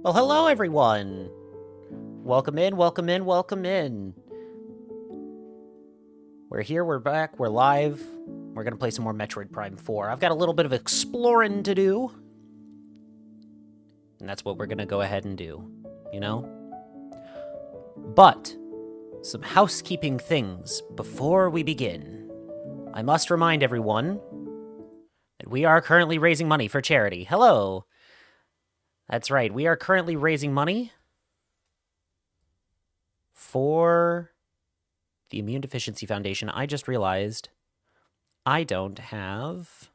Well, hello everyone! Welcome in, welcome in, welcome in. We're here, we're back, we're live. We're gonna play some more Metroid Prime 4. I've got a little bit of exploring to do. And that's what we're gonna go ahead and do, you know? But, some housekeeping things before we begin. I must remind everyone that we are currently raising money for charity. Hello! That's right, we are currently raising money for the Immune Deficiency Foundation. I just realized I don't have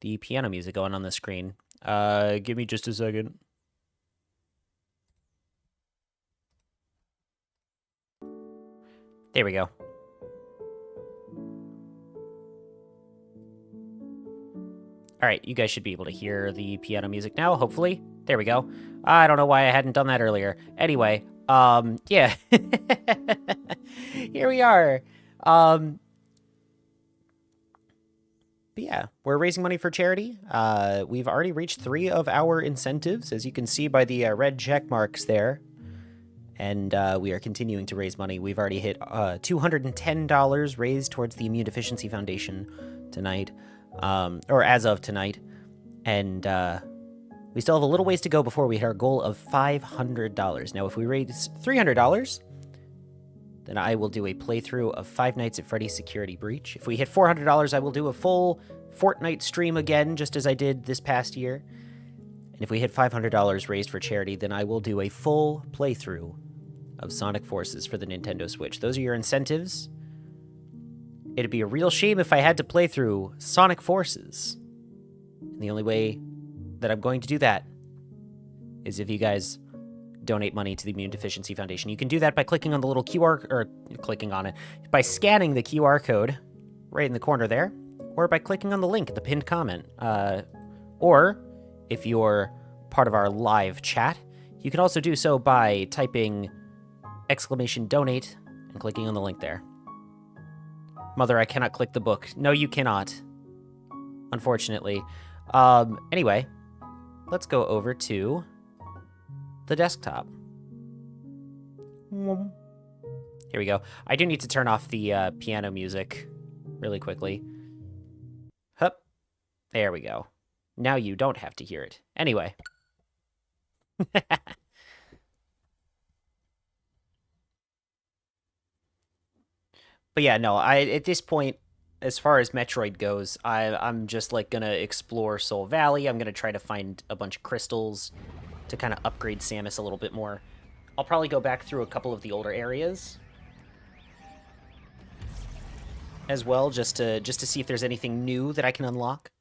the piano music going on the screen. Give me just a second. There we go. All right, you guys should be able to hear the piano music now, hopefully. There we go. I don't know why I hadn't done that earlier. Anyway, yeah. Here we are. But yeah, we're raising money for charity. We've already reached 3 of our incentives, as you can see by the red check marks there. And we are continuing to raise money. We've already hit $210 raised towards the Immune Deficiency Foundation tonight. Or as of tonight. And we still have a little ways to go before we hit our goal of $500. Now, if we raise $300, then I will do a playthrough of Five Nights at Freddy's Security Breach. If we hit $400, I will do a full Fortnite stream again, just as I did this past year. And if we hit $500 raised for charity, then I will do a full playthrough of Sonic Forces for the Nintendo Switch. Those are your incentives. It'd be a real shame if I had to play through Sonic Forces. And the only way that I'm going to do that is if you guys donate money to the Immune Deficiency Foundation. You can do that by clicking on the little QR, or clicking on it, by scanning the QR code right in the corner there, or by clicking on the link in the pinned comment. Or, if you're part of our live chat, you can also do so by typing !donate and clicking on the link there. Mother, I cannot click the book. No, you cannot. Unfortunately. Anyway, let's go over to the desktop. Here we go. I do need to turn off the piano music really quickly. Hup. There we go. Now you don't have to hear it. Anyway. But yeah, no, at this point, as far as Metroid goes, I'm just like gonna explore Soul Valley. I'm gonna try to find a bunch of crystals to kind of upgrade Samus a little bit more. I'll probably go back through a couple of the older areas as well, just to see if there's anything new that I can unlock.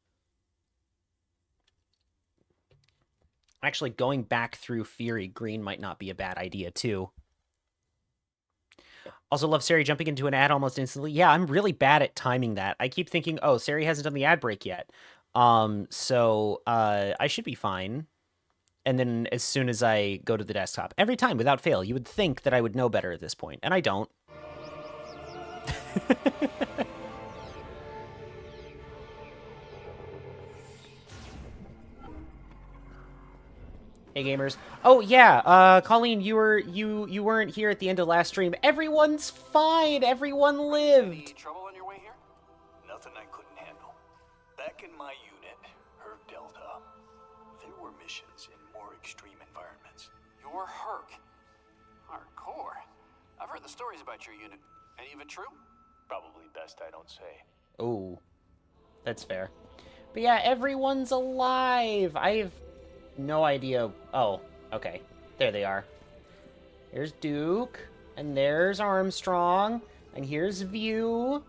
Actually, going back through Fury Green might not be a bad idea too. Also love Sari jumping into an ad almost instantly. Yeah, I'm really bad at timing that. I keep thinking, oh, Sari hasn't done the ad break yet. So I should be fine. And then as soon as I go to the desktop, every time without fail, you would think that I would know better at this point, and I don't. Hey gamers. Oh yeah, Colleen, you weren't here at the end of last stream. Everyone's fine. Everyone lived. Any trouble on your way here? Nothing I couldn't handle. Back in my unit, Herc Delta, there were missions in more extreme environments. You're Herc. Hardcore. I've heard the stories about your unit. Any of it true? Probably best I don't say. Oh, that's fair. But yeah, everyone's alive. I've no idea. Oh, okay. There they are. There's Duke, and there's Armstrong, and here's View.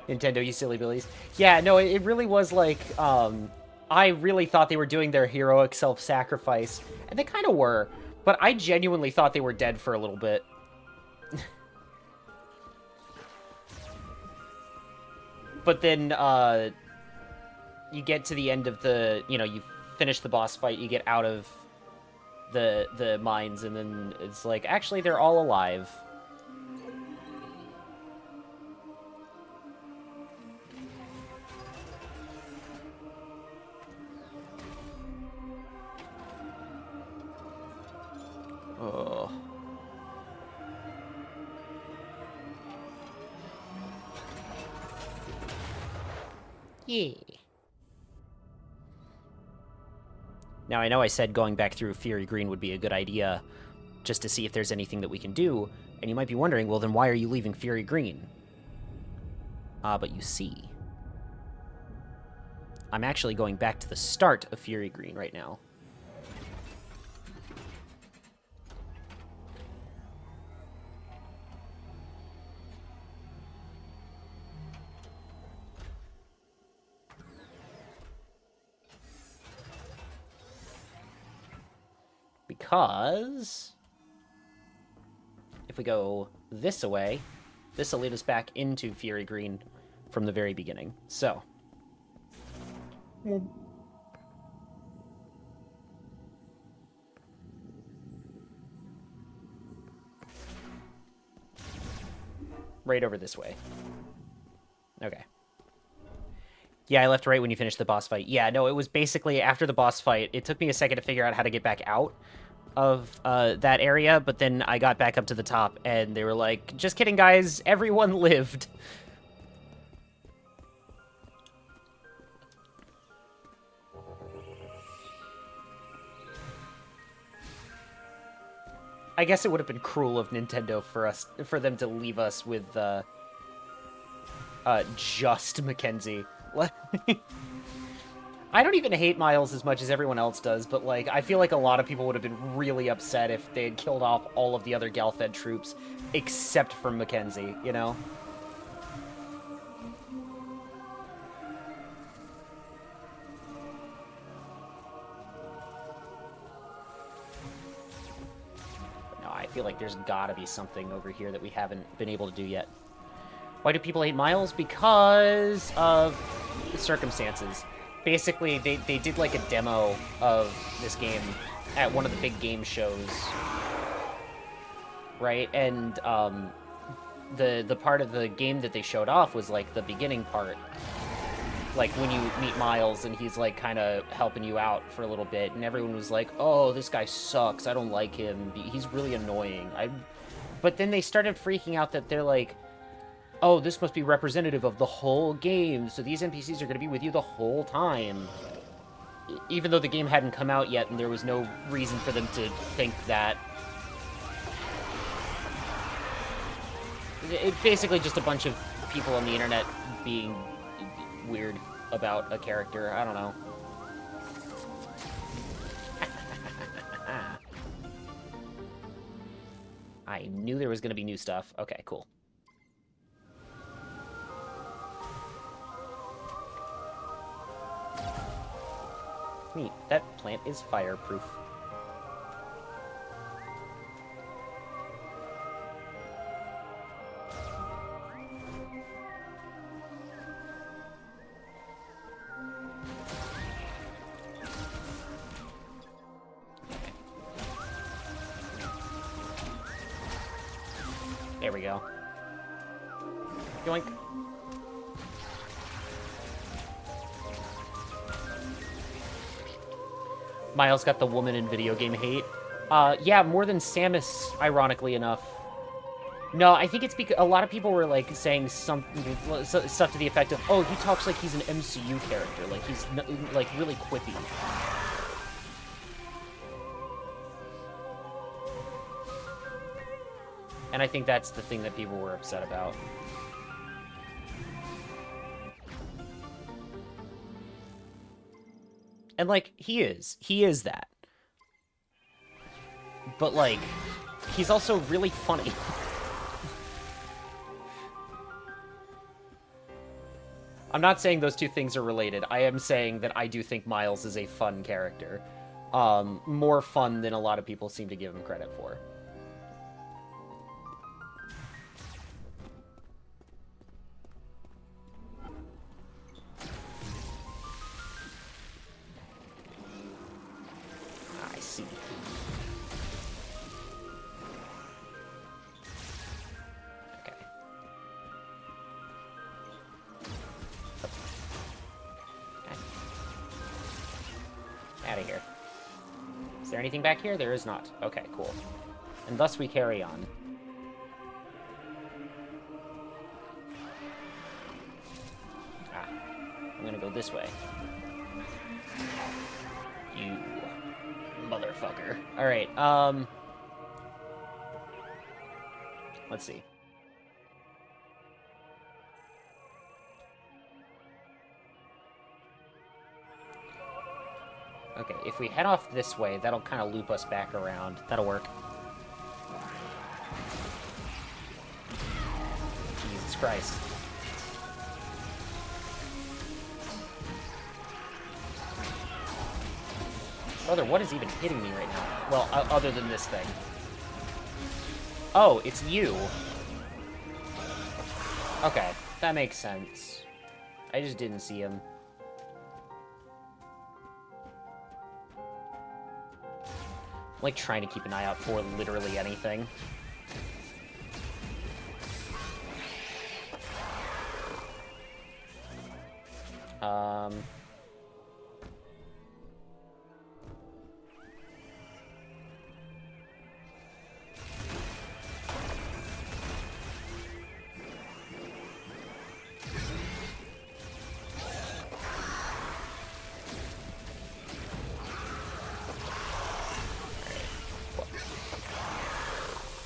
Nintendo, you silly billies. Yeah, no, it really was like, I really thought they were doing their heroic self-sacrifice, and they kind of were, but I genuinely thought they were dead for a little bit. But then, you get to the end of the, you finish the boss fight, you get out of the mines, and then it's like, actually, they're all alive. Oh. Yeah. Now, I know I said going back through Fury Green would be a good idea, just to see if there's anything that we can do, and you might be wondering, well, then why are you leaving Fury Green? But you see, I'm actually going back to the start of Fury Green right now. Because if we go this way, this will lead us back into Fury Green from the very beginning. So, right over this way. Okay. Yeah, I left right when you finished the boss fight. Yeah, no, it was basically after the boss fight. It took me a second to figure out how to get back out of that area, but then I got back up to the top, and they were like, just kidding, guys, everyone lived. I guess it would have been cruel of Nintendo for them to leave us with just Mackenzie. I don't even hate Miles as much as everyone else does, but, like, I feel like a lot of people would have been really upset if they had killed off all of the other Galfed troops, except for Mackenzie, you know? No, I feel like there's gotta be something over here that we haven't been able to do yet. Why do people hate Miles? Because of the circumstances. Basically, they did like a demo of this game at one of the big game shows, right? And the part of the game that they showed off was like the beginning part, like when you meet Miles and he's like kind of helping you out for a little bit, and everyone was like, "Oh, this guy sucks. I don't like him. He's really annoying." But then they started freaking out that they're like, oh, this must be representative of the whole game, so these NPCs are going to be with you the whole time. Even though the game hadn't come out yet, and there was no reason for them to think that. It's basically just a bunch of people on the internet being weird about a character. I don't know. I knew there was going to be new stuff. Okay, cool. Neat. That plant is fireproof. There we go. Yoink. Miles got the woman in video game hate. Yeah, more than Samus, ironically enough. No, I think it's because a lot of people were, like, saying stuff to the effect of, oh, he talks like he's an MCU character. Like, he's, like, really quippy. And I think that's the thing that people were upset about. And, like, he is that. But, like, he's also really funny. I'm not saying those two things are related. I am saying that I do think Miles is a fun character. More fun than a lot of people seem to give him credit for. I see. Out of here. Is there anything back here? There is not. Okay, cool. And thus we carry on. Ah. I'm gonna go this way. You motherfucker. Alright, let's see. Okay, if we head off this way, that'll kind of loop us back around. That'll work. Jesus Christ. Brother, what is even hitting me right now? Well, other than this thing. Oh, it's you. Okay, that makes sense. I just didn't see him. I'm, like, trying to keep an eye out for literally anything.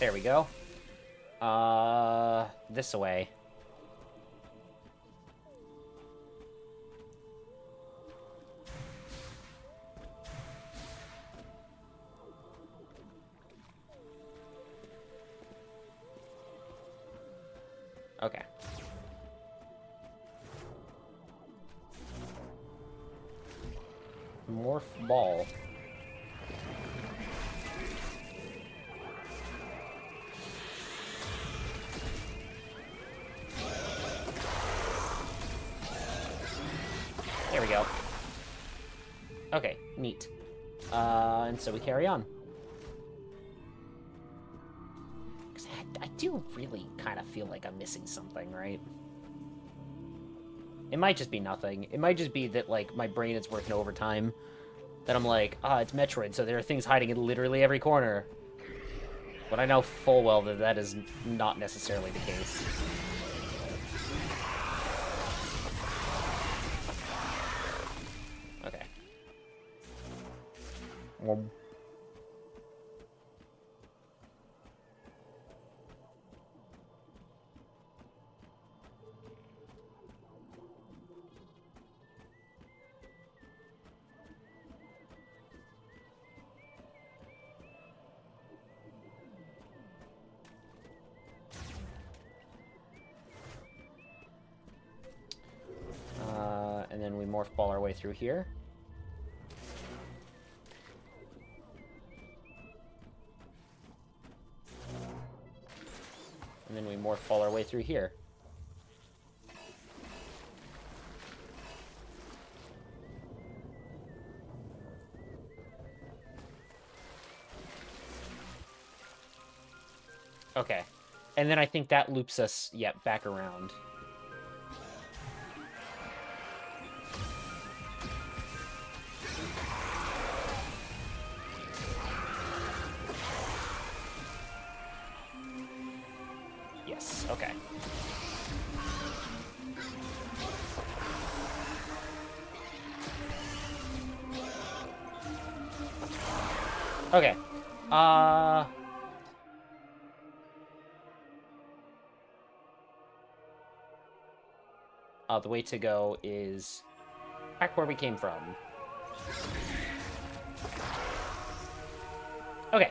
There we go. This way. Okay. Morph ball. There we go. Okay, neat. And so we carry on. Because I do really kind of feel like I'm missing something, right? It might just be nothing. It might just be that, like, my brain is working overtime. That I'm like, it's Metroid, so there are things hiding in literally every corner. But I know full well that that is not necessarily the case. Okay. And then we morph ball our way through here. And then we morph ball our way through here. Okay. And then I think that loops us, back around. Okay. Okay. The way to go is back where we came from. Okay.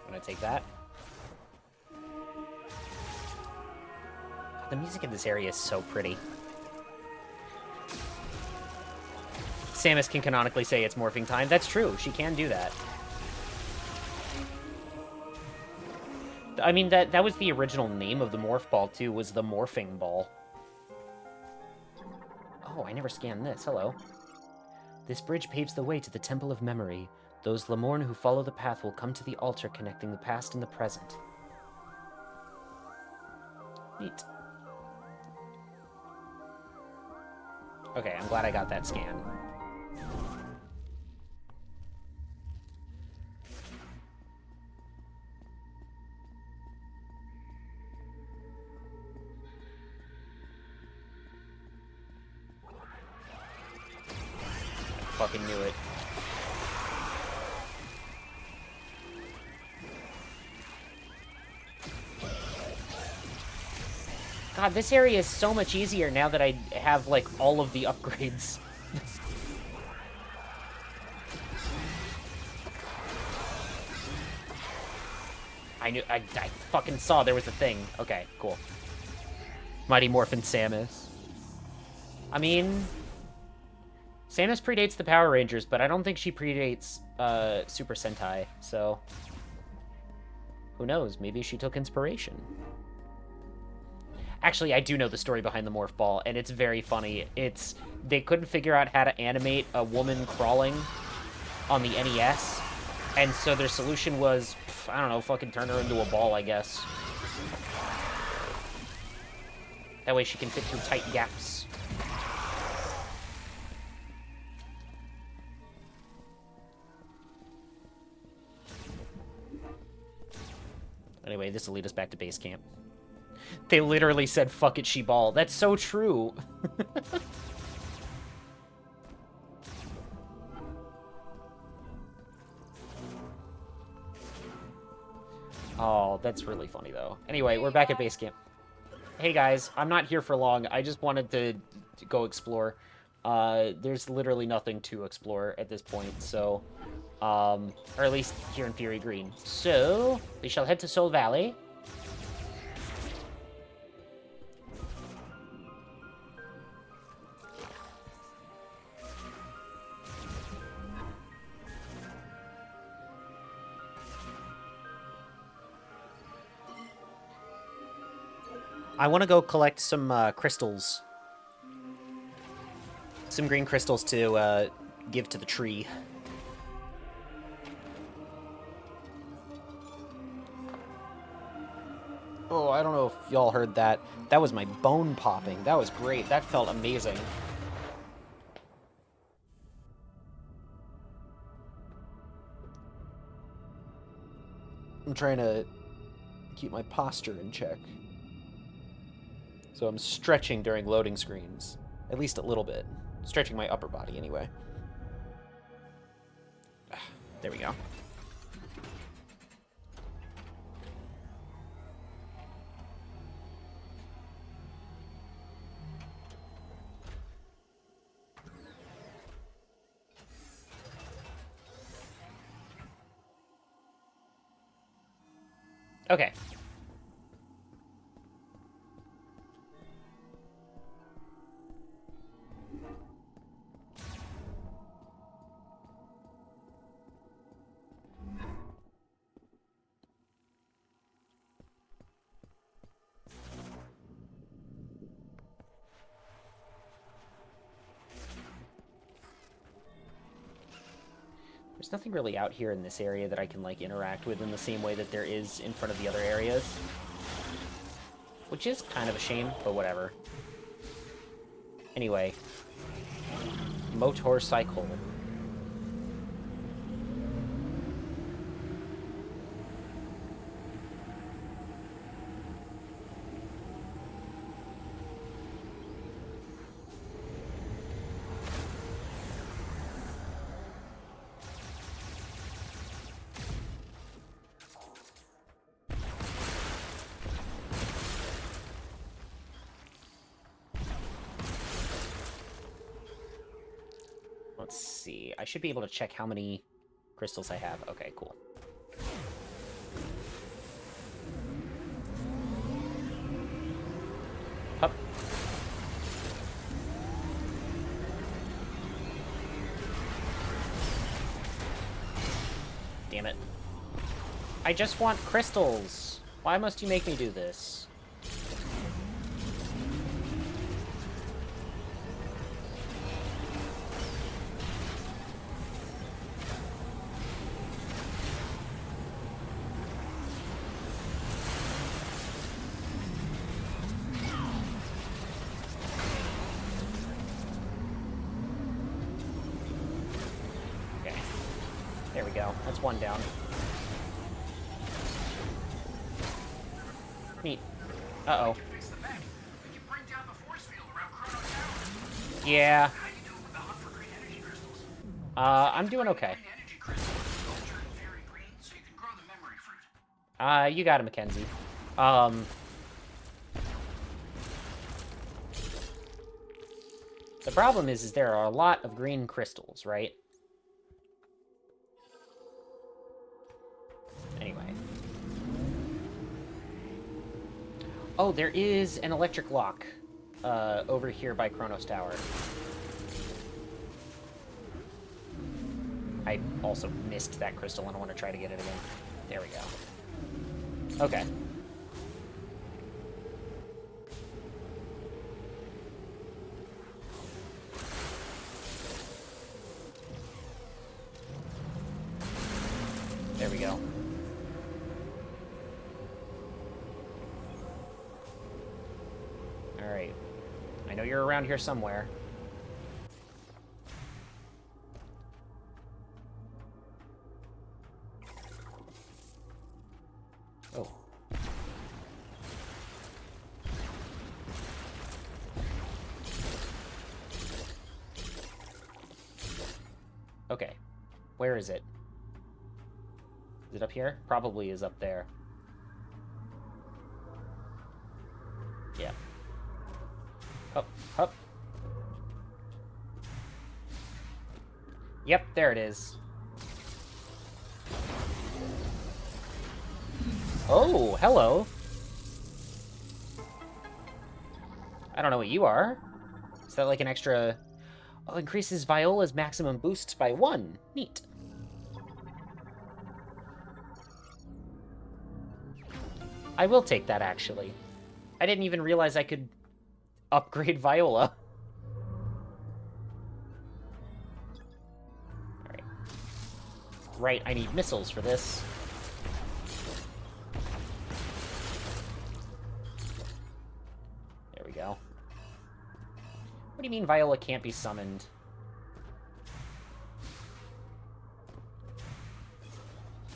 I'm gonna take that. The music in this area is so pretty. Samus can canonically say it's morphing time. That's true. She can do that. I mean, that was the original name of the morph ball, too, was the morphing ball. Oh, I never scanned this. Hello. This bridge paves the way to the Temple of Memory. Those Lamorne who follow the path will come to the altar connecting the past and the present. Neat. Okay, I'm glad I got that scan. I fucking knew it. God, this area is so much easier now that I have, like, all of the upgrades. I fucking saw there was a thing. Okay, cool. Mighty Morphin Samus. I mean, Samus predates the Power Rangers, but I don't think she predates Super Sentai, so who knows? Maybe she took inspiration. Actually, I do know the story behind the morph ball, and it's very funny. They couldn't figure out how to animate a woman crawling on the NES, and so their solution was, I don't know, fucking turn her into a ball, I guess. That way she can fit through tight gaps. Anyway, this will lead us back to base camp. They literally said, fuck it, she ball. That's so true. Oh, that's really funny, though. Anyway, we're back at base camp. Hey, guys, I'm not here for long. I just wanted to go explore. There's literally nothing to explore at this point, so... or at least here in Fury Green. So, we shall head to Soul Valley. I want to go collect some crystals. Some green crystals to give to the tree. Oh, I don't know if y'all heard that. That was my bone popping. That was great. That felt amazing. I'm trying to keep my posture in check. So I'm stretching during loading screens. At least a little bit. Stretching my upper body, anyway. There we go. Okay. There's nothing really out here in this area that I can, like, interact with in the same way that there is in front of the other areas. Which is kind of a shame, but whatever. Anyway. Motorcycle. Let's see. I should be able to check how many crystals I have. Okay, cool. Up. Damn it. I just want crystals. Why must you make me do this? Okay. There we go. That's one down. Neat. Uh-oh. Yeah. I'm doing okay. You got it, Mackenzie. The problem is there are a lot of green crystals, right? Anyway. Oh, there is an electric lock over here by Kronos Tower. I also missed that crystal and I want to try to get it again. There we go. Okay. There we go. Alright. I know you're around here somewhere. Oh. Okay. Where is it? Is it up here? Probably is up there. Yeah. Up, up. Yep, there it is. Oh, hello. I don't know what you are. Is that like an extra... Oh, increases Viola's maximum boosts by 1. Neat. I will take that, actually. I didn't even realize I could upgrade Viola. Alright. Right, I need missiles for this. There we go. What do you mean Viola can't be summoned?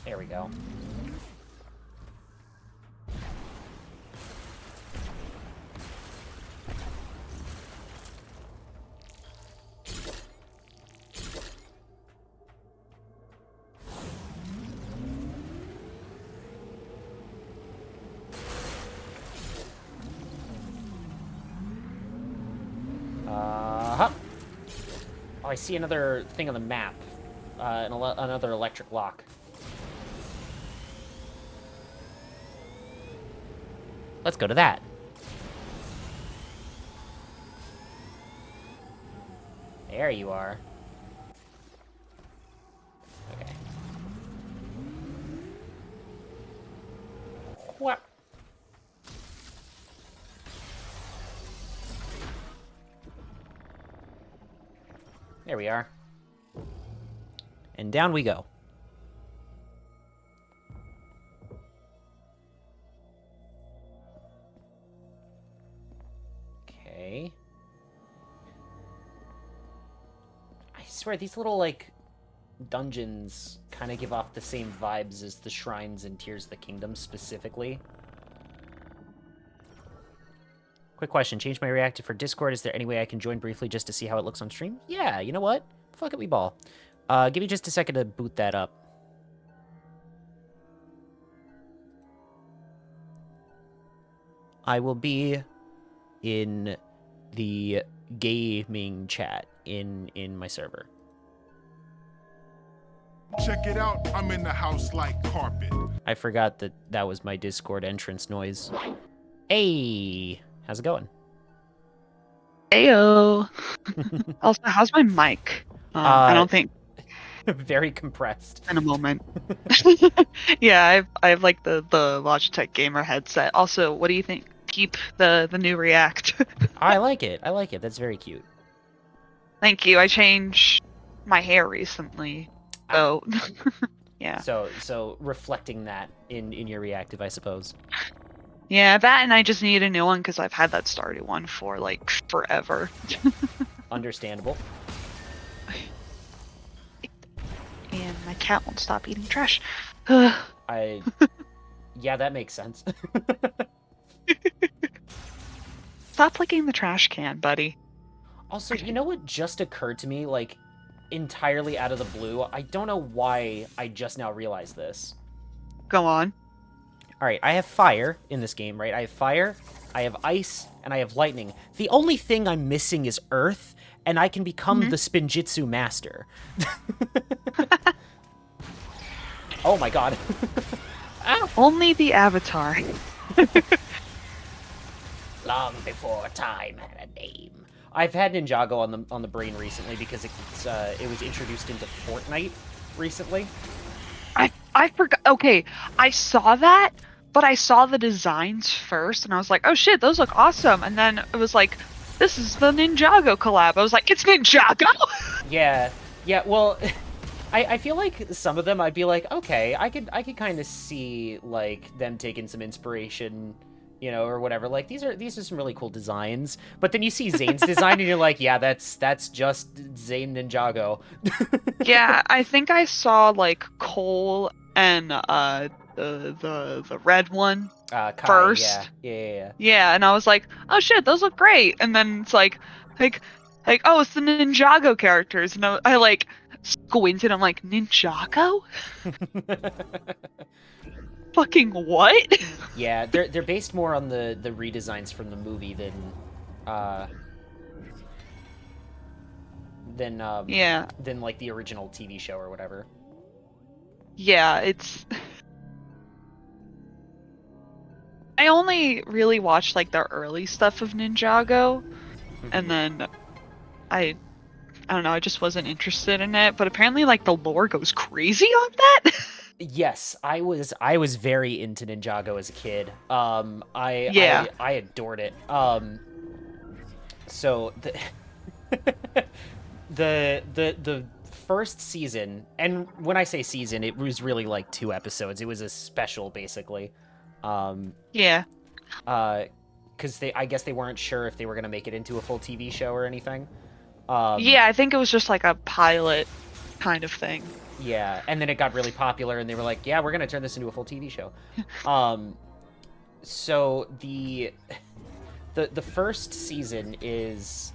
There we go. Oh, I see another thing on the map. Another electric lock. Let's go to that. There you are. Okay. What? There we are. And down we go. Okay. I swear, these little, like, dungeons kind of give off the same vibes as the shrines in Tears of the Kingdom, specifically. Quick question. Change my reactive for Discord. Is there any way I can join briefly just to see how it looks on stream? Yeah, you know what? Fuck it, we ball. Give me just a second to boot that up. I will be in the gaming chat in my server. Check it out, I'm in the house like carpet. I forgot that that was my Discord entrance noise. Hey, how's it going? Ayo. Also, how's my mic? I don't think Very compressed. in a moment. Yeah, I have like the Logitech gamer headset. Also, what do you think? Keep the new React. I like it. I like it. That's very cute. Thank you. I changed my hair recently. So yeah. So reflecting that in your reactive, I suppose. Yeah, that and I just need a new one because I've had that started one for like forever. Understandable. And my cat won't stop eating trash. Yeah, that makes sense. Stop licking the trash can, buddy. Also, you know what just occurred to me, like, entirely out of the blue? I don't know why I just now realized this. Go on. Alright, I have fire in this game, right? I have fire, I have ice, and I have lightning. The only thing I'm missing is earth, and I can become the Spinjitzu master. Oh my god. Only the Avatar. Long before time had a name. I've had Ninjago on the brain recently because it was introduced into Fortnite recently. I forgot. Okay, I saw that, but I saw the designs first, and I was like, "Oh shit, those look awesome!" And then it was like, "This is the Ninjago collab." I was like, "It's Ninjago!" Yeah. Well, I feel like some of them I'd be like, okay, I could kind of see like them taking some inspiration, you know, or whatever. Like these are some really cool designs. But then you see Zane's design and you're like, yeah, that's just Zane Ninjago. Yeah, I think I saw like Cole and the red one Kai, first. yeah. Yeah, and I was like, "Oh shit, those look great!" And then it's like, oh, it's the Ninjago characters, and I like squinted. I'm like, Ninjago? Fucking what? Yeah, they're based more on the redesigns from the movie than Yeah, than like the original TV show or whatever. yeah, it's. I only really watched like the early stuff of Ninjago, and then I don't know, I just wasn't interested in it. But apparently, like the lore goes crazy on that. Yes, I was very into Ninjago as a kid. Yeah. I adored it. So the first season, and when I say season, it was really like 2 episodes. It was a special, basically. Yeah. Because I guess they weren't sure if they were gonna make it into a full TV show or anything. Yeah, I think it was just like a pilot kind of thing. Yeah, and then it got really popular, and they were like, "Yeah, we're gonna turn this into a full TV show." So the first season is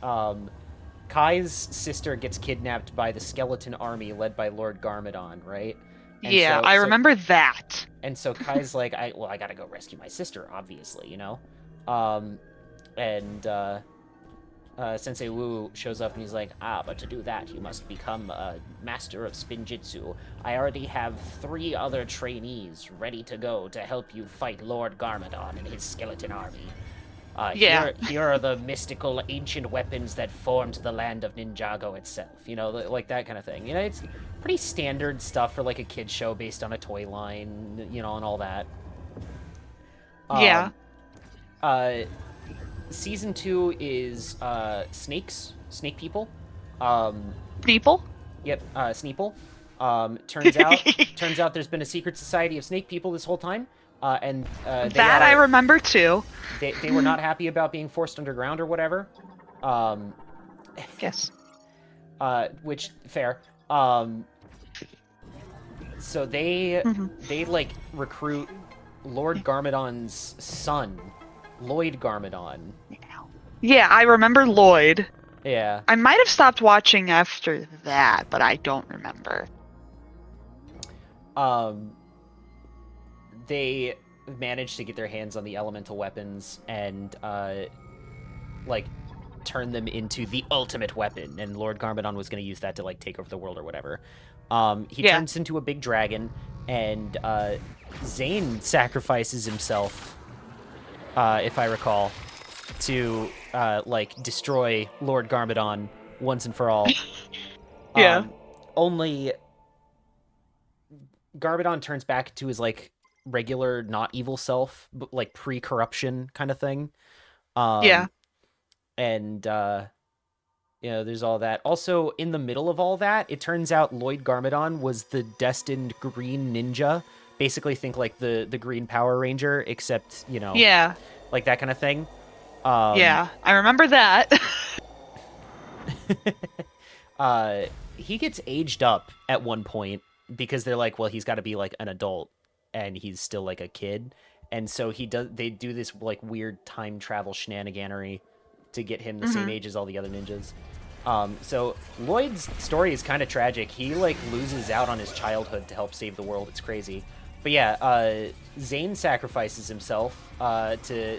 Kai's sister gets kidnapped by the skeleton army led by Lord Garmadon, right? And yeah, I remember that. And so Kai's like, I gotta go rescue my sister, obviously, you know? Sensei Wu shows up and he's like, but to do that, you must become a master of Spinjitzu. I already have 3 other trainees ready to go to help you fight Lord Garmadon and his skeleton army. Yeah. Here are the mystical ancient weapons that formed the land of Ninjago itself. You know, like that kind of thing. You know, it's pretty standard stuff for like a kid's show based on a toy line, you know, and all that. Yeah. Season 2 is snake people. People? Yep, Sneeple. Turns out there's been a secret society of snake people this whole time. I remember too. They were not happy about being forced underground or whatever. Yes. Which fair. So they like recruit Lord Garmadon's son, Lloyd Garmadon. Yeah, I remember Lloyd. Yeah. I might have stopped watching after that, but I don't remember. They managed to get their hands on the elemental weapons and like turn them into the ultimate weapon, and Lord Garmadon was going to use that to like take over the world or whatever. He Yeah. turns into a big dragon, and Zane sacrifices himself, if I recall, to like destroy Lord Garmadon once and for all. Yeah. Only Garmadon turns back to his like regular, not evil self, but like pre-corruption kind of thing. Yeah. And there's all that. Also, in the middle of all that, it turns out Lloyd Garmadon was the destined green ninja. Basically, think like the Green Power Ranger, except Yeah. like that kind of thing. Yeah. I remember that. He gets aged up at one point because they're like, well, he's got to be like an adult, and he's still like a kid, and so they do this like weird time travel shenaniganery to get him the same age as all the other ninjas. So Lloyd's story is kind of tragic. He like loses out on his childhood to help save the world. It's crazy. But yeah, Zane sacrifices himself to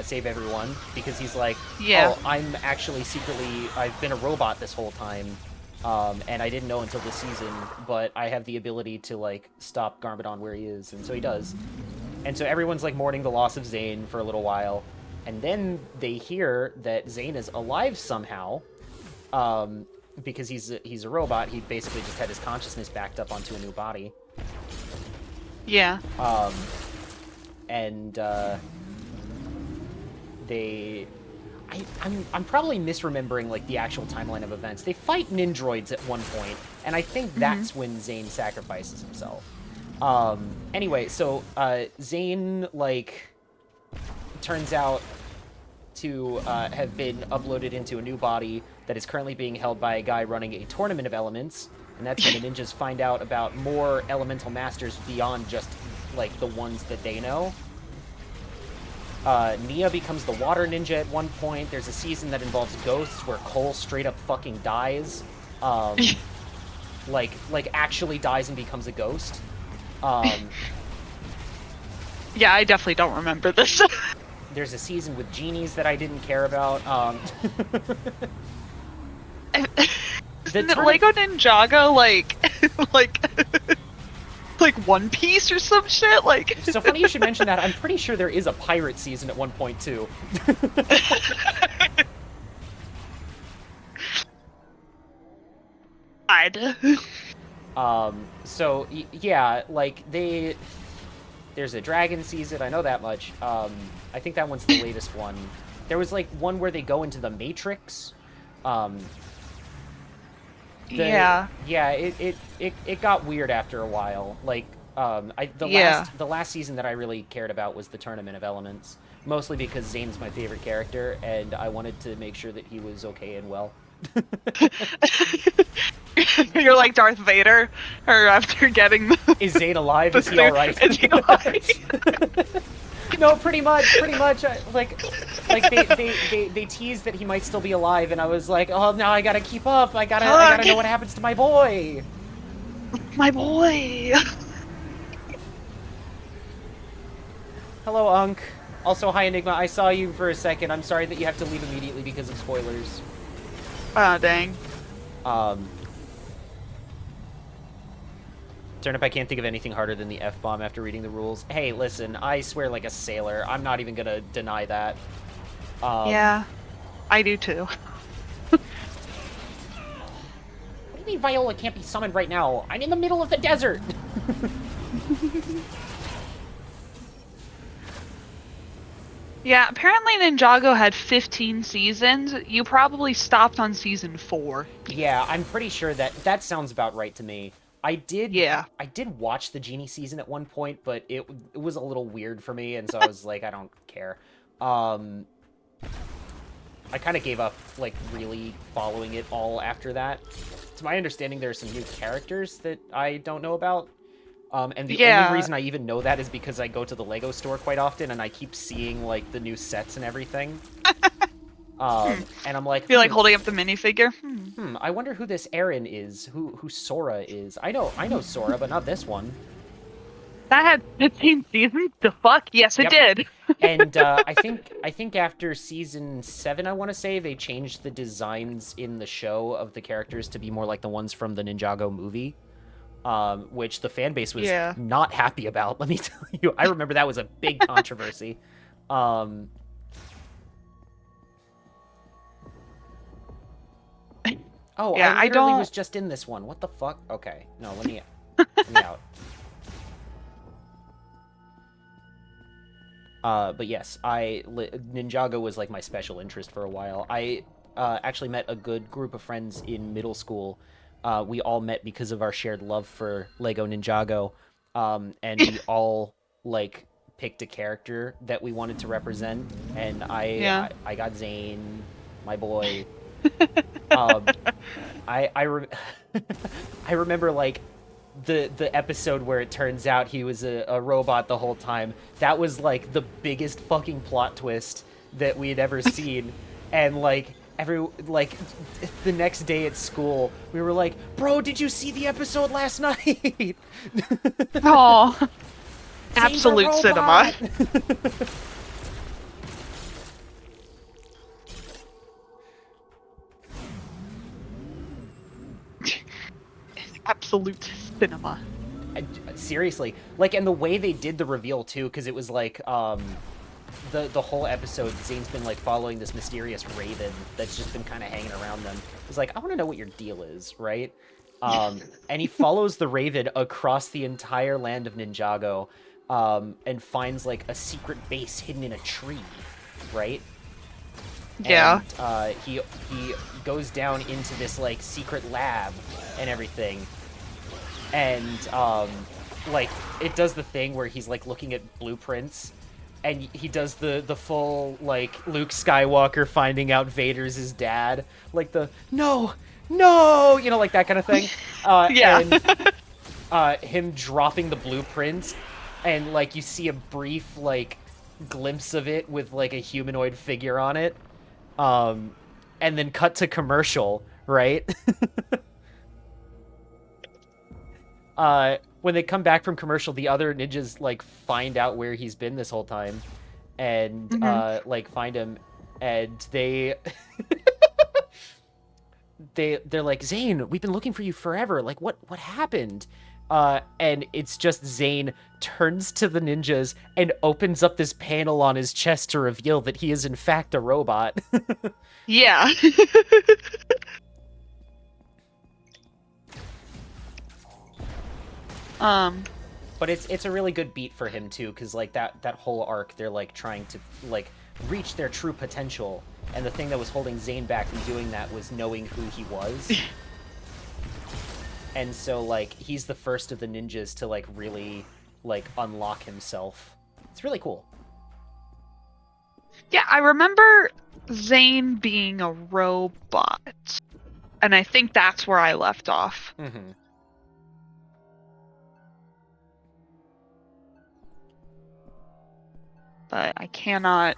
save everyone because he's like, Yeah. oh, I've been a robot this whole time, and I didn't know until this season, but I have the ability to like stop Garmadon where he is, and so he does. And so everyone's like mourning the loss of Zane for a little while, and then they hear that Zane is alive somehow, because he's a robot. He basically just had his consciousness backed up onto a new body. Yeah. And I'm probably misremembering like the actual timeline of events. They fight Nindroids at one point, and I think that's when Zane sacrifices himself. Anyway, so Zane like turns out to have been uploaded into a new body that is currently being held by a guy running a tournament of elements, and that's when the ninjas find out about more elemental masters beyond just like the ones that they know. Nia becomes the water ninja at one point. There's a season that involves ghosts where Cole straight up fucking dies. Like actually dies and becomes a ghost. Yeah, I definitely don't remember this. There's a season with genies that I didn't care about. Isn't it Lego Ninjago like like One Piece or some shit? Like It's so funny you should mention that. I'm pretty sure there is a pirate season at one point too. So yeah, like there's a dragon season, I know that much. I think that one's the latest one. There was like one where they go into the Matrix. Yeah. Yeah, it got weird after a while. Like the last season that I really cared about was the Tournament of Elements, mostly because Zane's my favorite character and I wanted to make sure that he was okay and well. You're like Darth Vader, or after getting the... Is Zane alive? Is he all right? Is he alive? No, pretty much. Like they teased that he might still be alive, and I was like, oh, now I gotta keep up. I gotta know what happens to my boy. My boy. Hello, Unk. Also, hi, Enigma. I saw you for a second. I'm sorry that you have to leave immediately because of spoilers. Ah, dang. Turnip, I can't think of anything harder than the F-bomb after reading the rules. Hey, listen, I swear like a sailor. I'm not even gonna deny that. Yeah, I do too. What do you mean Viola can't be summoned right now? I'm in the middle of the desert! Yeah, apparently Ninjago had 15 seasons. You probably stopped on season 4. Yeah, I'm pretty sure that sounds about right to me. I did watch the Genie season at one point, but it was a little weird for me, and so I was like, I don't care. I kind of gave up, like, really following it all after that. To my understanding, there are some new characters that I don't know about. And the only reason I even know that is because I go to the Lego store quite often, and I keep seeing, like, the new sets and everything. And I'm like... You're, like, holding up the minifigure? I wonder who this Aaron is, who Sora is. I know Sora, but not this one. That had 15 seasons? The fuck? Yes, it did. And I think after season 7, I want to say, they changed the designs in the show of the characters to be more like the ones from the Ninjago movie, which the fan base was Yeah. not happy about. Let me tell you, I remember that was a big controversy. Um, oh, Yeah, I I literally don't. was just in this one. What the fuck? Okay, no, let me out. But yes, Ninjago was like my special interest for a while. I actually met a good group of friends in middle school. We all met because of our shared love for Lego Ninjago, and we all like picked a character that we wanted to represent. And Yeah. I got Zane, my boy. Um, I I remember like the episode where it turns out he was a robot the whole time. That was like the biggest fucking plot twist that we had ever seen. And like the next day at school, we were like, "Bro, did you see the episode last night?" Oh, Zane's a absolute cinema. robot. Absolute cinema. Seriously, like, and the way they did the reveal too, because it was like the whole episode, Zane's been like following this mysterious raven that's just been kind of hanging around them. He's like, I want to know what your deal is, right? And he follows the raven across the entire land of Ninjago, and finds like a secret base hidden in a tree, right? Yeah. And he goes down into this like secret lab and everything, and like it does the thing where he's like looking at blueprints, and he does the full like Luke Skywalker finding out Vader's his dad, like the no, you know, like that kind of thing. Yeah. And him dropping the blueprints, and like you see a brief like glimpse of it with like a humanoid figure on it, and then cut to commercial, right? When they come back from commercial, the other ninjas like find out where he's been this whole time, and like find him, and they're like, Zane, we've been looking for you forever. Like, what happened? And it's just Zane turns to the ninjas and opens up this panel on his chest to reveal that he is in fact a robot. Yeah. But it's a really good beat for him too, because like that whole arc, they're like trying to like reach their true potential, and the thing that was holding Zane back from doing that was knowing who he was. And so like he's the first of the ninjas to like really like unlock himself. It's really cool. Yeah, I remember Zane being a robot. And I think that's where I left off. Mm-hmm. But I cannot.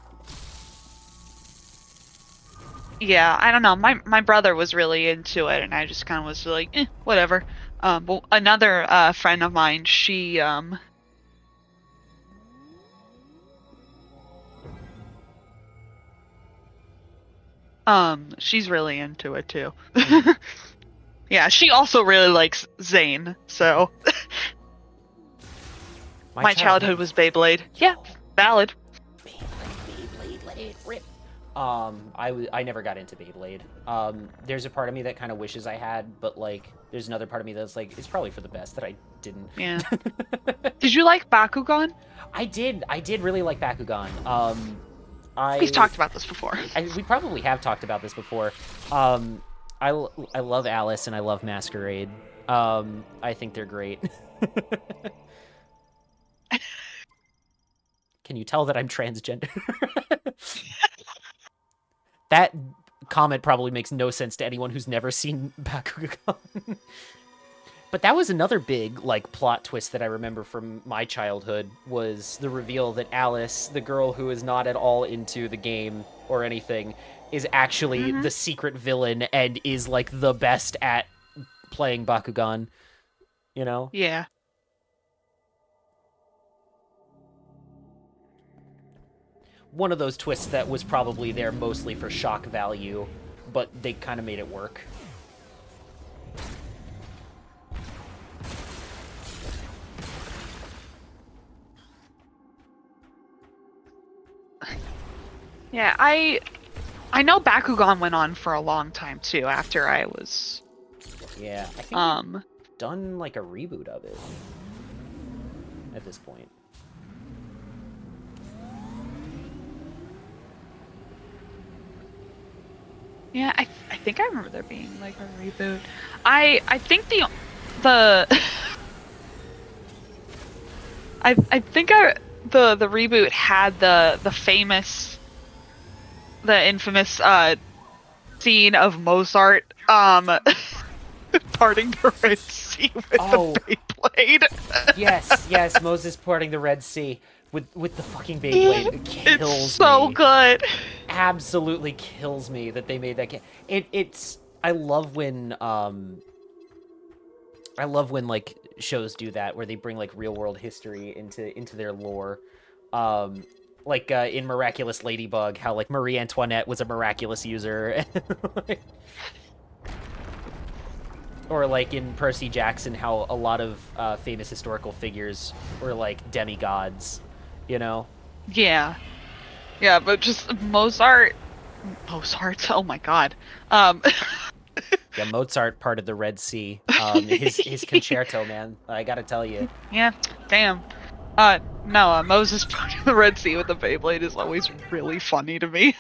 Yeah, I don't know. My brother was really into it, and I just kind of was like, whatever. But another friend of mine, she's really into it too. Yeah, she also really likes Zane. So my childhood was Beyblade. Yeah, valid. Beyblade, let it rip. I never got into Beyblade. There's a part of me that kind of wishes I had, but like, there's another part of me that's like, it's probably for the best that I didn't. Yeah. Did you like Bakugan? I did really like Bakugan. We've talked about this before. We probably have talked about this before. I love Alice and I love Masquerade. I think they're great. Can you tell that I'm transgender? That comment probably makes no sense to anyone who's never seen Bakugan. But that was another big like plot twist that I remember from my childhood, was the reveal that Alice, the girl who is not at all into the game or anything, is actually the secret villain and is like the best at playing Bakugan, you know? Yeah. one of those twists that was probably there mostly for shock value, but they kind of made it work. Yeah, I know Bakugan went on for a long time too after I was Yeah, I think I've done like a reboot of it at this point. yeah, I think I remember there being like a reboot. I think the I think the reboot had the infamous scene of Mozart parting the Red Sea with the Beyblade. Yes, Moses parting the Red Sea with the fucking Beyblade. It kills It's so me. good. Absolutely kills me that they made that game. It's I love when like shows do that where they bring like real world history into their lore. Like in Miraculous Ladybug, how like Marie Antoinette was a miraculous user. Or like in Percy Jackson, how a lot of famous historical figures were like demigods, you know? Yeah. Yeah, but just Mozart, oh my god. Yeah, Mozart parted the Red Sea. His concerto, man. I gotta tell you. Yeah, damn. No, Moses parting the Red Sea with the Beyblade is always really funny to me.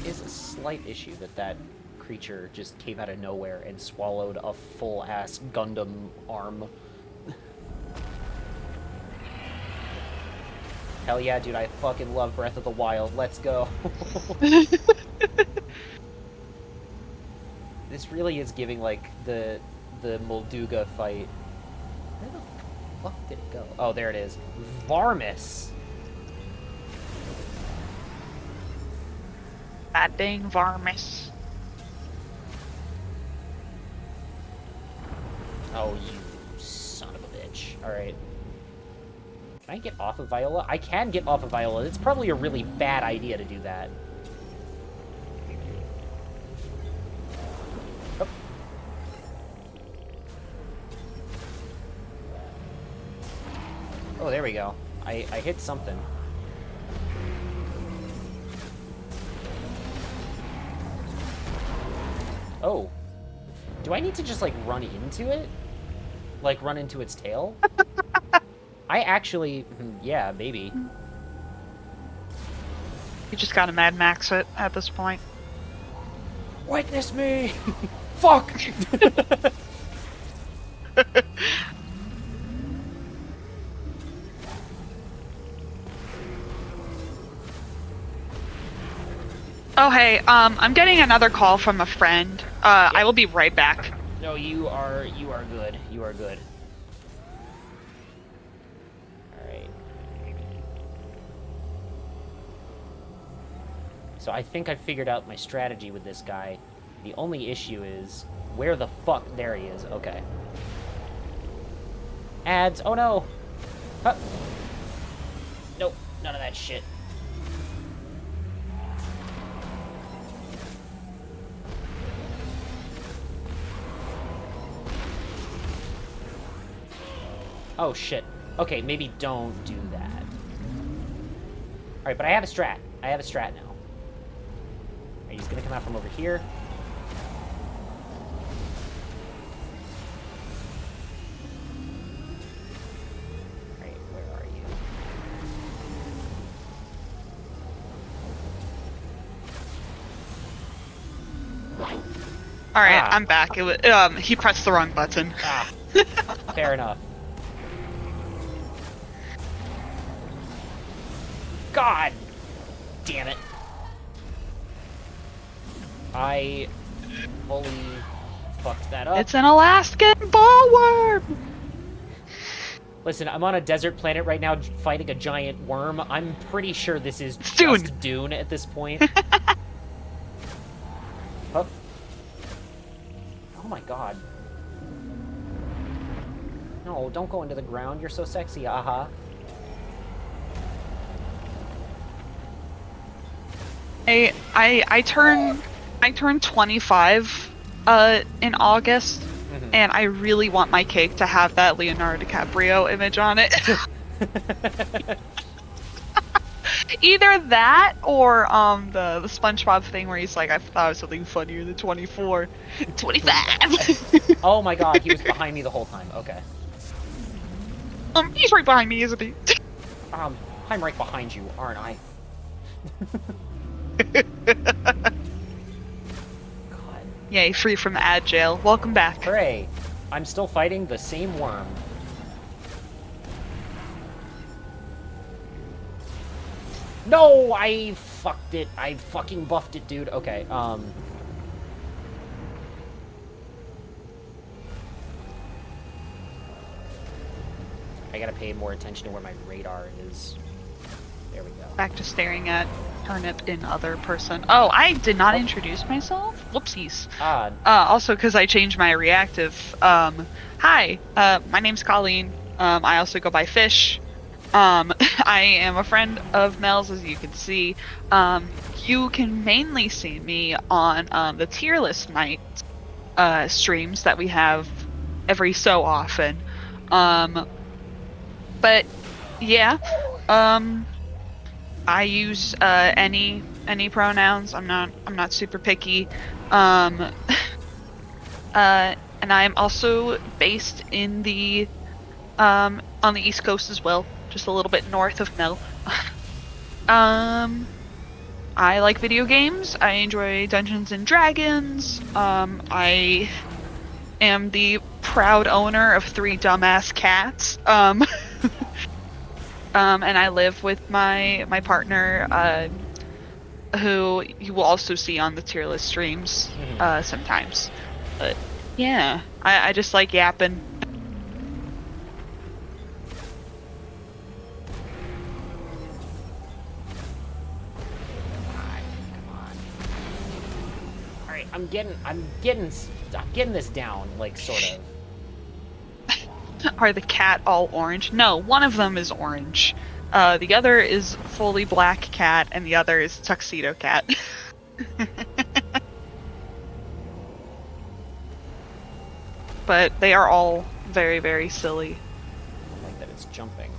Is a slight issue that creature just came out of nowhere and swallowed a full-ass Gundam arm. Hell yeah, dude, I fucking love Breath of the Wild. Let's go. This really is giving, like, the Molduga fight. Where the fuck did it go? Oh, there it is. Varmus! That dang Varmus. Oh, you son of a bitch. Alright. Can I get off of Viola? I can get off of Viola. It's probably a really bad idea to do that. Oh. Oh, there we go. I hit something. Oh. Do I need to just, like, run into it? Like, run into its tail? I actually... Yeah, maybe. You just gotta Mad Max it at this point. Witness me! Fuck! Oh, hey, I'm getting another call from a friend. I will be right back. No, you are good. You are good. Alright. So I think I figured out my strategy with this guy. The only issue is, where the fuck... There he is. Okay. Ads. Oh no! Huh. Nope. None of that shit. Oh, shit. Okay, maybe don't do that. Alright, but I have a strat. I have a strat now. Alright, he's gonna come out from over here. Alright, where are you? Alright, I'm back. It was, he pressed the wrong button. Ah, fair enough. God damn it. I fully fucked that up. It's an Alaskan ballworm! Listen, I'm on a desert planet right now fighting a giant worm. I'm pretty sure this is Dune. just Dune at this point. Huh? Oh my god. No, don't go into the ground. You're so sexy. Aha. I turn 25 in August, and I really want my cake to have that Leonardo DiCaprio image on it. Either that or the SpongeBob thing where he's like, I thought of something funnier than 24. 25. Oh my god, he was behind me the whole time. Okay. He's right behind me, isn't he? I'm right behind you, aren't I? God. Yay, free from ad jail. Welcome back. Hooray. I'm still fighting the same worm. No, I fucked it. I fucking buffed it, dude. Okay, I gotta pay more attention to where my radar is. There we go. Back to staring at Turnip in other person. Oh, I did not introduce myself? Whoopsies. Also, because I changed my reactive. Hi, my name's Colleen. I also go by Fish. I am a friend of Mel's, as you can see. You can mainly see me on the tier list night streams that we have every so often. But yeah, I use any pronouns. I'm not super picky. And I'm also based in the on the East Coast as well, just a little bit north of Mel. I like video games. I enjoy Dungeons and Dragons. I am the proud owner of 3 dumbass cats. And I live with my partner, who you will also see on the tier list streams sometimes. But yeah, I just like yapping. Alright, I'm getting this down, like, sort of. Are the cat all orange? No, one of them is orange. The other is fully black cat, and the other is tuxedo cat. But they are all very, very silly. I like that it's jumping.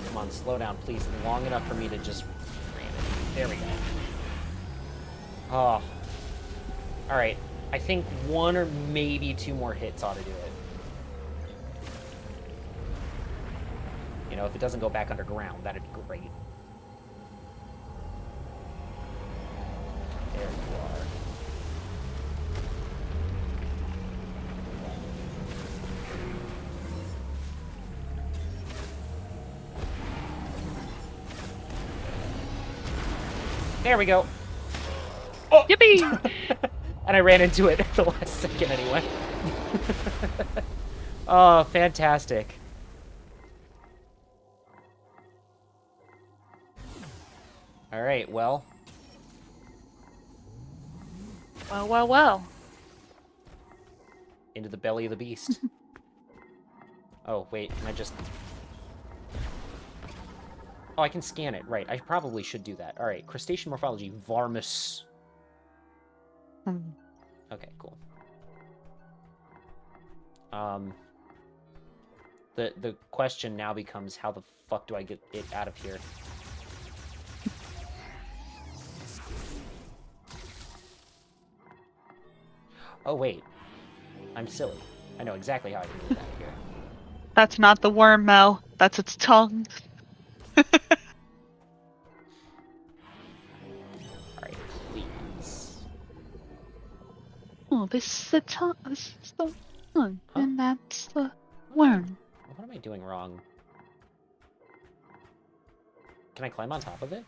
Come on, slow down, please. Long enough for me to just ram it. There we go. Oh. Alright. I think 1 or maybe 2 more hits ought to do it. You know, if it doesn't go back underground, that'd be great. There you are. There we go. Oh! Yippee! And I ran into it at the last second anyway. Oh, fantastic. Alright, well. Well. Into the belly of the beast. Oh, wait, can I just... Oh, I can scan it. Right, I probably should do that. Alright, crustacean morphology, Varmus. Okay, cool. The question now becomes, how the fuck do I get it out of here? Oh, wait. I'm silly. I know exactly how I can get it out of here. That's not the worm, Mel. That's its tongue. Alright, please. Oh, this is the tongue. This is the tongue, Huh? and that's the worm. What am I doing wrong? Can I climb on top of it?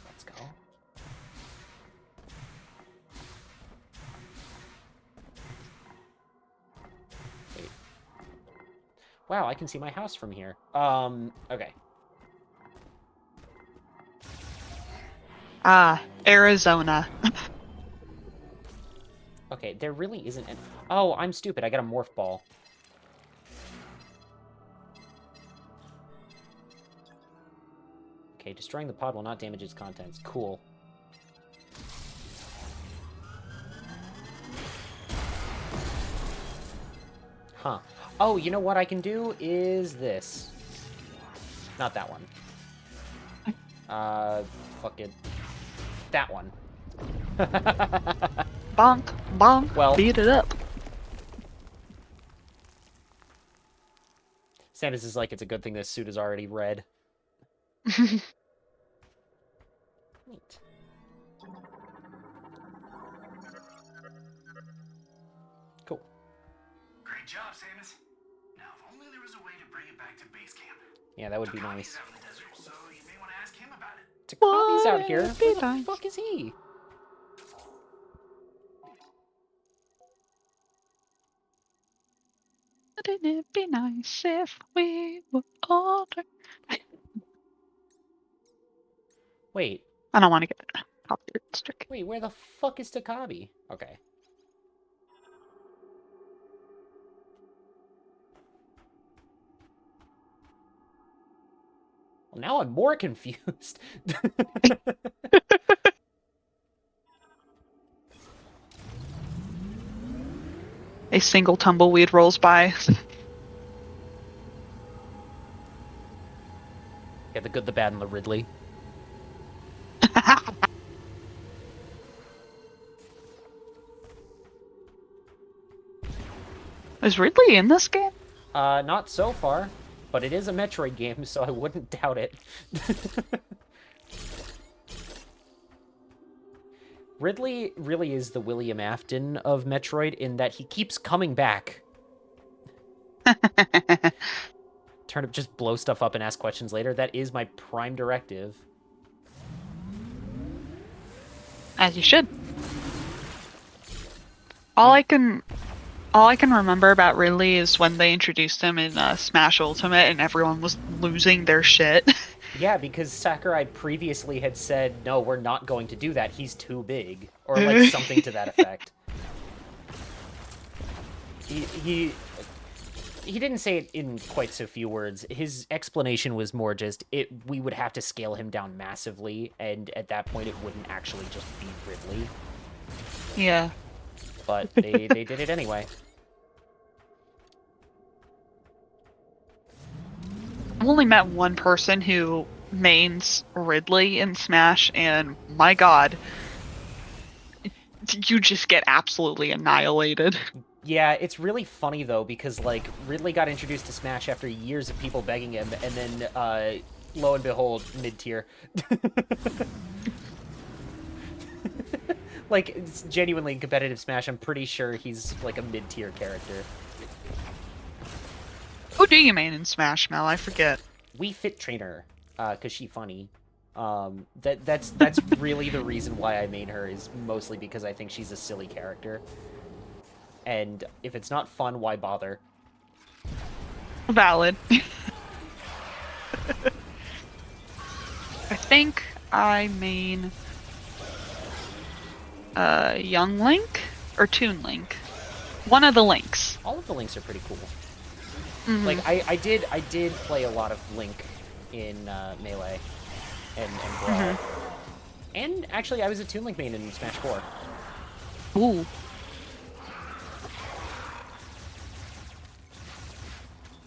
Let's go. Wait. Wow, I can see my house from here. Okay. Ah, Arizona. Okay, there really isn't an... Oh, I'm stupid. I got a morph ball. Okay, destroying the pod will not damage its contents. Cool. Huh. Oh, you know what I can do is this. Not that one. Fuck it. That one. Bonk, bonk, Well. beat it up. Samus is like, it's a good thing this suit is already red. Neat. Cool. Great job, Samus. Now, if only there was a way to bring it back to base camp. Yeah, that would be Takaki's nice. out in the desert, so you may want to ask him about it. Takabi's out here. Would be Where the nice. fuck is he? Wouldn't it be nice if we were older? Wait. I don't want to get copyright stricken. Wait, where the fuck is Takabi? Okay. Well, now I'm more confused. A single tumbleweed rolls by. Yeah, the good, the bad, and the Ridley. Is Ridley in this game? Not so far, but it is a Metroid game, so I wouldn't doubt it. Ridley really is the William Afton of Metroid in that he keeps coming back. Turn up, just blow stuff up and ask questions later. That is my prime directive. As you should. All I can remember about Ridley is when they introduced him in Smash Ultimate and everyone was losing their shit. Yeah, because Sakurai previously had said, no, we're not going to do that. He's too big. Or like something to that effect. He didn't say it in quite so few words. His explanation was more just, we would have to scale him down massively, and at that point it wouldn't actually just be Ridley. Yeah. But they did it anyway. I've only met one person who mains Ridley in Smash, and my god, you just get absolutely annihilated. Yeah, it's really funny, though, because, like, Ridley got introduced to Smash after years of people begging him, and then, lo and behold, mid-tier. Like, it's genuinely in competitive Smash, I'm pretty sure he's, like, a mid-tier character. Who do you main in Smash, Mel? I forget. We Fit Trainer, because she funny. That's really the reason why I main her, is mostly because I think she's a silly character. And if it's not fun, why bother? Valid. I think I main Young Link or Toon Link. One of the Links. All of the Links are pretty cool. Mm-hmm. Like, I did play a lot of Link in Melee and Brawl. Mm-hmm. And actually, I was a Toon Link main in Smash 4. Ooh.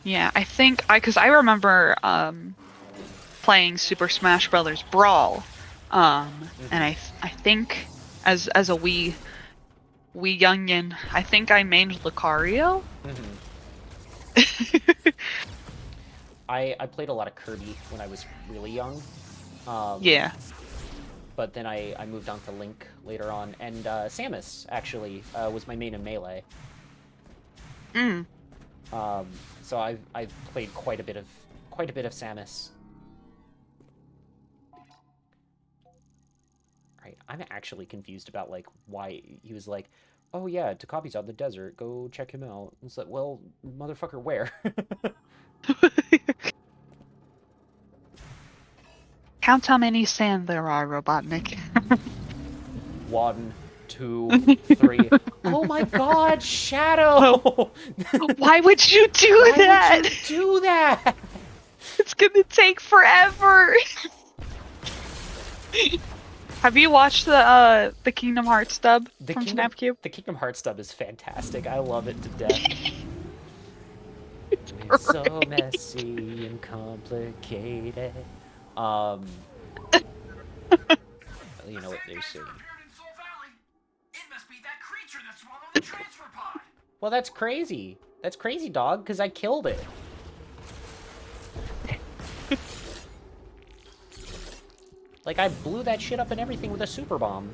Yeah, I think because I remember playing Super Smash Brothers Brawl, and I think as a wee youngin, I think I mained Lucario. Mm-hmm. I played a lot of Kirby when I was really young. Yeah. But then I moved on to Link later on, and Samus actually was my main in Melee. Mm. So I've played quite a bit of Samus. Right, I'm actually confused about like why he was like, oh yeah, Takabi's out in the desert, go check him out. It's like, well, motherfucker, where? Count how many sand there are, Robotnik. One. 2, 3. Oh my God, Shadow! Why would you do Why that? would you do that? It's gonna take forever. Have you watched the Kingdom Hearts dub from Snapcube? The Kingdom Hearts dub is fantastic. I love it to death. It's It's so great. messy and complicated. Um, you know what they say. Well, that's crazy. That's crazy, dog, because I killed it. Like, I blew that shit up and everything with a super bomb.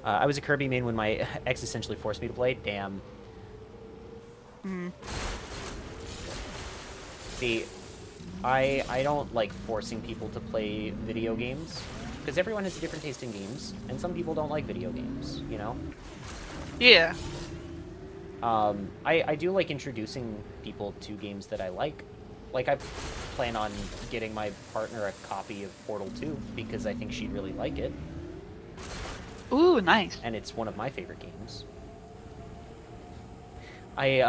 I was a Kirby main when my ex essentially forced me to play. Damn. See, I don't like forcing people to play video games, because everyone has a different taste in games, and some people don't like video games, you know? Yeah. I do like introducing people to games that I like. Like, I plan on getting my partner a copy of Portal 2, because I think she'd really like it. Ooh, nice. And it's one of my favorite games. I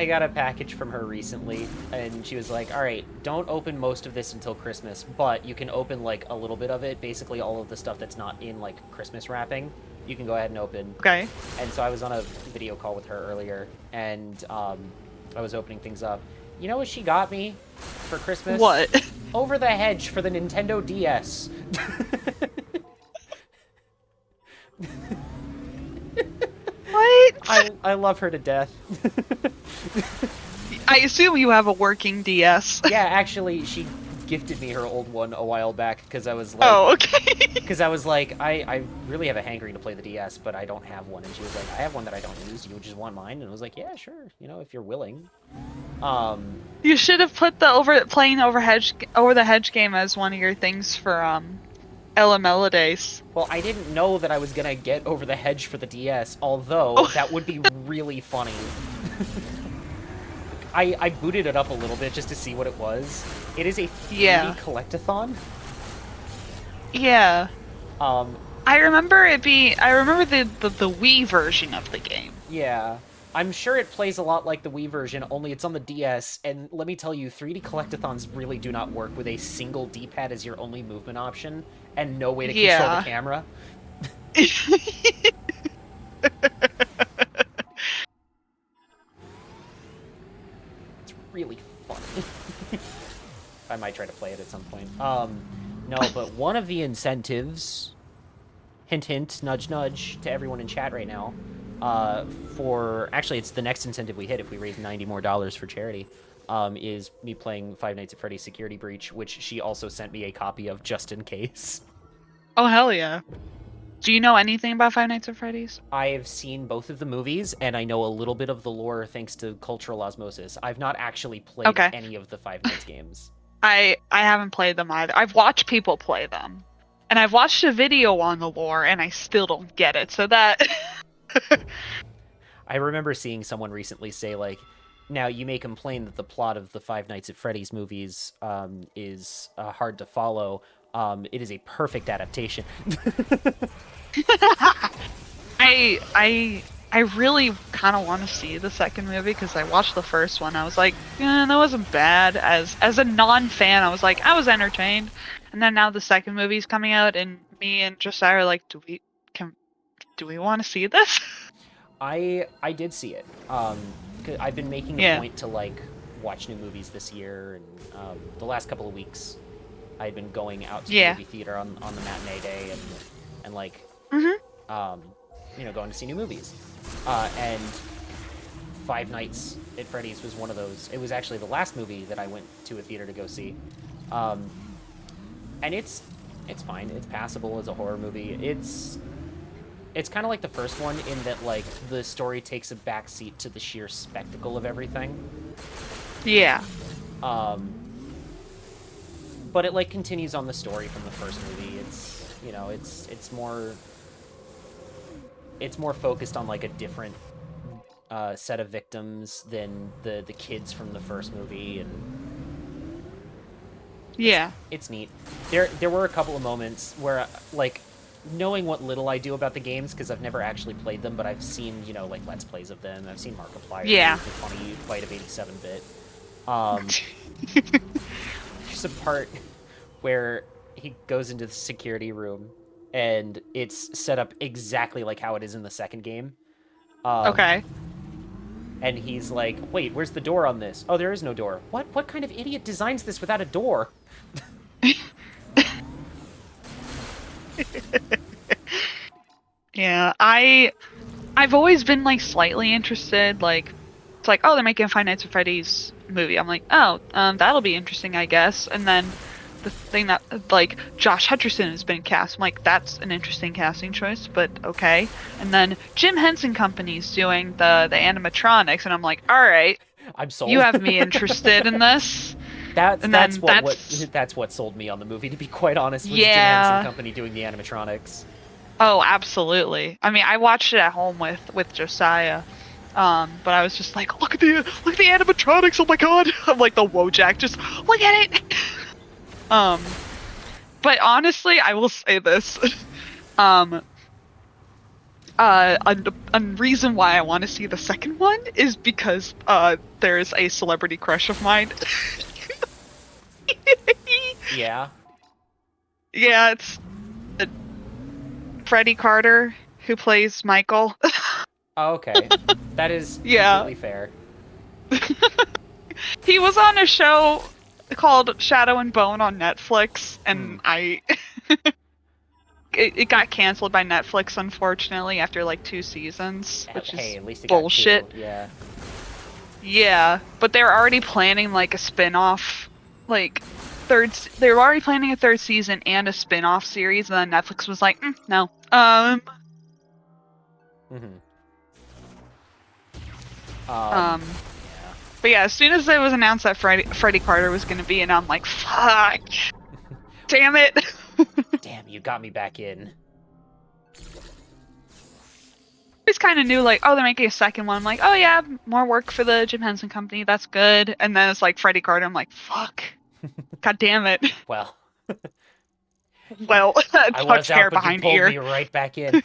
got a package from her recently, and she was like, alright, don't open most of this until Christmas, but you can open, like, a little bit of it, basically all of the stuff that's not in, like, Christmas wrapping, you can go ahead and open. Okay. And so I was on a video call with her earlier, and I was opening things up. You know what she got me for Christmas? What? Over the Hedge for the Nintendo DS. What? I love her to death. I assume you have a working DS. Yeah, actually, she gifted me her old one a while back because I was like, Oh, okay. because I was like, I really have a hankering to play the DS, but I don't have one. And she was like, I have one that I don't use. You just want mine? And I was like, yeah, sure. You know, if you're willing. You should have put the playing over the hedge game as one of your things for Ella Melodies. Well, I didn't know that I was gonna get Over the Hedge for the DS, although that would be really funny. I booted it up a little bit just to see what it was. It is a 3D collectathon. Yeah. I remember the Wii version of the game. Yeah. I'm sure it plays a lot like the Wii version, only it's on the DS, and let me tell you, 3D collectathons really do not work with a single D-pad as your only movement option, and no way to control the camera. It's really funny. I might try to play it at some point. No, but one of the incentives, hint hint, nudge nudge, to everyone in chat right now, actually it's the next incentive we hit if we raise $90 more for charity, is me playing Five Nights at Freddy's Security Breach, which she also sent me a copy of just in case. Oh, hell yeah. Do you know anything about Five Nights at Freddy's? I have seen both of the movies, and I know a little bit of the lore thanks to cultural osmosis. I've not actually played any of the Five Nights games. I haven't played them either. I've watched people play them. And I've watched a video on the lore, and I still don't get it, so that... I remember seeing someone recently say, like, now you may complain that the plot of the Five Nights at Freddy's movies is hard to follow. It is a perfect adaptation. I really kind of want to see the second movie because I watched the first one. I was like, that wasn't bad. As a non-fan, I was like, I was entertained. And then now the second movie's coming out, and me and Josiah are like, do we want to see this? I did see it. 'Cause I've been making a point to like watch new movies this year, and the last couple of weeks, I'd been going out to the movie theater on the matinee day and like, going to see new movies. And Five Nights at Freddy's was one of those. It was actually the last movie that I went to a theater to go see. And it's fine. It's passable as a horror movie. It's kind of like the first one in that, like, the story takes a backseat to the sheer spectacle of everything. Yeah. But it, like, continues on the story from the first movie. It's more focused on, like, a different set of victims than the kids from the first movie, and yeah, it's neat. there were a couple of moments where, like, knowing what little I do about the games, because I've never actually played them, but I've seen, you know, like, Let's Plays of them. I've seen Markiplier do Yeah. the funny fight of 87-bit. There's a part where he goes into the security room, and it's set up exactly like how it is in the second game. Okay. And he's like, wait, where's the door on this? Oh, there is no door. What kind of idiot designs this without a door? Yeah, I've always been like slightly interested. Like, it's like, oh, they're making a Five Nights at Freddy's movie. I'm like, oh, that'll be interesting, I guess. And then the thing that like Josh Hutcherson has been cast. I'm like, that's an interesting casting choice, but okay. And then Jim Henson Company's doing the animatronics, and I'm like, all right, I'm sold. you have me interested in this. That's what sold me on the movie, to be quite honest, was Jim Henson Company doing the animatronics. Oh, absolutely. I mean, I watched it at home with Josiah, but I was just like, look at the animatronics! Oh my god! I'm like the Wojak, just look at it. But honestly, I will say this. A reason why I want to see the second one is because there's a celebrity crush of mine. Yeah. Yeah, it's Freddie Carter, who plays Michael. Oh, okay. That is Yeah. completely fair. He was on a show called Shadow and Bone on Netflix, and it got canceled by Netflix, unfortunately, after like 2 seasons, which Hey, is at least it bullshit. got 2. Yeah. Yeah, but they're already planning like a spin-off, like they were already planning a 3rd season and a spin-off series, and then Netflix was like, no. Mm-hmm. But yeah, as soon as it was announced that Freddie Carter was going to be in, I'm like, fuck, damn it. Damn, you got me back in. I just kind of knew, like, oh, they're making a second one. I'm like, oh yeah, more work for the Jim Henson Company, that's good. And then it's like Freddie Carter, I'm like, fuck, god damn it. Well. Well, I was hair out, but you behind pulled ear. me right back in.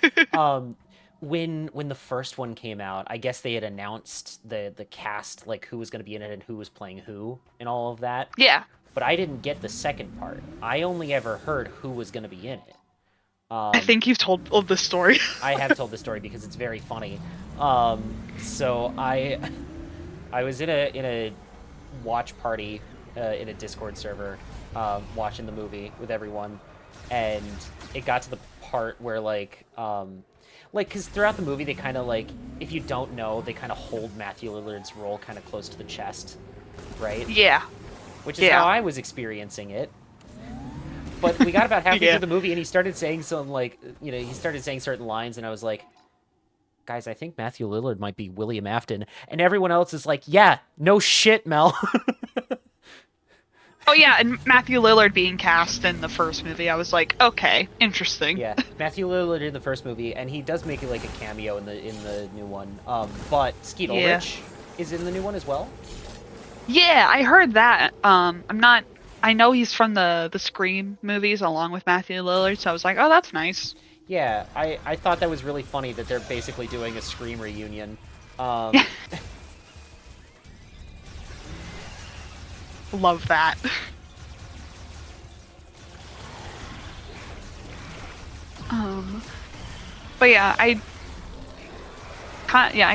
When the first one came out, I guess they had announced the cast, like who was going to be in it and who was playing who and all of that. Yeah. But I didn't get the second part. I only ever heard who was going to be in it. I think you've told this story. I have told the story because it's very funny. So I was in a watch party in a Discord server, watching the movie with everyone, and it got to the part where like, because throughout the movie they kind of like, if you don't know, they kind of hold Matthew Lillard's role kind of close to the chest, right? Yeah. Which is how I was experiencing it. But we got about halfway through the movie, and he started saying he started saying certain lines, and I was like, guys, I think Matthew Lillard might be William Afton. And everyone else is like, yeah, no shit, Mel. Oh yeah, and Matthew Lillard being cast in the first movie, I was like, okay, interesting. Yeah, Matthew Lillard in the first movie, and he does make like a cameo in the new one. But Skeet Ulrich is in the new one as well. Yeah, I heard that. I know he's from the Scream movies along with Matthew Lillard, so I was like, oh, that's nice. Yeah, I thought that was really funny that they're basically doing a Scream reunion. Love that. But yeah, I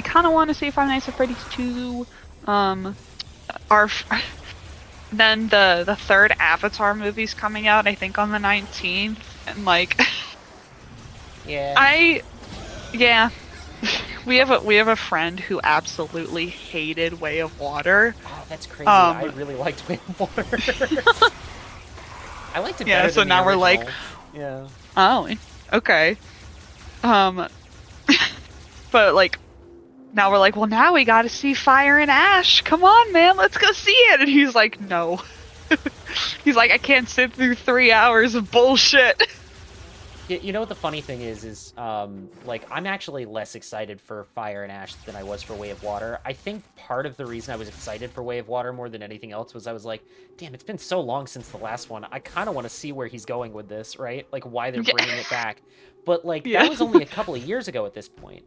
kind of want to see Five Nights at Freddy's 2. Then the 3rd Avatar movie's coming out, I think, on the 19th, and like, yeah, we have a friend who absolutely hated Way of Water. Oh, that's crazy. I really liked Way of Water. I liked it better so than now the we're original. like, yeah. Oh, okay. But like, now we're like, well, now we gotta see Fire and Ash. Come on, man, let's go see it. And he's like, no. He's like, I can't sit through 3 hours of bullshit. You know what the funny thing is like I'm actually less excited for Fire and Ash than I was for Way of Water. I think part of the reason I was excited for Way of Water more than anything else was I was like, damn, it's been so long since the last one. I kind of want to see where he's going with this, right? Like why they're Yeah. bringing it back. But like that Yeah. was only a couple of years ago at this point.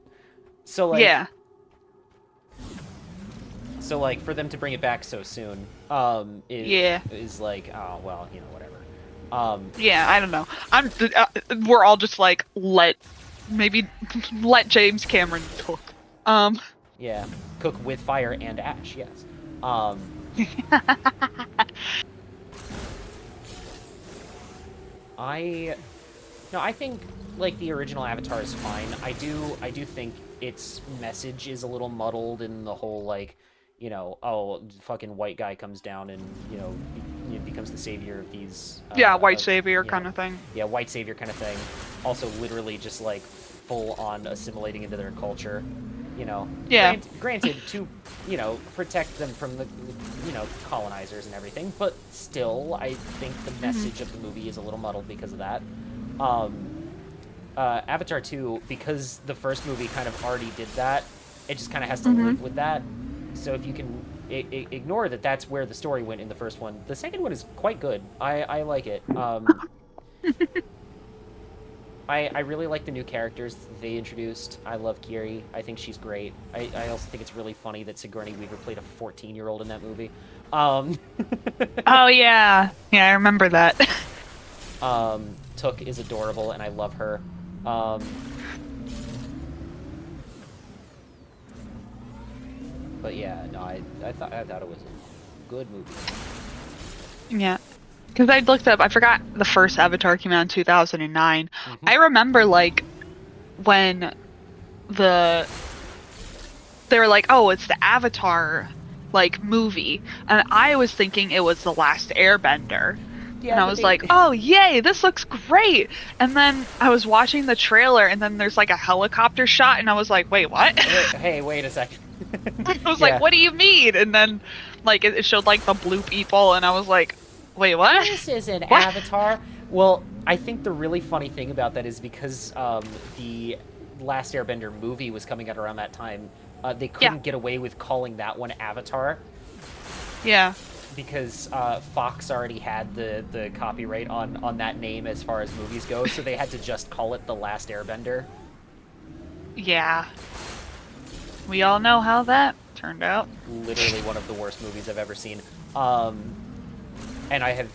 So like Yeah. so like for them to bring it back so soon Yeah. is like, oh well, you know, whatever. Yeah, I don't know. We're all just like, let James Cameron cook. Yeah, cook with Fire and Ash, yes. I think like the original Avatar is fine. I do think its message is a little muddled in the whole like, you know, oh, fucking white guy comes down and becomes the savior of these. Yeah, white savior kind of thing. Yeah, white savior kind of thing. Also, literally just like full on assimilating into their culture. You know. Yeah. Granted, to protect them from the colonizers and everything, but still, I think the message of the movie is a little muddled because of that. Avatar 2, because the first movie kind of already did that, it just kind of has to live with that. So if you can ignore that, that's where the story went in the first one. The second one is quite good. I like it. I really like the new characters they introduced. I love Kiri. I think she's great. I also think it's really funny that Sigourney Weaver played a 14-year-old in that movie. Oh yeah, I remember that. Took is adorable, and I love her. But yeah, no, I thought it was a good movie. Yeah. Because I looked up, I forgot the first Avatar came out in 2009. I remember, like, when they were like, oh, it's the Avatar, like, movie. And I was thinking it was The Last Airbender. Yeah, and I was like, oh, yay, this looks great. And then I was watching the trailer, and then there's, like, a helicopter shot, and I was like, wait, what? Hey, wait a second. I was like, what do you mean? And then, like, it showed, like, the blue people, and I was like, wait, what? This is an Avatar. Well, I think the really funny thing about that is because the Last Airbender movie was coming out around that time, they couldn't get away with calling that one Avatar. Yeah. Because Fox already had the copyright on that name as far as movies go, so they had to just call it The Last Airbender. Yeah. We all know how that turned out. Literally one of the worst movies I've ever seen. And I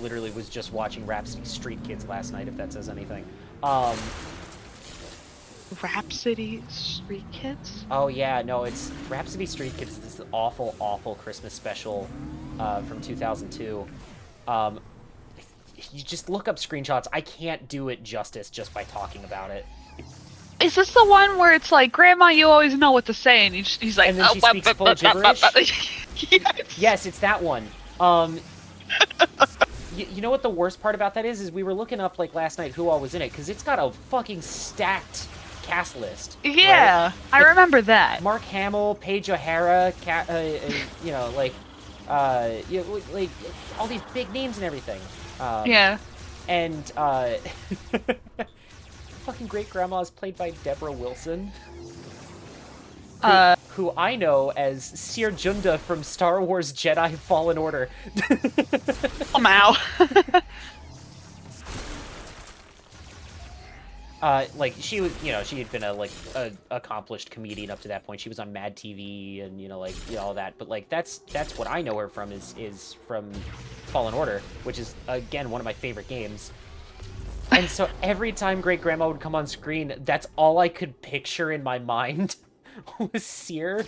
literally was just watching Rhapsody Street Kids last night, if that says anything. Rhapsody Street Kids? Oh yeah, no, it's Rhapsody Street Kids is this awful, awful Christmas special from 2002. You just look up screenshots. I can't do it justice just by talking about it. Is this the one where it's like, Grandma, you always know what to say, and he's like, and then she speaks full gibberish? Yes. Yes, it's that one. You know what the worst part about that is we were looking up, like, last night who all was in it, because it's got a fucking stacked cast list. Yeah, right? I remember that. Mark Hamill, Paige O'Hara, like all these big names and everything. Yeah. And, fucking great grandma is played by Deborah Wilson. Who I know as Seer Junda from Star Wars Jedi Fallen Order. Somehow. Like she was, she had been a accomplished comedian up to that point. She was on Mad TV and all that. But like that's what I know her from is from Fallen Order, which is again one of my favorite games. And so every time Great Grandma would come on screen, that's all I could picture in my mind was Seer.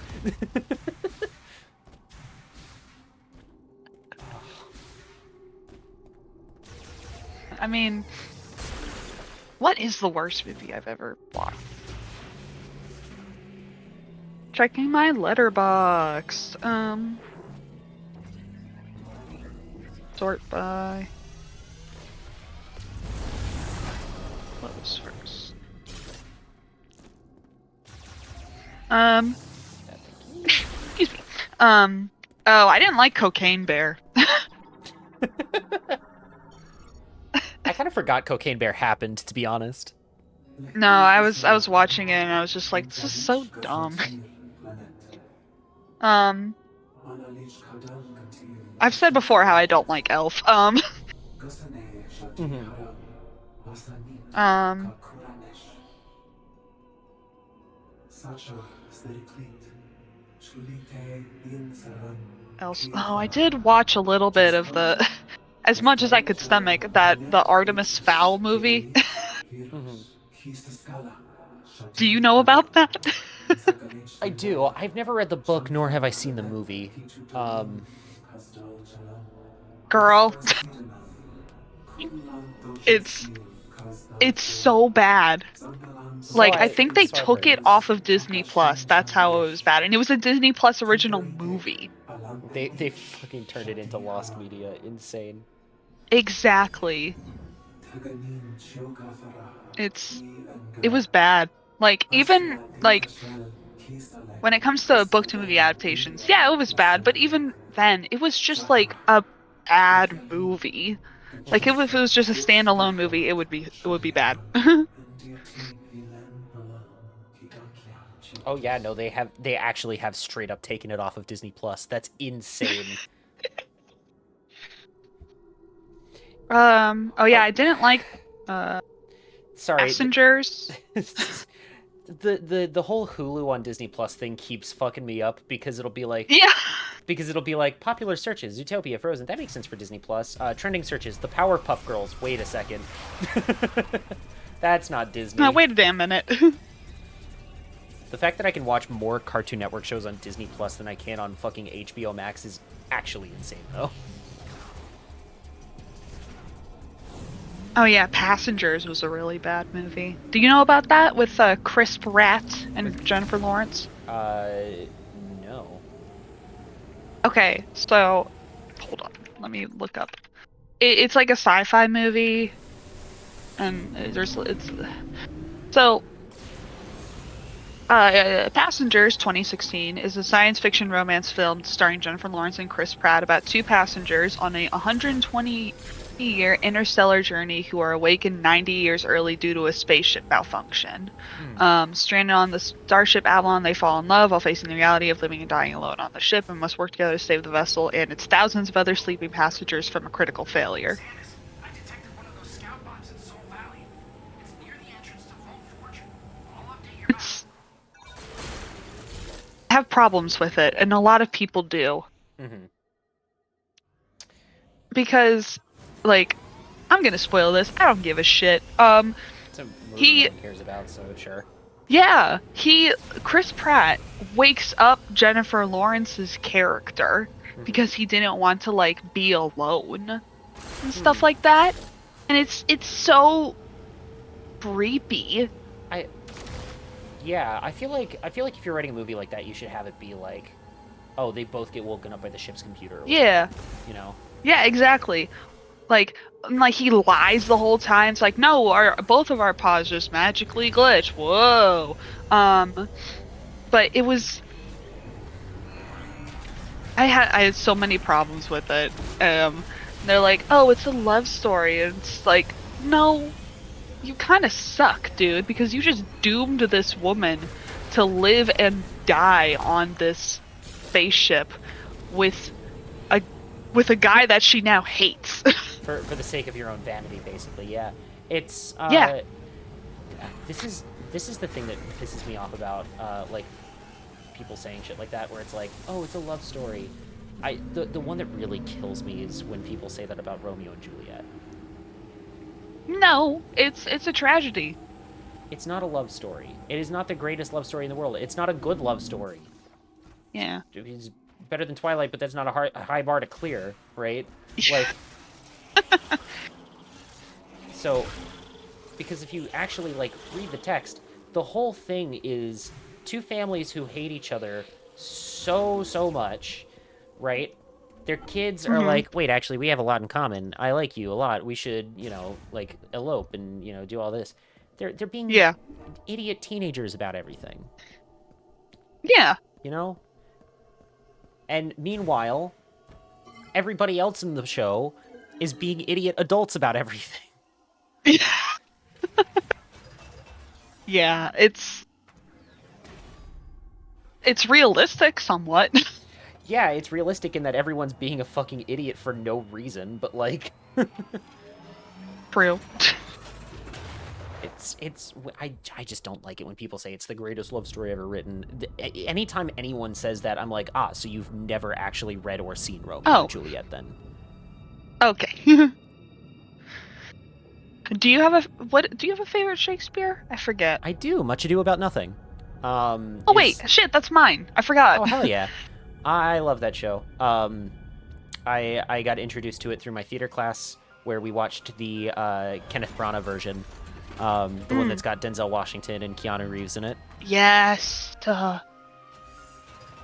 I mean, what is the worst movie I've ever watched? Checking my letterbox. Sort by. Close first. Excuse me. Oh, I didn't like Cocaine Bear. I kind of forgot Cocaine Bear happened, to be honest. No, I was watching it and I was just like, this is so dumb. Um, I've said before how I don't like Elf. Mm-hmm. Um, else. Oh, I did watch a little bit of the, as much as I could stomach, that the Artemis Fowl movie. Mm-hmm. Do you know about that? I do. I've never read the book, nor have I seen the movie. Um, Girl, it's it's so bad. Like, I think they I've took heard. it off of Disney Plus. That's how it was bad. And it was a Disney Plus original movie. They fucking turned it into lost media. Insane. Exactly. It was bad. Like, even like when it comes to book to movie adaptations, yeah, it was bad, but even then, it was just like a bad movie. Like, if it was just a standalone movie, it would be bad. Oh yeah, no, they actually have straight up taken it off of Disney Plus. That's insane. Oh yeah, Oh, I didn't like uh sorry. Passengers. The whole Hulu on Disney Plus thing keeps fucking me up because Yeah. it'll be like popular searches, Zootopia, Frozen. That makes sense for Disney Plus. Trending searches, the Powerpuff Girls. Wait a second. That's not Disney. No, wait a damn minute. The fact that I can watch more Cartoon Network shows on Disney Plus than I can on fucking HBO Max is actually insane, though. Oh yeah, Passengers was a really bad movie. Do you know about that with Chris Pratt and Jennifer Lawrence? No. Okay, so hold on, let me look up. It's like a sci-fi movie, and so. Passengers 2016 is a science fiction romance film starring Jennifer Lawrence and Chris Pratt about two passengers on a 120-year interstellar journey who are awakened 90 years early due to a spaceship malfunction. Stranded on the starship Avalon, they fall in love while facing the reality of living and dying alone on the ship and must work together to save the vessel and its thousands of other sleeping passengers from a critical failure. I detected one of those scout bots in Soul Valley. It's near the entrance to Vault Forge. I'll update your map. It's I have problems with it, and a lot of people do. Mm-hmm. Because, like, I'm gonna spoil this. I don't give a shit. It's a movie He- no one cares about, so sure. Yeah, Chris Pratt wakes up Jennifer Lawrence's character because he didn't want to, like, be alone and stuff like that. And it's so creepy. Yeah, I feel like if you're writing a movie like that, you should have it be like, oh, they both get woken up by the ship's computer. Or Yeah. whatever, you know. Yeah, exactly. Like he lies the whole time. It's like, no, both of our paws just magically glitch. Whoa. But it was. I had so many problems with it. They're like, oh, it's a love story, and it's like, no, you kind of suck, dude, because you just doomed this woman to live and die on this spaceship with a guy that she now hates. For the sake of your own vanity, basically. Yeah. It's Yeah. This is the thing that pisses me off about like people saying shit like that, where it's like, oh, it's a love story. The one that really kills me is when people say that about Romeo and Juliet. No, it's a tragedy. It's not a love story. It is not the greatest love story in the world. It's not a good love story. Yeah. It's better than Twilight, but that's not a high bar to clear, right? Like, so, because if you actually, like, read the text, the whole thing is two families who hate each other so much, right? Their kids are like, wait, actually, we have a lot in common. I like you a lot. We should, like, elope and, do all this. They're being Yeah. idiot teenagers about everything, Yeah. you know? And meanwhile, everybody else in the show is being idiot adults about everything. Yeah, it's realistic somewhat. Yeah, it's realistic in that everyone's being a fucking idiot for no reason, but like True. I just don't like it when people say it's the greatest love story ever written. Anytime anyone says that, I'm like, so you've never actually read or seen Romeo Oh. and Juliet then. Okay. Do you have a favorite Shakespeare? I forget. I do. Much Ado About Nothing. Oh wait, shit, that's mine. I forgot. Oh, hell yeah. I love that show. I got introduced to it through my theater class where we watched the Kenneth Branagh version. The one that's got Denzel Washington and Keanu Reeves in it. Yes. Duh.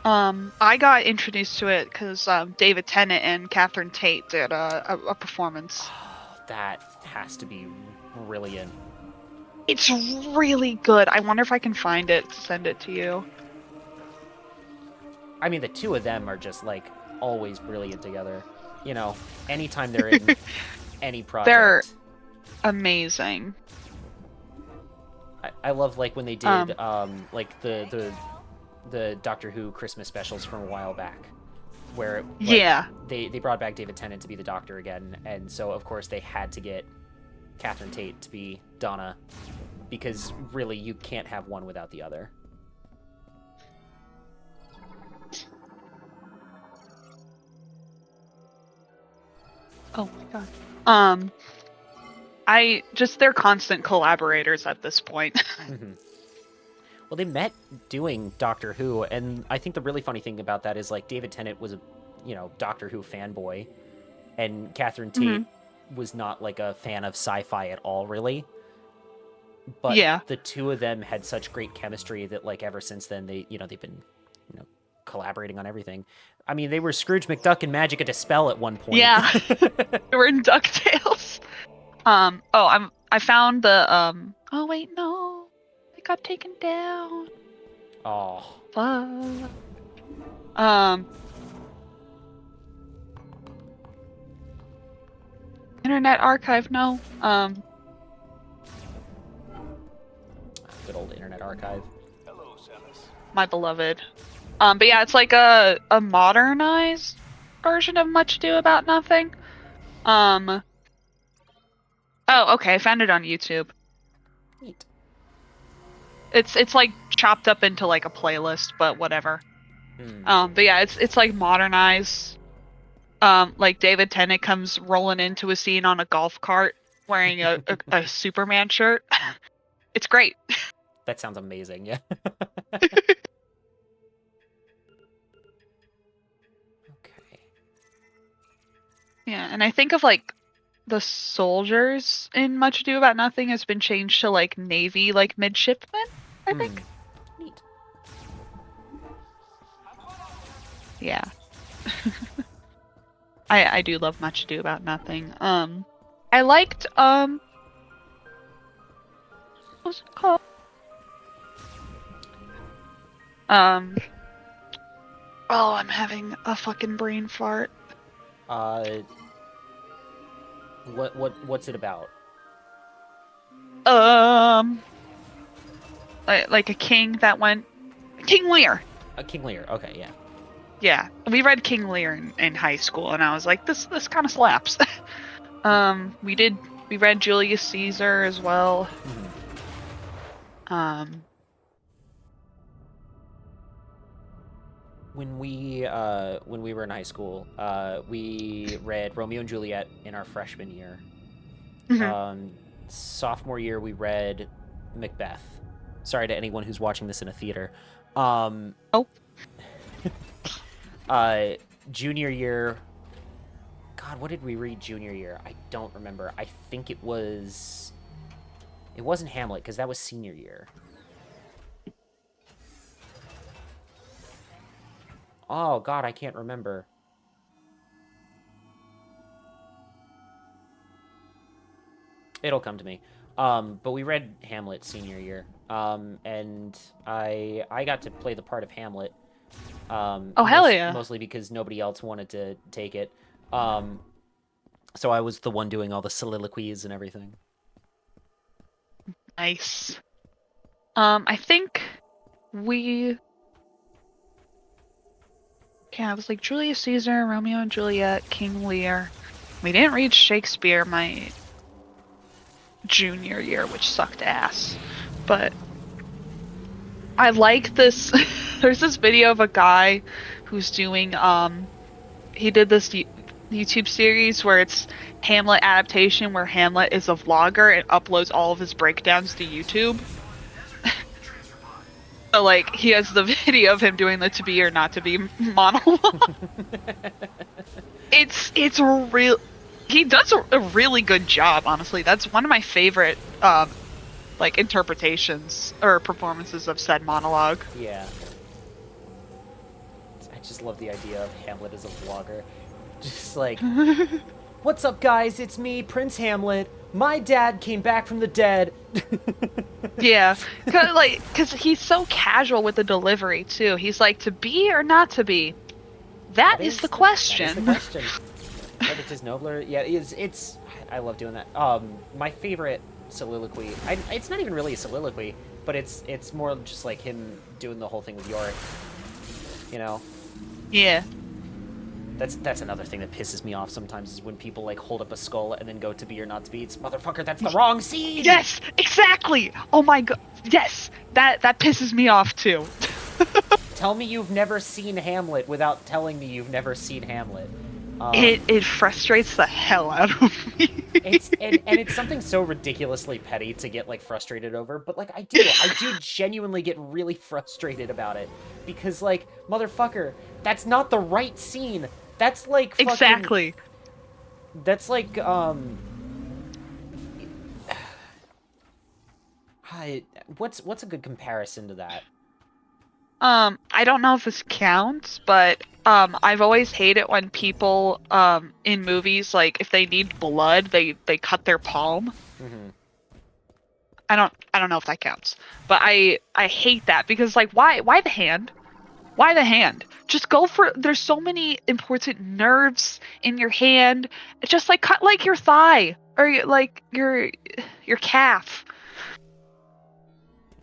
I got introduced to it because David Tennant and Catherine Tate did a performance. That has to be brilliant. It's really good. I wonder if I can find it to send it to you. I mean, the two of them are just, like, always brilliant together. You know, anytime they're in any project. They're amazing. I love, like, when they did, like, the Doctor Who Christmas specials from a while back. Where, like, they brought back David Tennant to be the Doctor again, and so, of course, they had to get Catherine Tate to be Donna, because, really, you can't have one without the other. Oh my god. They're constant collaborators at this point. Mm-hmm. Well, they met doing Doctor Who, and I think the really funny thing about that is, like, David Tennant was a, Doctor Who fanboy, and Catherine Tate was not, like, a fan of sci-fi at all, really. But the two of them had such great chemistry that, like, ever since then, they've been, collaborating on everything. I mean, they were Scrooge McDuck and Magic at a Spell at one point. Yeah. They were in DuckTales. I found the, oh wait, no. It got taken down. Oh. Fuck. Internet Archive, no. Good old Internet Archive. Hello, Samus. My beloved. But yeah, it's like a modernized version of Much Ado About Nothing. Oh, okay, I found it on YouTube. Neat. It's like chopped up into like a playlist, but whatever. But yeah, it's like modernized. Like David Tennant comes rolling into a scene on a golf cart wearing a Superman shirt. It's great. That sounds amazing, yeah. Okay. Yeah, and I think of like the soldiers in Much Ado About Nothing has been changed to like Navy, like midshipmen, I think. Neat. Yeah. I do love Much Ado About Nothing. I liked what was it called? Oh, I'm having a fucking brain fart. What's it about? Like a king that went King Lear. King Lear. Okay, yeah. Yeah, we read King Lear in high school, and I was like, this kind of slaps. We read Julius Caesar as well. When we were in high school, we read Romeo and Juliet in our freshman year. Sophomore year, we read Macbeth. Sorry to anyone who's watching this in a theater. Junior year. God, what did we read junior year? I don't remember. I think it wasn't Hamlet, because that was senior year. Oh, God, I can't remember. It'll come to me. But we read Hamlet senior year. And I got to play the part of Hamlet. Hell yeah. Mostly because nobody else wanted to take it. So I was the one doing all the soliloquies and everything. Nice. I think we. Yeah, it was like Julius Caesar, Romeo and Juliet, King Lear. We didn't read Shakespeare my junior year, which sucked ass. But I like this. There's this video of a guy who's doing he did this YouTube series where it's Hamlet adaptation, where Hamlet is a vlogger and uploads all of his breakdowns to YouTube. So like he has the video of him doing the to be or not to be monologue. It's real. He does a really good job, honestly. That's one of my favorite like interpretations or performances of said monologue. Yeah. I just love the idea of Hamlet as a vlogger. Just like, what's up, guys? It's me, Prince Hamlet. My dad came back from the dead. Yeah, cause he's so casual with the delivery too. He's like, to be or not to be. That is the question. That is the question. Whether it is nobler, yeah, it's. I love doing that. My favorite soliloquy. It's not even really a soliloquy, but it's more just like him doing the whole thing with Yorick. You know. Yeah. That's another thing that pisses me off sometimes is when people like hold up a skull and then go to be or not to be. It's motherfucker, that's the wrong scene. Yes, exactly. Oh my god. Yes, that pisses me off too. Tell me you've never seen Hamlet without telling me you've never seen Hamlet. It frustrates the hell out of me. And it's something so ridiculously petty to get like frustrated over, but like I do genuinely get really frustrated about it because like motherfucker, that's not the right scene. That's like fucking, exactly. That's like what's a good comparison to that? I don't know if this counts, but I've always hated when people in movies, like if they need blood, they cut their palm. Mm-hmm. I don't know if that counts, but I hate that because like why the hand? Why the hand? Just go for. There's so many important nerves in your hand. Just like cut like your thigh or like your calf.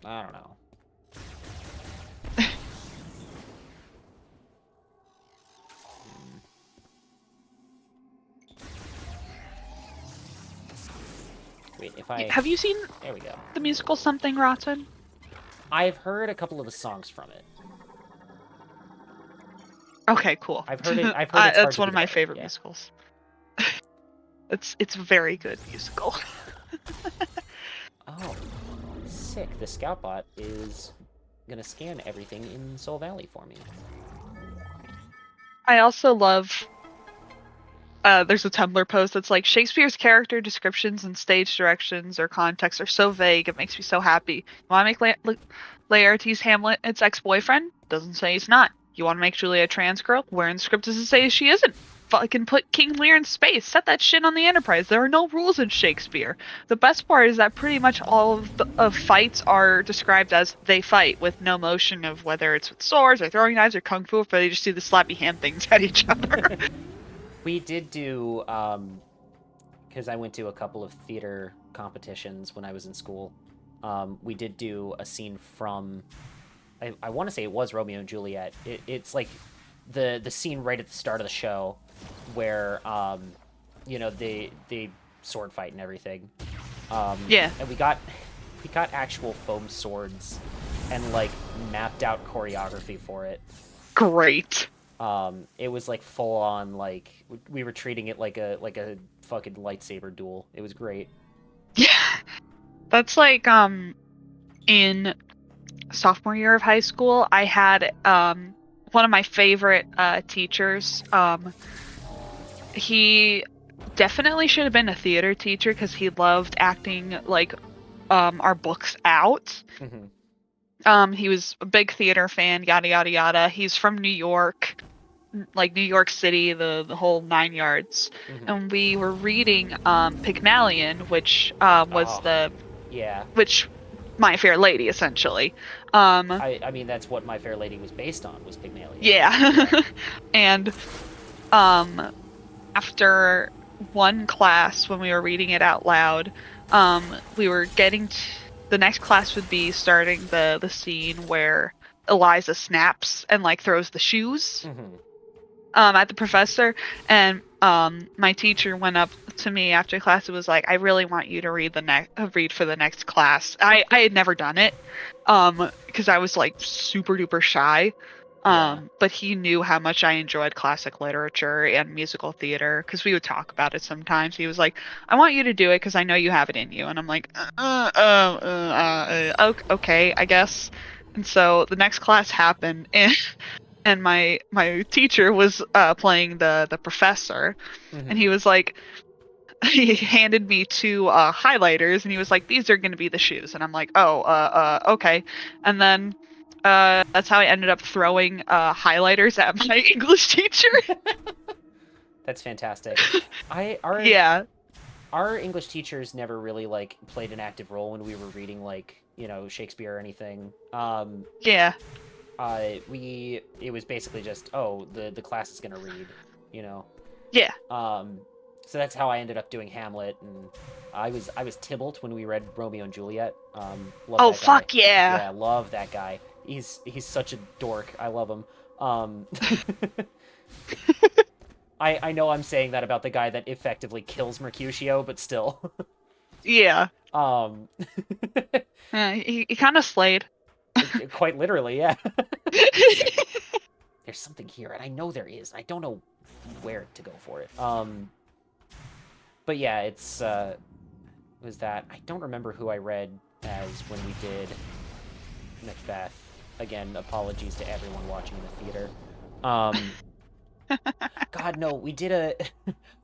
I don't know. Wait, if I Have you seen there we go. the musical Something Rotten? I've heard a couple of the songs from it. Okay, cool. I've heard it. It's That's hard to one of my describe, favorite yeah. musicals. It's a very good musical. Oh, sick. The scout bot is gonna scan everything in Soul Valley for me. I also love. There's a Tumblr post that's like Shakespeare's character descriptions and stage directions or context are so vague it makes me so happy. You want to make Laertes Hamlet its ex-boyfriend? Doesn't say he's not. You want to make Julia a trans girl? Where in the script does it say she isn't? Fucking put King Lear in space. Set that shit on the Enterprise. There are no rules in Shakespeare. The best part is that pretty much all of fights are described as they fight with no motion of whether it's with swords or throwing knives or kung fu, but they just do the slappy hand things at each other. We did do, because I went to a couple of theater competitions when I was in school. We did do a scene from, I want to say it was Romeo and Juliet. It's like the scene right at the start of the show where, you know, they sword fight and everything. Yeah. And we got actual foam swords and like mapped out choreography for it. Great. It was like full on, like we were treating it like a fucking lightsaber duel. It was great. Yeah. That's like in sophomore year of high school, I had one of my favorite teachers. He definitely should have been a theater teacher because he loved acting like our books out. Mm-hmm. He was a big theater fan, yada yada yada. He's from New York, like New York City, the whole 9 yards. Mm-hmm. And we were reading Pygmalion, which was which My Fair Lady essentially. I mean that's what My Fair Lady was based on, was Pygmalion. Yeah. And after one class when we were reading it out loud, we were getting the next class would be starting the scene where Eliza snaps and like throws the shoes Mm-hmm. at the professor, and my teacher went up to me after class and was like, I really want you to read for the next class. I had never done it because I was like super duper shy. Yeah. But he knew how much I enjoyed classic literature and musical theater because we would talk about it sometimes. He was like, I want you to do it because I know you have it in you. And I'm like, okay, I guess. And so the next class happened, and my teacher was playing the professor, and Mm-hmm. he was like, he handed me two highlighters, and he was like, these are going to be the shoes. And I'm like, oh, okay. And then that's how I ended up throwing highlighters at my English teacher. That's fantastic. Our Yeah. our English teachers never really like played an active role when we were reading like, you know, Shakespeare or anything. Yeah. It was basically just, oh, the class is gonna read, you know. Yeah. So that's how I ended up doing Hamlet, and I was Tybalt when we read Romeo and Juliet. Love Oh, that guy. fuck yeah. Yeah, love that guy. He's such a dork. I love him. I know I'm saying that about the guy that effectively kills Mercutio, but still. Yeah. um, He kind of slayed. quite literally, yeah. There's something here, and I know there is. I don't know where to go for it. But yeah, it's was that I don't remember who I read as when we did Macbeth. Again, apologies to everyone watching in the theater. God no, we did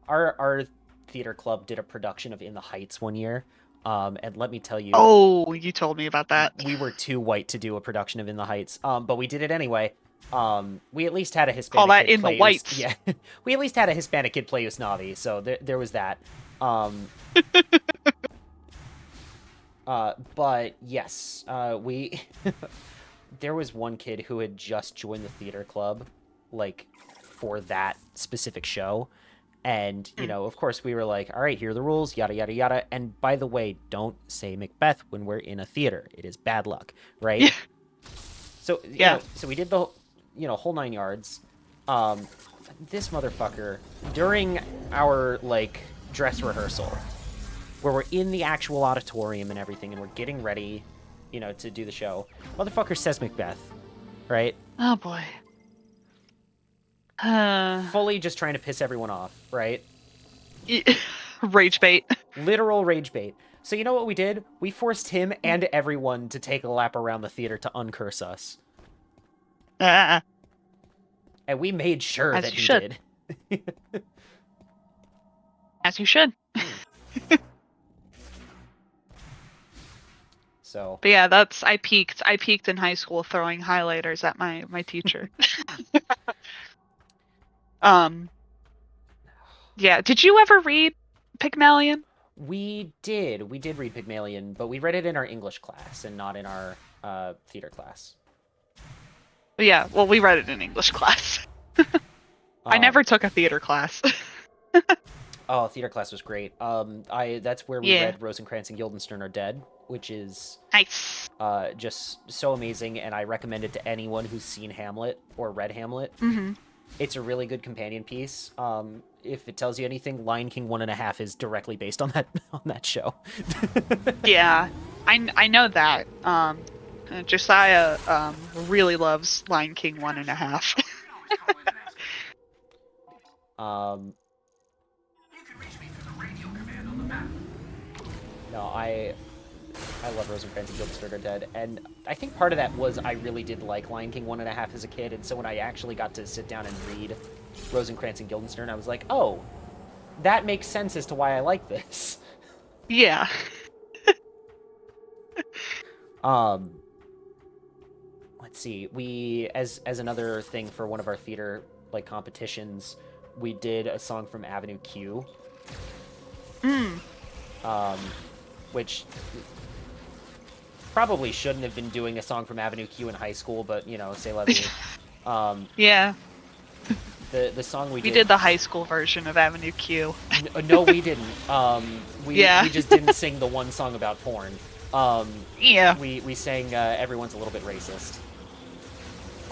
our theater club did a production of In the Heights one year. And let me tell you, Oh, you told me about that. we were too white to do a production of In the Heights. But we did it anyway. We at least had a Call Hispanic that kid In the play Whites. Yeah, we at least had a Hispanic kid play Usnavi, so there was that. But yes, we there was one kid who had just joined the theater club, like for that specific show, and you know, of course, we were like, all right, here are the rules, yada yada yada. And by the way, don't say Macbeth when we're in a theater; it is bad luck, right? Yeah. So Yeah. so we did the whole 9 yards. This motherfucker during our like dress rehearsal, where we're in the actual auditorium and everything, and we're getting ready, to do the show. Motherfucker says Macbeth, right? Oh boy. Fully just trying to piss everyone off, right? Rage bait. Literal rage bait. So you know what we did? We forced him and everyone to take a lap around the theater to uncurse us. Uh, And we made sure As that you he should. did. As you should. So But yeah, I peaked in high school throwing highlighters at my teacher. Yeah, did you ever read Pygmalion? we did read Pygmalion, but we read it in our English class and not in our theater class. Yeah, well, we read it in English class. I never took a theater class. Oh, theater class was great. That's where we Yeah. read Rosencrantz and Guildenstern Are Dead, which is Nice. just so amazing, and I recommend it to anyone who's seen Hamlet or read Hamlet. Mm-hmm. It's a really good companion piece. If it tells you anything, Lion King 1.5 is directly based on that show. Yeah, I know that. Josiah really loves Lion King 1.5. You can reach me through the radio command on the map. No, I love Rosencrantz and Guildenstern Are Dead, and I think part of that was I really did like Lion King 1.5 as a kid, and so when I actually got to sit down and read Rosencrantz and Guildenstern, I was like, oh, that makes sense as to why I like this. Yeah. Let's see. We as another thing for one of our theater like competitions, we did a song from Avenue Q. Which probably shouldn't have been doing a song from Avenue Q in high school, but say la vie. Yeah. The song we We did the high school version of Avenue Q. No, we didn't. We Yeah. we just didn't sing the one song about porn. Yeah. We sang Everyone's a Little Bit Racist.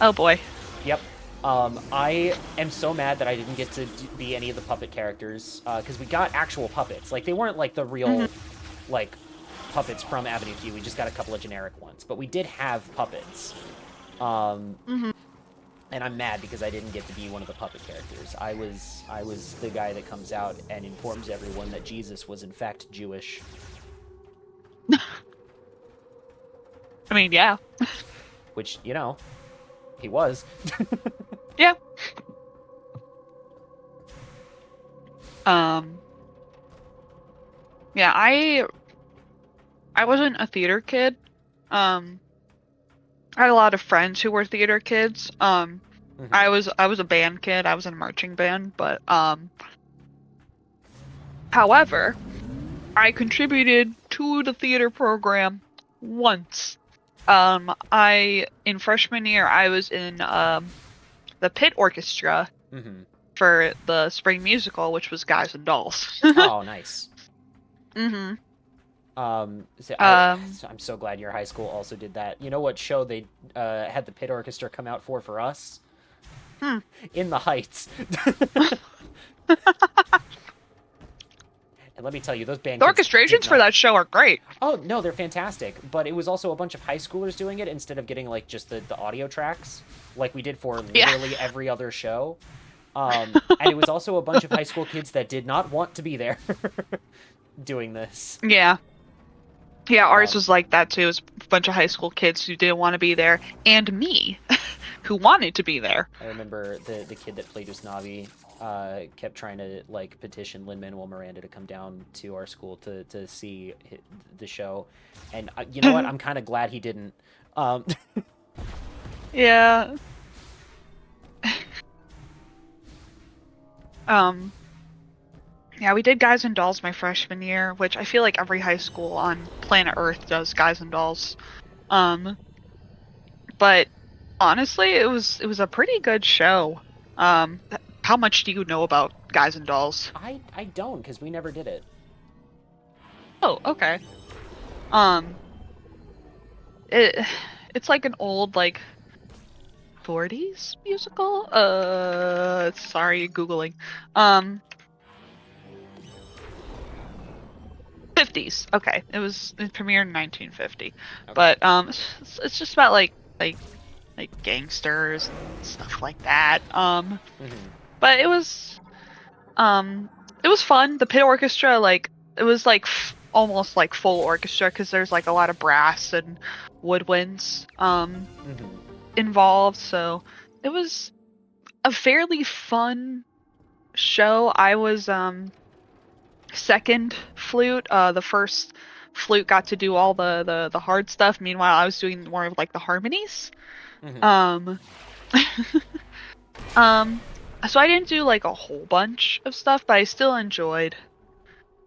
Oh boy. Yep. I am so mad that I didn't get to be any of the puppet characters, because we got actual puppets. Like, they weren't, like, the real, like, puppets from Avenue Q. We just got a couple of generic ones. But we did have puppets. And I'm mad because I didn't get to be one of the puppet characters. I was the guy that comes out and informs everyone that Jesus was, in fact, Jewish. I mean, yeah. Which, you know, he was. Yeah. Yeah, I wasn't a theater kid. I had a lot of friends who were theater kids. I was a band kid. I was in a marching band, but however, I contributed to the theater program once. In freshman year I was in the pit orchestra for the spring musical, which was Guys and Dolls. Oh, nice. Mm-hmm. I'm so glad your high school also did that. You know what show they had the pit orchestra come out for us? In the Heights. And let me tell you, those band The kids orchestrations for that show are great. Oh, no, they're fantastic. But it was also a bunch of high schoolers doing it instead of getting, like, just the audio tracks, like we did for literally every other show. And it was also a bunch of high school kids that did not want to be there doing this. Yeah. Yeah, ours was like that, too. It was a bunch of high school kids who didn't want to be there, and me, who wanted to be there. I remember the kid that played Usnavi kept trying to, like, petition Lin-Manuel Miranda to come down to our school to see the show. And you know what? I'm kind of glad he didn't. Yeah. Yeah, we did Guys and Dolls my freshman year, which I feel like every high school on planet Earth does Guys and Dolls. But honestly, it was a pretty good show. How much do you know about Guys and Dolls? I don't, because we never did it. Oh, okay. It's like an old, like, 40s musical? Sorry, Googling. 50s. Okay. It premiered in 1950. Okay. But it's just about like gangsters and stuff like that. But it was fun. The pit orchestra, like, it was like almost like full orchestra because there's like a lot of brass and woodwinds involved. So it was a fairly fun show. I was second flute. The first flute got to do all the hard stuff. Meanwhile, I was doing more of like the harmonies. So I didn't do like a whole bunch of stuff, but I still enjoyed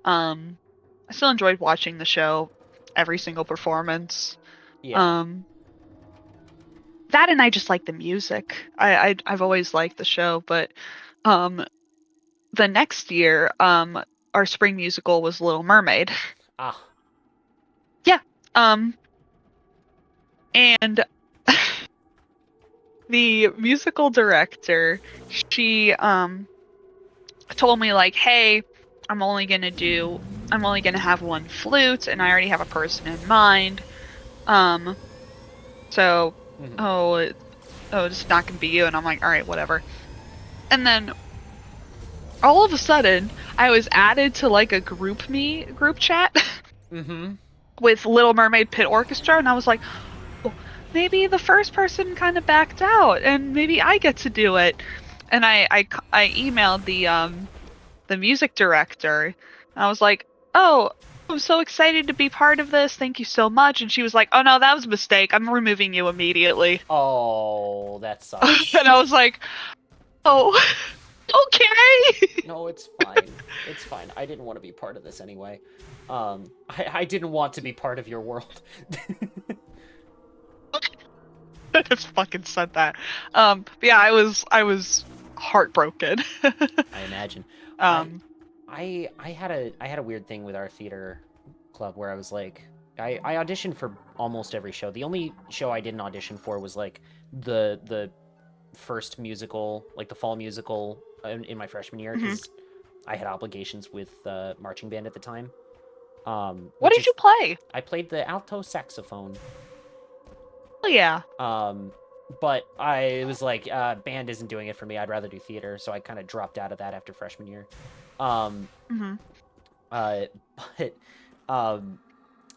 watching the show, every single performance. Yeah. That, and I just like the music. I've always liked the show, but the next year, our spring musical was Little Mermaid. Ah. Yeah. And the musical director, she told me, like, hey, I'm only gonna have one flute, and I already have a person in mind. So it's not gonna be you. And I'm like, all right, whatever. And then all of a sudden, I was added to like a group chat with Little Mermaid Pit Orchestra, and I was like, oh, maybe the first person kind of backed out, and maybe I get to do it. And I emailed the music director, and I was like, oh, I'm so excited to be part of this. Thank you so much. And she was like, oh no, that was a mistake. I'm removing you immediately. Oh, that sucks. And I was like, oh, okay. No, it's fine. It's fine. I didn't want to be part of this anyway. I didn't want to be part of your world. I just fucking said that. But yeah, I was heartbroken. I imagine. I had a weird thing with our theater club where I was like, I auditioned for almost every show. The only show I didn't audition for was like the first musical, like the fall musical in my freshman year, because I had obligations with marching band at the time. What Which did is you play? I played the alto saxophone. Oh yeah. But I was like, band isn't doing it for me. I'd rather do theater, so I kind of dropped out of that after freshman year. Um, Mm-hmm. but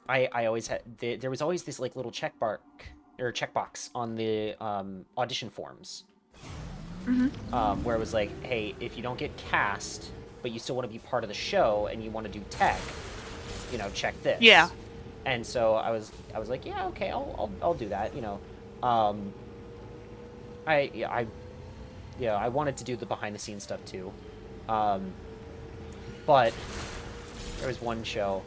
I always had there was always this like little checkbox on the audition forms, where it was like, hey, if you don't get cast, but you still want to be part of the show and you want to do tech, check this. Yeah. And so I was like, yeah, okay, I'll do that. I wanted to do the behind the scenes stuff too, but there was one show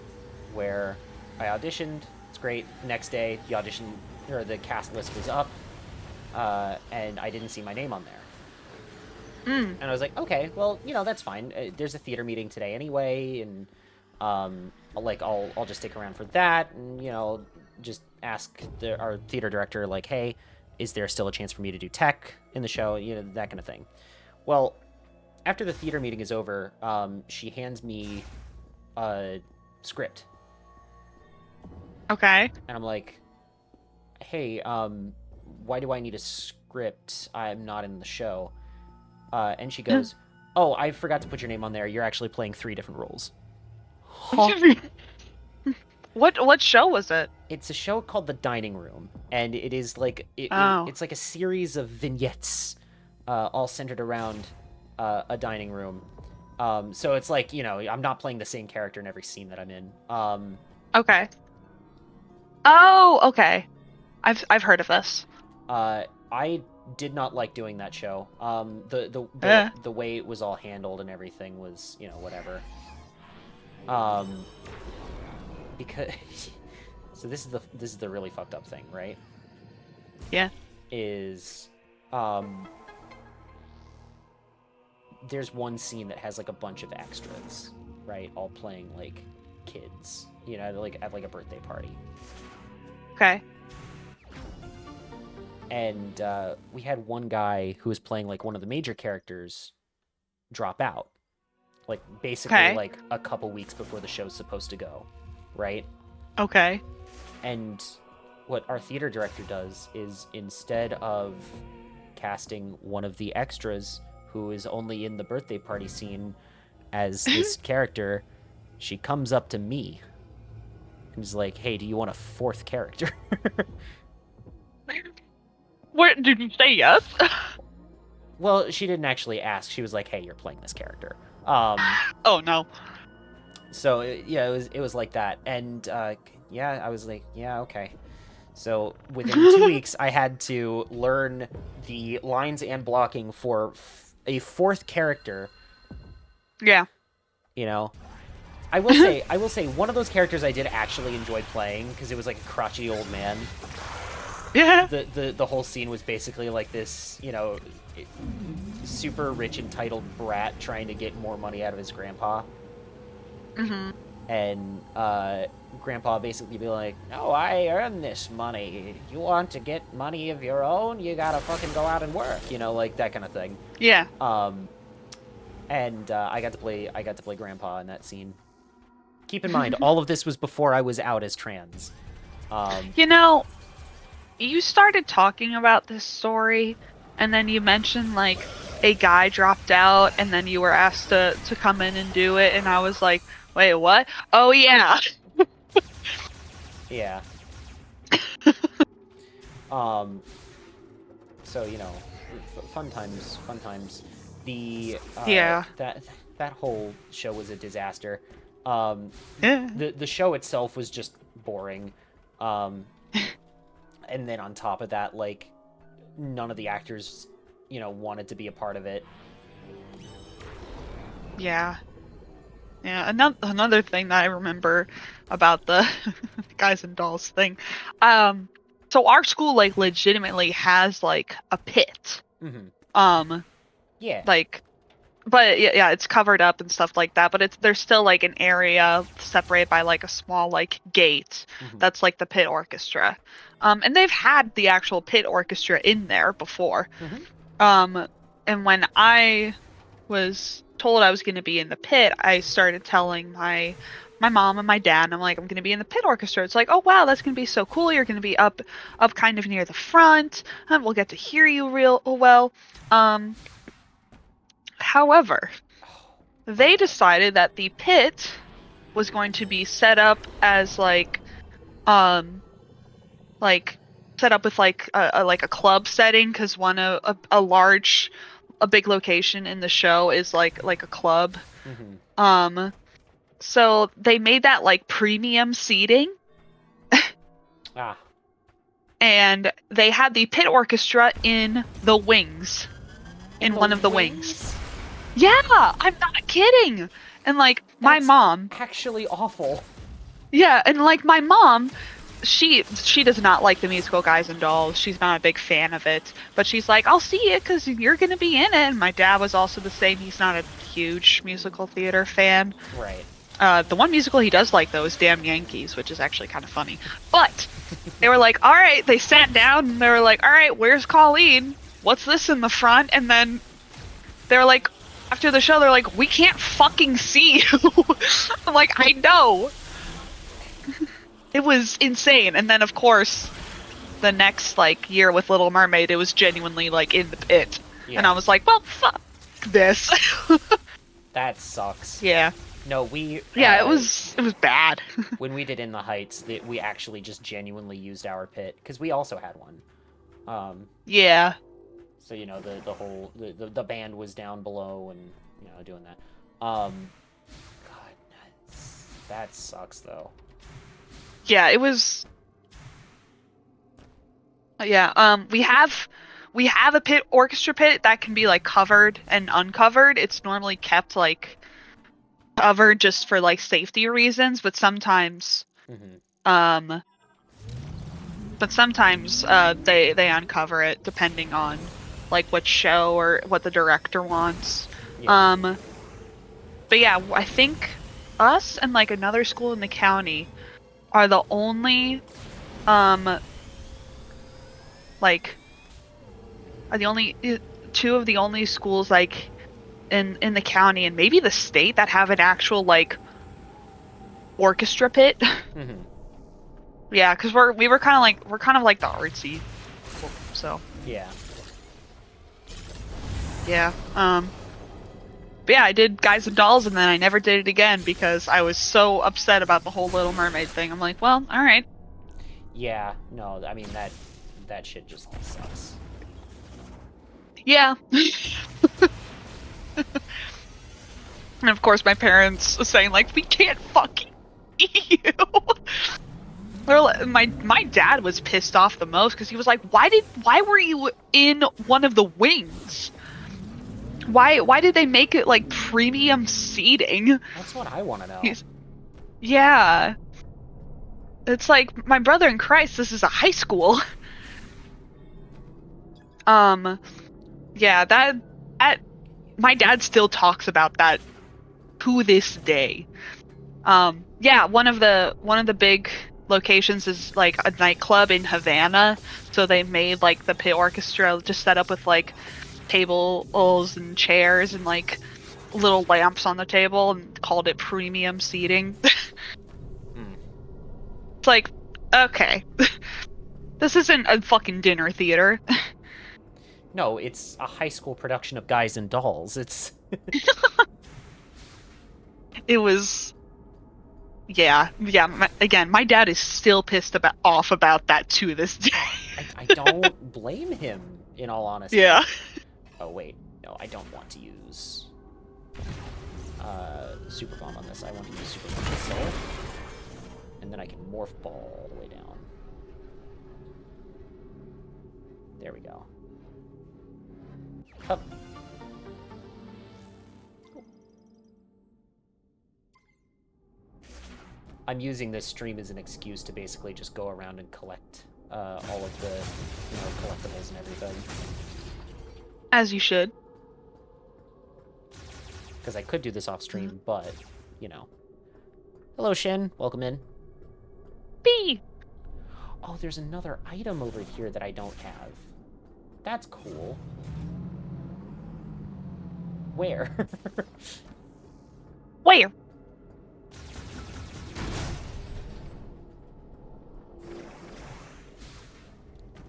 where I auditioned. It's great. Next day, the cast list was up, and I didn't see my name on there. And I was like, okay, well, that's fine. There's a theater meeting today anyway, and I'll just stick around for that, and just ask our theater director, like, hey, is there still a chance for me to do tech in the show? That kind of thing. Well, after the theater meeting is over, she hands me a script. Okay. And I'm like, hey, why do I need a script? I'm not in the show. And she goes, oh, I forgot to put your name on there. You're actually playing 3 different roles. What show was it? It's a show called The Dining Room, and it is like it's like a series of vignettes, all centered around a dining room. So it's like I'm not playing the same character in every scene that I'm in. Okay. Oh, okay. I've heard of this. I did not like doing that show. The way it was all handled and everything was whatever. Because so this is the really fucked up thing, right? Yeah. Is there's one scene that has like a bunch of extras, right? All playing like kids, like at like a birthday party. Okay. And we had one guy who was playing like one of the major characters drop out, like basically like a couple weeks before the show's supposed to go, right? Okay. And what our theater director does is, instead of casting one of the extras who is only in the birthday party scene as this character, she comes up to me and is like, hey, do you want a 4th character? What, did you say yes? Well, she didn't actually ask. She was like, hey, you're playing this character. Oh no. So yeah, it was like that. And yeah, I was like, yeah, okay. So within 2 weeks, I had to learn the lines and blocking for a 4th character. Yeah. I will say one of those characters I did actually enjoy playing, because it was like a crotchety old man. Yeah. The whole scene was basically like this, super rich entitled brat trying to get more money out of his grandpa. Mm-hmm. And grandpa basically be like, no, I earned this money. You want to get money of your own? You gotta fucking go out and work, like that kind of thing. Yeah. And I got to play grandpa in that scene. Keep in mind, all of this was before I was out as trans. You started talking about this story, and then you mentioned like a guy dropped out, and then you were asked to come in and do it, and I was like, wait, what? Oh yeah. Yeah. So fun times. The that whole show was a disaster. The show itself was just boring. And then on top of that, like, none of the actors, wanted to be a part of it. Yeah. Yeah, another thing that I remember about the guys and dolls thing. So our school like legitimately has like a pit. Mm-hmm. Yeah. Like but yeah, it's covered up and stuff like that. But there's still like an area separated by like a small like gate that's like the pit orchestra. And they've had the actual pit orchestra in there before. And when I was told I was going to be in the pit, I started telling my mom and my dad, I'm like, I'm going to be in the pit orchestra. It's like, oh wow, that's going to be so cool. You're going to be up kind of near the front, and we'll get to hear you real well. However, they decided that the pit was going to be set up as like set up with like a club setting, because a big location in the show is like a club. So they made that like premium seating. Ah. And they had the pit orchestra in the wings. In one of the wings. Yeah, I'm not kidding. And like my mom, actually awful. yeah, and like my mom, she does not like the musical Guys and Dolls. She's not a big fan of it, but she's like, I'll see it because you're gonna be in it. And my dad was also the same. He's not a huge musical theater fan. Right. The one musical he does like though is Damn Yankees, which is actually kind of funny. But they were like, all right, they sat down and they were like, all right, where's Colleen? What's this in the front? And then they were like, after the show, they're like, we can't fucking see you. I'm like, I know. It was insane. And then of course, the next like year with Little Mermaid, it was genuinely like in the pit. Yeah. And I was like, well, fuck this. That sucks. Yeah. No, we... Yeah, it was bad. When we did In the Heights, we actually just genuinely used our pit, because we also had one. Yeah. So, you know, the whole... The band was down below and, you know, doing that. God, that sucks, though. Yeah, it was... Yeah, we have a pit, orchestra pit, that can be, like, covered and uncovered. It's normally kept, like... covered just for like safety reasons, but sometimes they uncover it depending on like what show or what the director wants. Yeah. But yeah, I think us and like another school in the county are the only two of the only schools like in the county and maybe the state that have an actual like orchestra pit. Yeah, because we're kind of like the artsy, so yeah. But yeah, I did Guys and Dolls and then I never did it again because I was so upset about the whole Little Mermaid thing. I'm like, well, all right. Yeah, no, I mean that shit just sucks. Yeah. And of course my parents saying like, we can't fucking see you. My dad was pissed off the most because he was like, why were you in one of the wings? Why did they make it like premium seating? That's what I want to know. Yeah. It's like, my brother in Christ, this is a high school. Yeah, that my dad still talks about that to this day. Yeah, one of the big locations is like a nightclub in Havana, so they made like the pit orchestra just set up with like tables and chairs and like little lamps on the table and called it premium seating. It's like, okay. This isn't a fucking dinner theater. No, it's a high school production of Guys and Dolls. It's... It was... Yeah. Again, my dad is still pissed off about that to this day. I don't blame him, in all honesty. Yeah. Oh, wait. No, I don't want to use... Super Bomb on this. I want to use Super Bomb myself. And then I can Morph Ball all the way down. There we go. Up. I'm using this stream as an excuse to basically just go around and collect all of the, collectibles and everything. As you should. because I could do this off stream, but, you know. Hello, Shin. Welcome in. B. Oh, there's another item over here that I don't have. That's cool. Where? Where?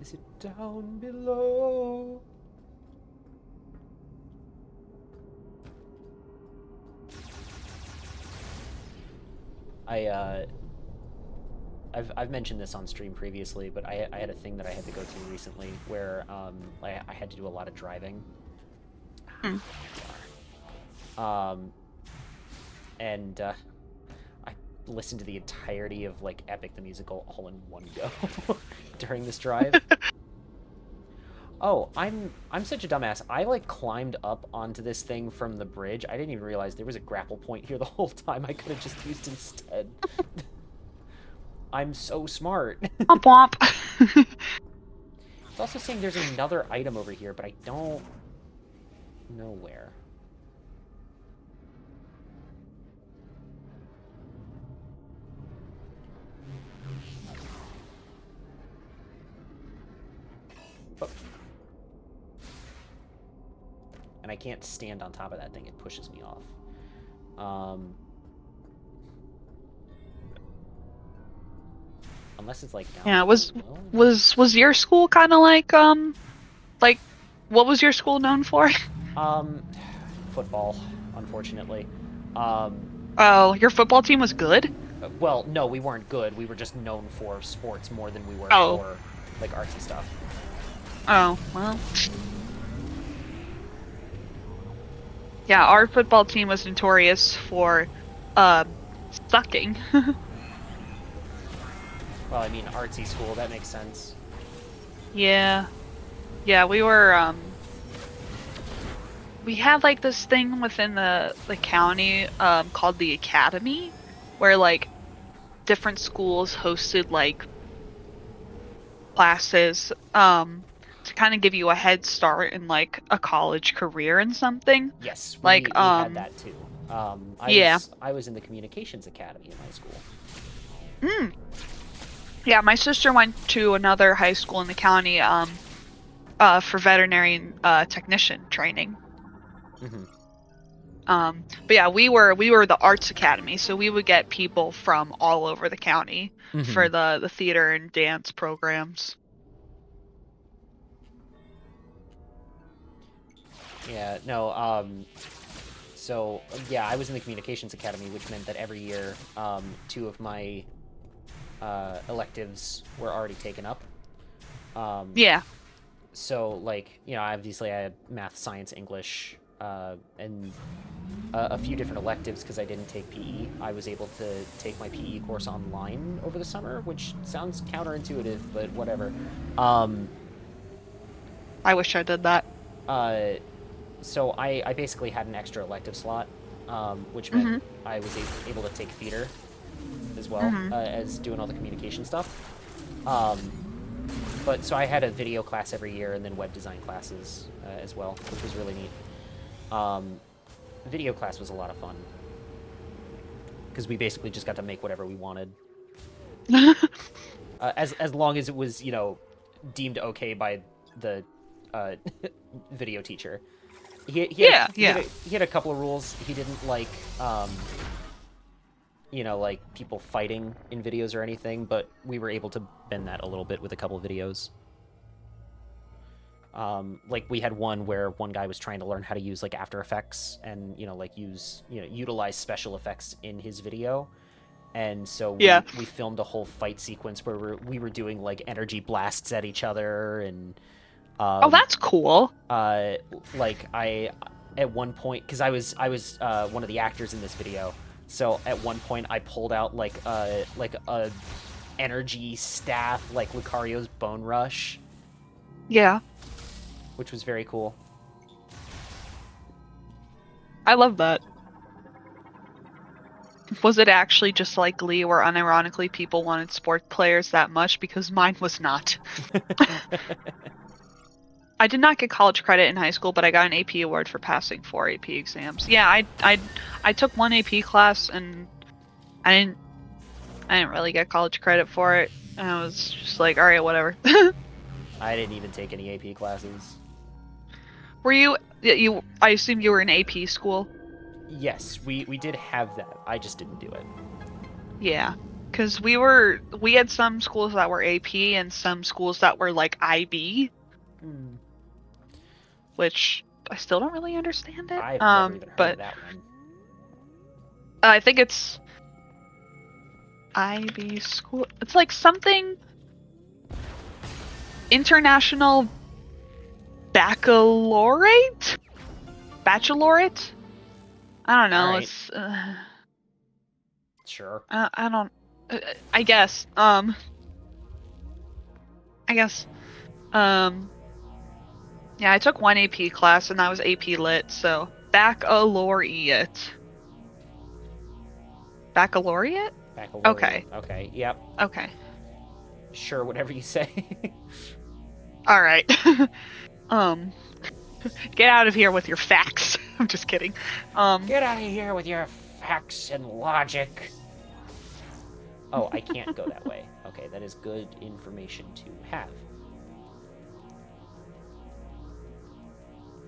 Is it down below? I've mentioned this on stream previously, but I had a thing that I had to go through recently where I had to do a lot of driving. And I listened to the entirety of like Epic the Musical all in one go during this drive. Oh, I'm such a dumbass. I like climbed up onto this thing from the bridge. I didn't even realize there was a grapple point here the whole time. I could have just used instead. I'm so smart. Womp womp. It's also saying there's another item over here, but I don't know where. Oh. And I can't stand on top of that thing. It pushes me off. Unless it's like down. Yeah, was below. your school kind of like what was your school known for? Football, unfortunately. Oh, your football team was good? Well, no, we weren't good. We were just known for sports more than we were Oh. for like artsy stuff. Oh, well. Yeah, our football team was notorious for sucking. Well, I mean, artsy school, that makes sense. Yeah. Yeah, we were we had like this thing within the county called the academy where like different schools hosted like classes to kind of give you a head start in like a college career and something. Yes, Like, we had that too. Yeah. I was in the communications academy in high school. Yeah, my sister went to another high school in the county for veterinary technician training. Mm-hmm. But yeah, we were the arts academy, so we would get people from all over the county for the theater and dance programs. Yeah, no, so, yeah, I was in the communications academy, which meant that every year, 2 of my electives were already taken up. Yeah. So, like, you know, obviously I had math, science, English, and a few different electives because I didn't take PE. I was able to take my PE course online over the summer, which sounds counterintuitive, but whatever. I wish I did that. So I basically had an extra elective slot, which meant I was able to take theater as well as doing all the communication stuff. But so I had a video class every year and then web design classes as well, which was really neat. Video class was a lot of fun because we basically just got to make whatever we wanted, as long as it was, you know, deemed okay by the video teacher. He had a couple of rules. He didn't like, you know, like people fighting in videos or anything, but we were able to bend that a little bit with a couple of videos. Like we had one where one guy was trying to learn how to use like After Effects and, you know, like utilize special effects in his video. And so we filmed a whole fight sequence where we were doing like energy blasts at each other and oh, that's cool. Like I at one point, because I was one of the actors in this video, so at one point I pulled out like a energy staff like Lucario's Bone Rush. Yeah. Which was very cool. I love that. Was it actually just like Glee where unironically people wanted sport players that much? Because mine was not. I did not get college credit in high school, but I got an AP award for passing 4 AP exams. Yeah, I took one AP class and I didn't really get college credit for it. And I was just like, all right, whatever. I didn't even take any AP classes. Were you? I assume you were in AP school. Yes, we did have that. I just didn't do it. Yeah, because we had some schools that were AP and some schools that were like IB, which I still don't really understand it. I've never even heard but of that one. I think it's IB school. It's like something international baccalaureate. Bachelorate. I don't know. Alright. It's Sure. I don't. I guess. I guess. Yeah, I took one AP class and that was AP Lit. So baccalaureate. Baccalaureate? Baccalaureate. Okay. Okay. Yep. Okay. Sure. Whatever you say. All right. Get out of here with your facts. I'm just kidding. Get out of here with your facts and logic. Oh, I can't go that way. Okay, that is good information to have.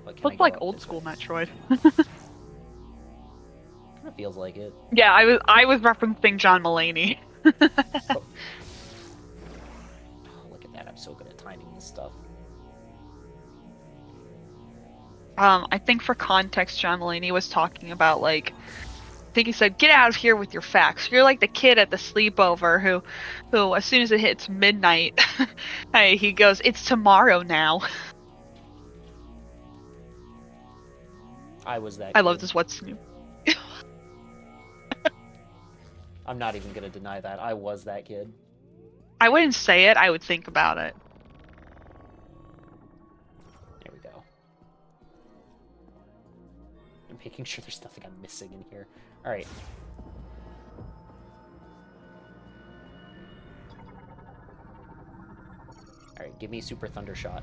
But can I Looked go like up old this school way? Metroid. Kind of feels like it. Yeah, I was referencing John Mulaney. Oh, look at that! I'm so good at timing this stuff. I think for context, John Mulaney was talking about like, I think he said, "Get out of here with your facts. You're like the kid at the sleepover who as soon as it hits midnight, hey, he goes, it's tomorrow now." I was that. I love kid. this. What's new? I'm not even gonna deny that. I was that kid. I wouldn't say it. I would think about it. There we go. I'm making sure there's nothing I'm missing in here. All right. All right. Give me Super Thunder Shot.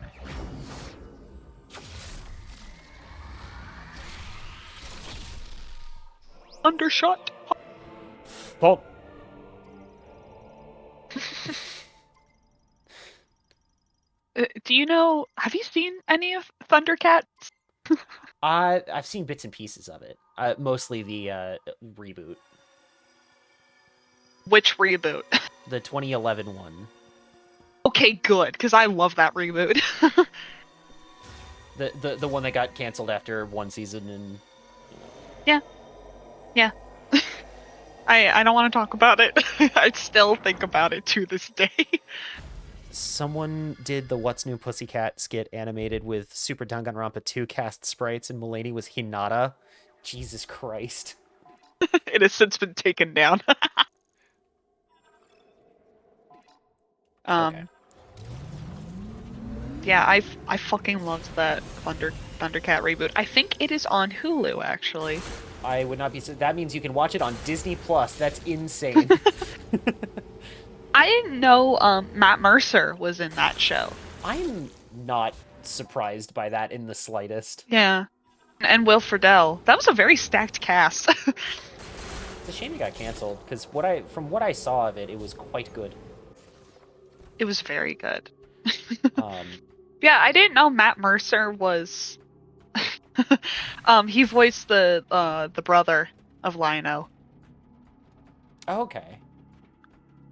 Undershot. Oh. Do you know? Have you seen any of Thundercats? I've seen bits and pieces of it. Mostly the reboot, Which reboot? the 2011 one. Okay, good, because I love that reboot. The one that got canceled after one season and. Yeah. I don't want to talk about it. I still think about it to this day. Someone did the What's New Pussycat skit animated with Super Danganronpa 2 cast sprites, and Mulaney was Hinata. Jesus Christ. It has since been taken down. Okay. Yeah, I fucking loved that Thundercat reboot. I think it is on Hulu actually. I would not be. That means you can watch it on Disney Plus. That's insane. I didn't know Matt Mercer was in that show. I'm not surprised by that in the slightest. Yeah. And Will Friedle. That was a very stacked cast. It's a shame it got canceled because from what I saw of it, it was quite good. It was very good. Um, Yeah, I didn't know Matt Mercer was. He voiced the brother of Lion-O. okay.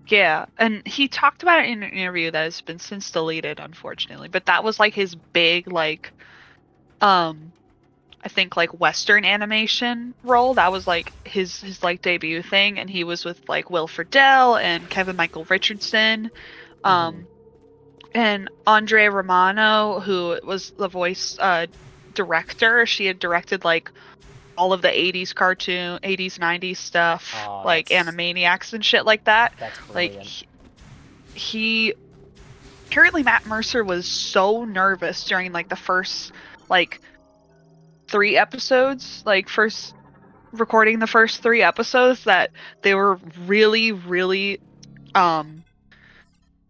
Yeah, and he talked about it in an interview that has been since deleted, unfortunately. But that was like his big like, I think like Western animation role. That was like his like debut thing, and he was with like Will Friedle and Kevin Michael Richardson. And Andrea Romano, who was the voice director, she had directed like all of the 80s cartoon, 80s, 90s stuff, Oh, like that's- Animaniacs and shit like that. That's Like brilliant. he apparently Matt Mercer was so nervous during like the first like 3 episodes, like first recording the first 3 episodes, that they were really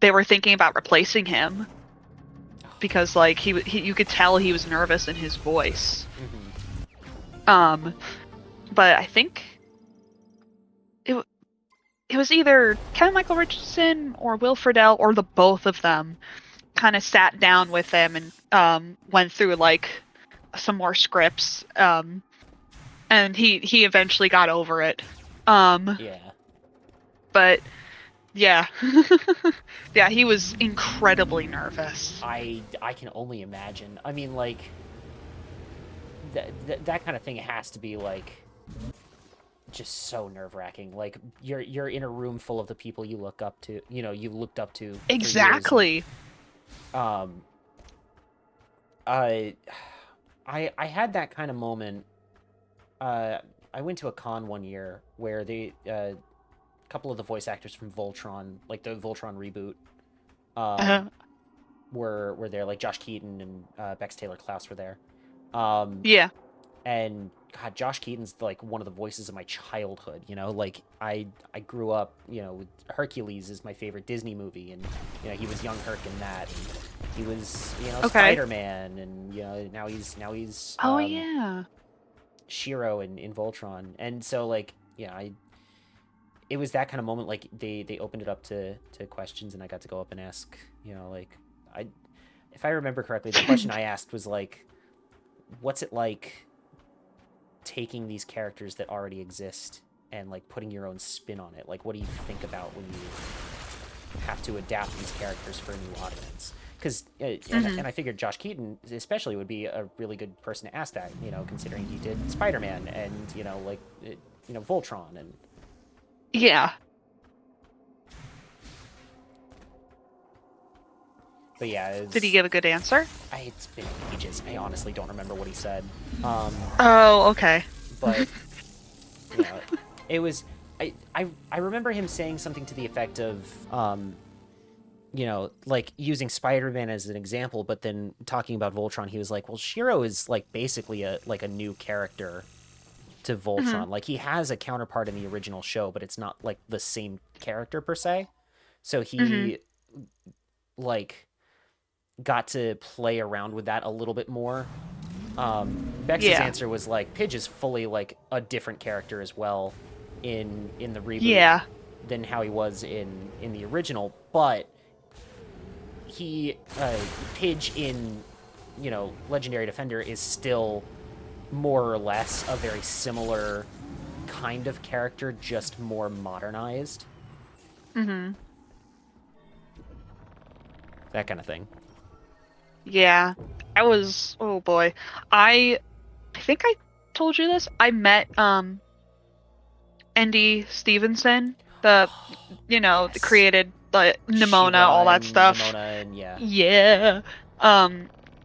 they were thinking about replacing him. Oh, because like he you could tell he was nervous in his voice. But I think it was either Kevin Michael Richardson or Will Friedle or the both of them kind of sat down with him and went through like some more scripts. And he eventually got over it. Yeah. But yeah. Yeah, he was incredibly nervous. I can only imagine. I mean, like that kind of thing has to be like just so nerve-wracking. Like you're in a room full of the people you look up to, you looked up to for years. Exactly. I had that kind of moment. I went to a con one year where they a couple of the voice actors from Voltron, like the Voltron reboot, were there. Like Josh Keaton and Bex Taylor Klaus were there. Yeah. And God, Josh Keaton's like one of the voices of my childhood. Like I grew up, with Hercules is my favorite Disney movie, and he was young Herc in that. And he was, Okay. Spider-Man, and now he's Oh yeah. Shiro in Voltron. And so like it was that kind of moment. Like they opened it up to questions, and I got to go up and ask, like if I remember correctly, the question I asked was like, what's it like taking these characters that already exist and like putting your own spin on it? Like, what do you think about when you have to adapt these characters for a new audience? Because and I figured Josh Keaton especially would be a really good person to ask that, considering he did Spider-Man and Voltron and Yeah. But yeah, Did he give a good answer? It's been ages. I honestly don't remember what he said. Oh, okay. But it was. I remember him saying something to the effect of, like using Spider-Man as an example, but then talking about Voltron, he was like, "Well, Shiro is like basically a new character to Voltron. Like he has a counterpart in the original show, but it's not like the same character per se. So he like." Got to play around with that a little bit more. Bex's answer was like, Pidge is fully like a different character as well in the reboot than how he was in the original, but he Pidge in Legendary Defender is still more or less a very similar kind of character, just more modernized. That kind of thing. Yeah, oh boy. I think I told you this. I met Andy Stevenson, the created the Nimona, She-Ra all that and stuff. Nimona and Yeah.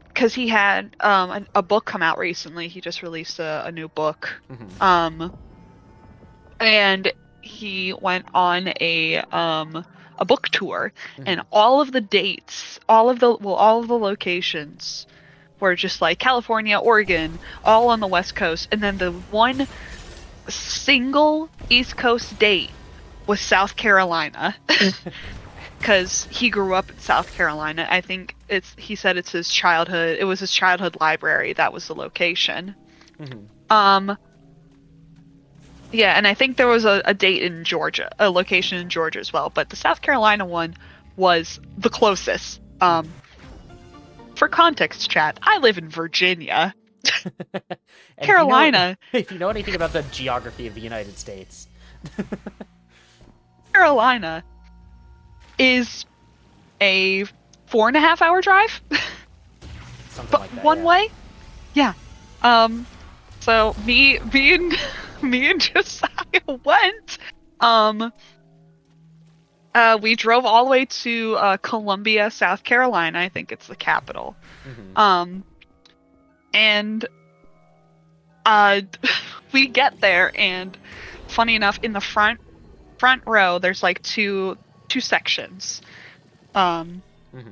Because he had a book come out recently. He just released a new book. And he went on a book tour, and all of the dates, all of the locations were just like California, Oregon, all on the West Coast, and then the one single East Coast date was South Carolina. Because he grew up in South Carolina. I think he said it's his childhood. It was his childhood library. That was the location. Yeah, and I think there was a date in Georgia, a location in Georgia as well. But the South Carolina one was the closest. For context, chat, I live in Virginia. Carolina. If you know anything about the geography of the United States, Carolina is a 4.5-hour drive. Something like that. One way. Yeah. So me and Josiah went. We drove all the way to Columbia, South Carolina. I think it's the capital. And we get there, and funny enough, in the front row, there's like two sections. Well,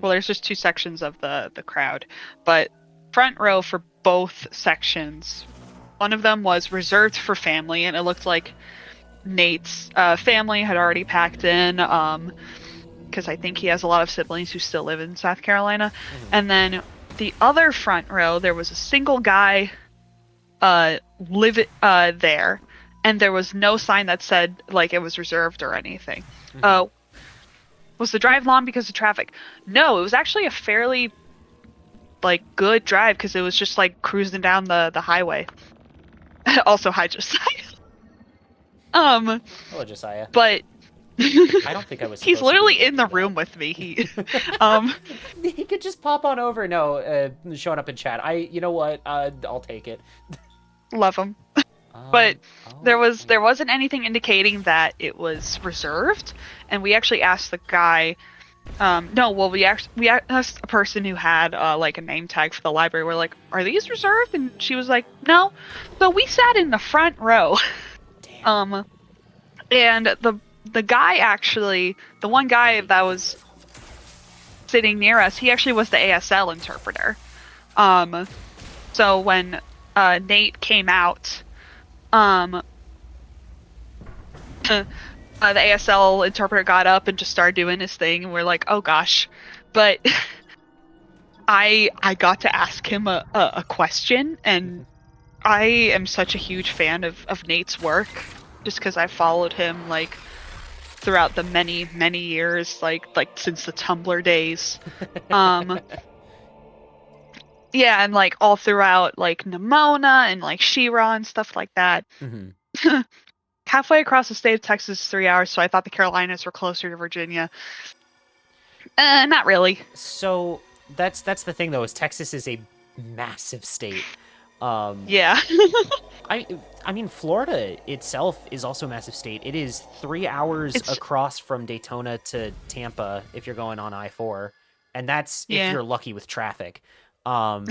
there's just two sections of the crowd, but front row for both sections. One of them was reserved for family, and it looked like Nate's family had already packed in, because because I think he has a lot of siblings who still live in South Carolina. And then the other front row, there was a single guy there, and there was no sign that said like it was reserved or anything. Was the drive long because of traffic? No, it was actually a fairly like good drive because it was just like cruising down the highway. Also, hi Josiah. Hello, Josiah. But I don't think I was. he's Supposed to be literally able to in the do room that. with me. He He could just pop on over. No, showing up in chat. You know what? I'll take it. love him. But there Oh. wasn't anything indicating that it was reserved, and we actually asked the guy. No, well, we asked a person who had like a name tag for the library. We're like, "Are these reserved?" And she was like, "No." So we sat in the front row. Damn. And the guy actually, the one guy that was sitting near us, he actually was the ASL interpreter. So when Nate came out, the ASL interpreter got up and just started doing his thing, and we're like, oh gosh. But I got to ask him a question, and I am such a huge fan of Nate's work, just because I followed him like throughout the many years, like since the Tumblr days. Yeah, and like all throughout like Nimona and like She-Ra and stuff like that. Halfway across the state of Texas is 3 hours, so I thought the Carolinas were closer to Virginia. Not really. So that's the thing though, is Texas is a massive state. Yeah. I mean, Florida itself is also a massive state. It is 3 hours across from Daytona to Tampa if you're going on I-4, and that's if you're lucky with traffic. And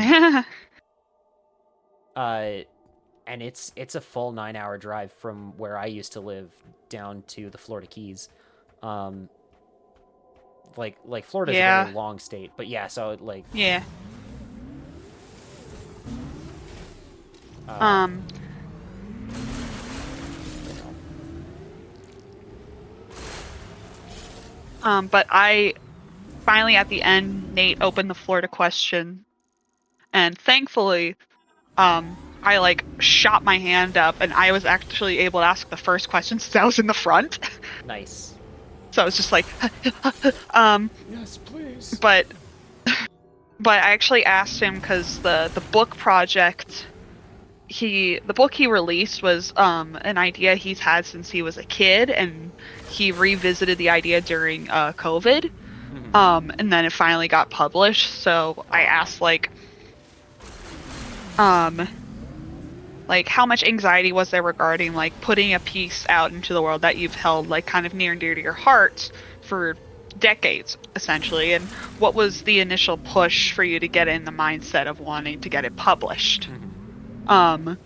it's a full 9-hour drive from where I used to live down to the Florida Keys. Like Florida's a very long state, but yeah, so like but I finally at the end, Nate opened the Florida question, and thankfully, I like shot my hand up, and I was actually able to ask the first question since I was in the front. Nice. So I was just like, yes, please. But I actually asked him because the book project, the book he released was an idea he's had since he was a kid, and he revisited the idea during COVID, and then it finally got published. So I asked like how much anxiety was there regarding like putting a piece out into the world that you've held like kind of near and dear to your heart for decades essentially, and what was the initial push for you to get in the mindset of wanting to get it published? But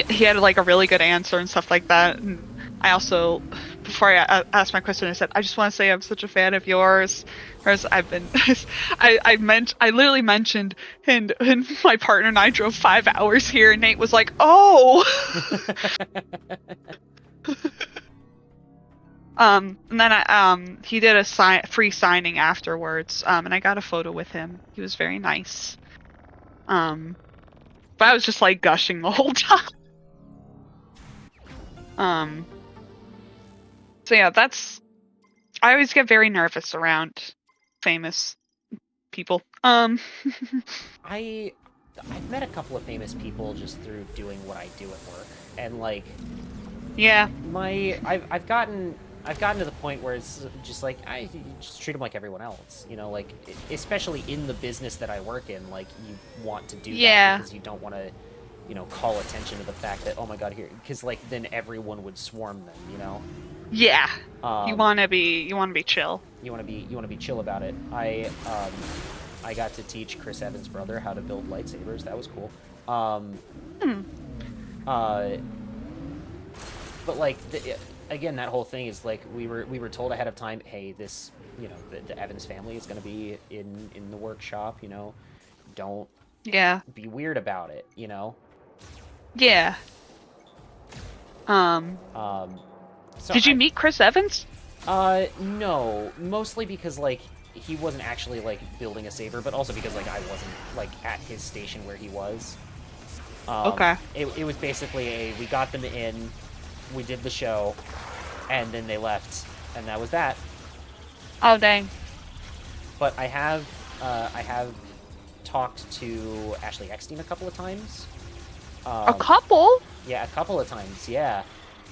he had like a really good answer and stuff like that. And I also, before I asked my question, I said, I just want to say I'm such a fan of yours. Whereas I've been, I literally mentioned, and my partner and I drove 5 hours here, and Nate was like, oh. And then he did a free signing afterwards, and I got a photo with him. He was very nice. But I was just like gushing the whole time. So yeah, I always get very nervous around famous people. I've met a couple of famous people just through doing what I do at work, and like, yeah, I've gotten to the point where it's just like I just treat them like everyone else, you know, like especially in the business that I work in, like you want to do that because you don't want to, you know, call attention to the fact that, oh my god, here, because like then everyone would swarm them, you know. Yeah. You want to be chill. You want to be chill about it. I got to teach Chris Evans' brother how to build lightsabers. That was cool. But like again, that whole thing is like we were told ahead of time, hey, this, you know, the Evans family is going to be in the workshop, you know, don't be weird about it, you know. Yeah. So did you meet Chris Evans? No, mostly because like he wasn't actually like building a saber, but also because like I wasn't like at his station where he was. Okay. It was basically we got them in, we did the show, and then they left, and that was that. Oh dang. But I have talked to Ashley Eckstein a couple of times. A couple? Yeah, a couple of times. Yeah.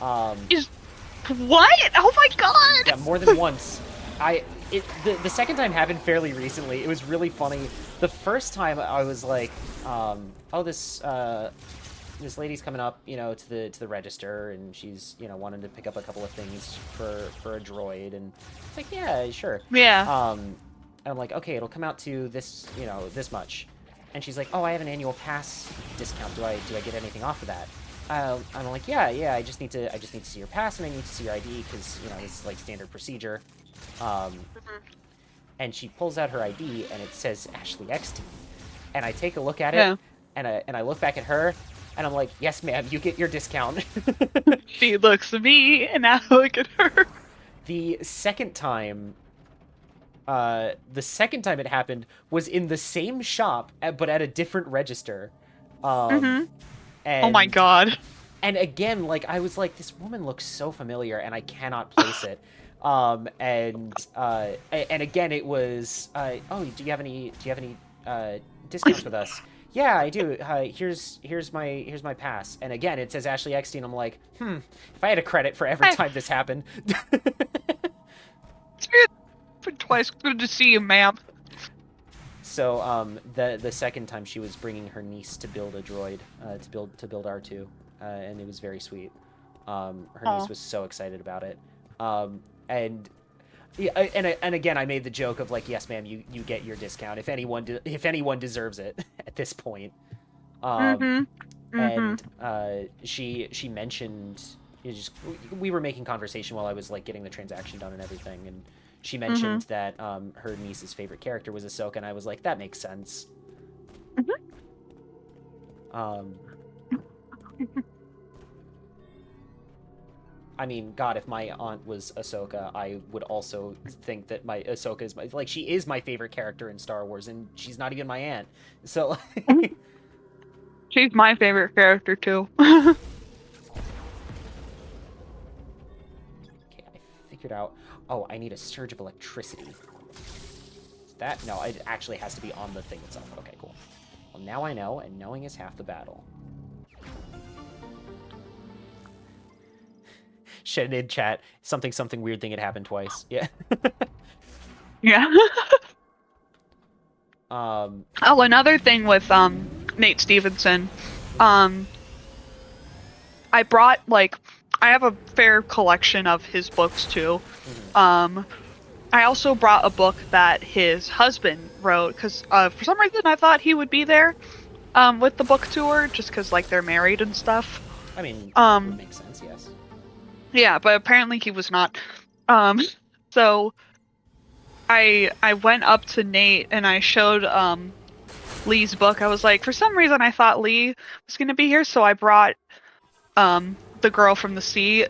Um, Is what? Oh my yeah, god. more than once. The second time happened fairly recently. It was really funny. The first time I was like, oh, this lady's coming up, you know, to the register, and she's, you know, wanting to pick up a couple of things for a droid, and it's like, yeah, sure. Yeah. And I'm like, okay, it'll come out to this, you know, this much. And she's like, oh, I have an annual pass discount. Do I get anything off of that? I'm like, yeah, I just need to see your pass, and I need to see your ID because, you know, it's like standard procedure. And she pulls out her ID, and it says Ashley Eckstein. And I take a look at it, Yeah. and I look back at her, and I'm like, yes, ma'am, you get your discount. She looks at me, and I look at her. The second time it happened was in the same shop, but at a different register. Mm-hmm. And, Oh my god. And again, like, I was like, this woman looks so familiar, and I cannot place it. And again, it was, oh, do you have any discounts with us? Yeah, I do. Here's my pass. And again, it says Ashley Eckstein. I'm like, if I had a credit for every time this happened. Been twice. Good to see you, ma'am. So, the second time she was bringing her niece to build a droid, to build R2, and it was very sweet. Her niece was so excited about it. And yeah, and again, I made the joke of like, yes, ma'am, you get your discount if anyone deserves it at this point. And she mentioned, we were making conversation while I was like getting the transaction done and everything, and she mentioned that her niece's favorite character was Ahsoka, and I was like, that makes sense. I mean, God, if my aunt was Ahsoka, I would also think that my Ahsoka is she is my favorite character in Star Wars, and she's not even my aunt. So She's my favorite character too. Okay, I figured out. Oh, I need a surge of electricity. Is that? No, it actually has to be on the thing itself. Okay, cool. Well, now I know, and knowing is half the battle. Shed in chat. Something weird thing had happened twice. Yeah. Yeah. Oh, another thing with Nate Stevenson. I brought I have a fair collection of his books too. I also brought a book that his husband wrote because for some reason I thought he would be there with the book tour just because like they're married and stuff. I mean, it would make sense, yes. Yeah, but apparently he was not. So I went up to Nate and I showed Lee's book. I was like, for some reason I thought Lee was gonna be here, so I brought The Girl from the Sea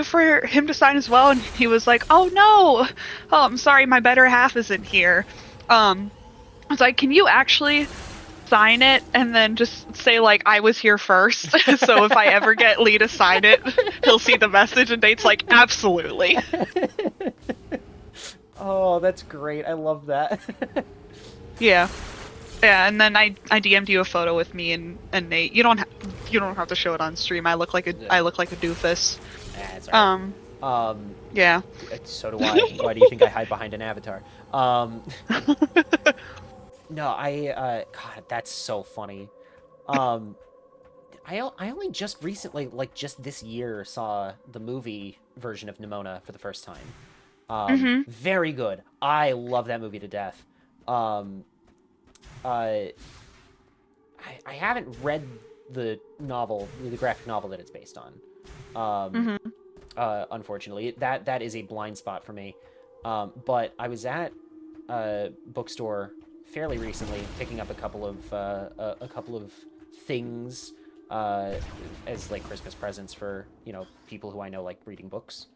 for him to sign as well, and he was like, oh no, oh I'm sorry, my better half isn't here. I was like, can you actually sign it and then just say like I was here first? So if I ever get Lee to sign it, he'll see the message, and Nate's like, absolutely. Oh, that's great. I love that. Yeah, and then I DM'd you a photo with me and Nate. You don't have to show it on stream. I look like a doofus. That's all right. Yeah. So do I. Why do you think I hide behind an avatar? No, God, that's so funny. I only just recently, like just this year, saw the movie version of Nimona for the first time. Very good. I love that movie to death. I haven't read the novel, the graphic novel that it's based on. Unfortunately, that is a blind spot for me. But I was at a bookstore fairly recently, picking up a couple of things as like Christmas presents for people who I know like reading books.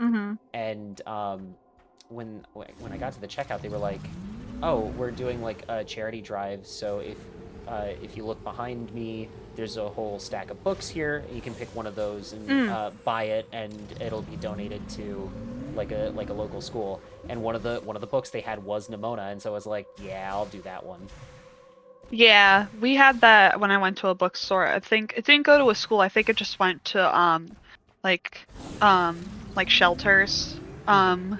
Mm-hmm. And when I got to the checkout, they were like, "Oh, we're doing like a charity drive. So if you look behind me, there's a whole stack of books here. You can pick one of those and Mm. buy it, and it'll be donated to like a local school." And one of the books they had was Nimona, and so I was like, "Yeah, I'll do that one." Yeah, we had that when I went to a bookstore. I think it didn't go to a school. I think it just went to like like shelters. Um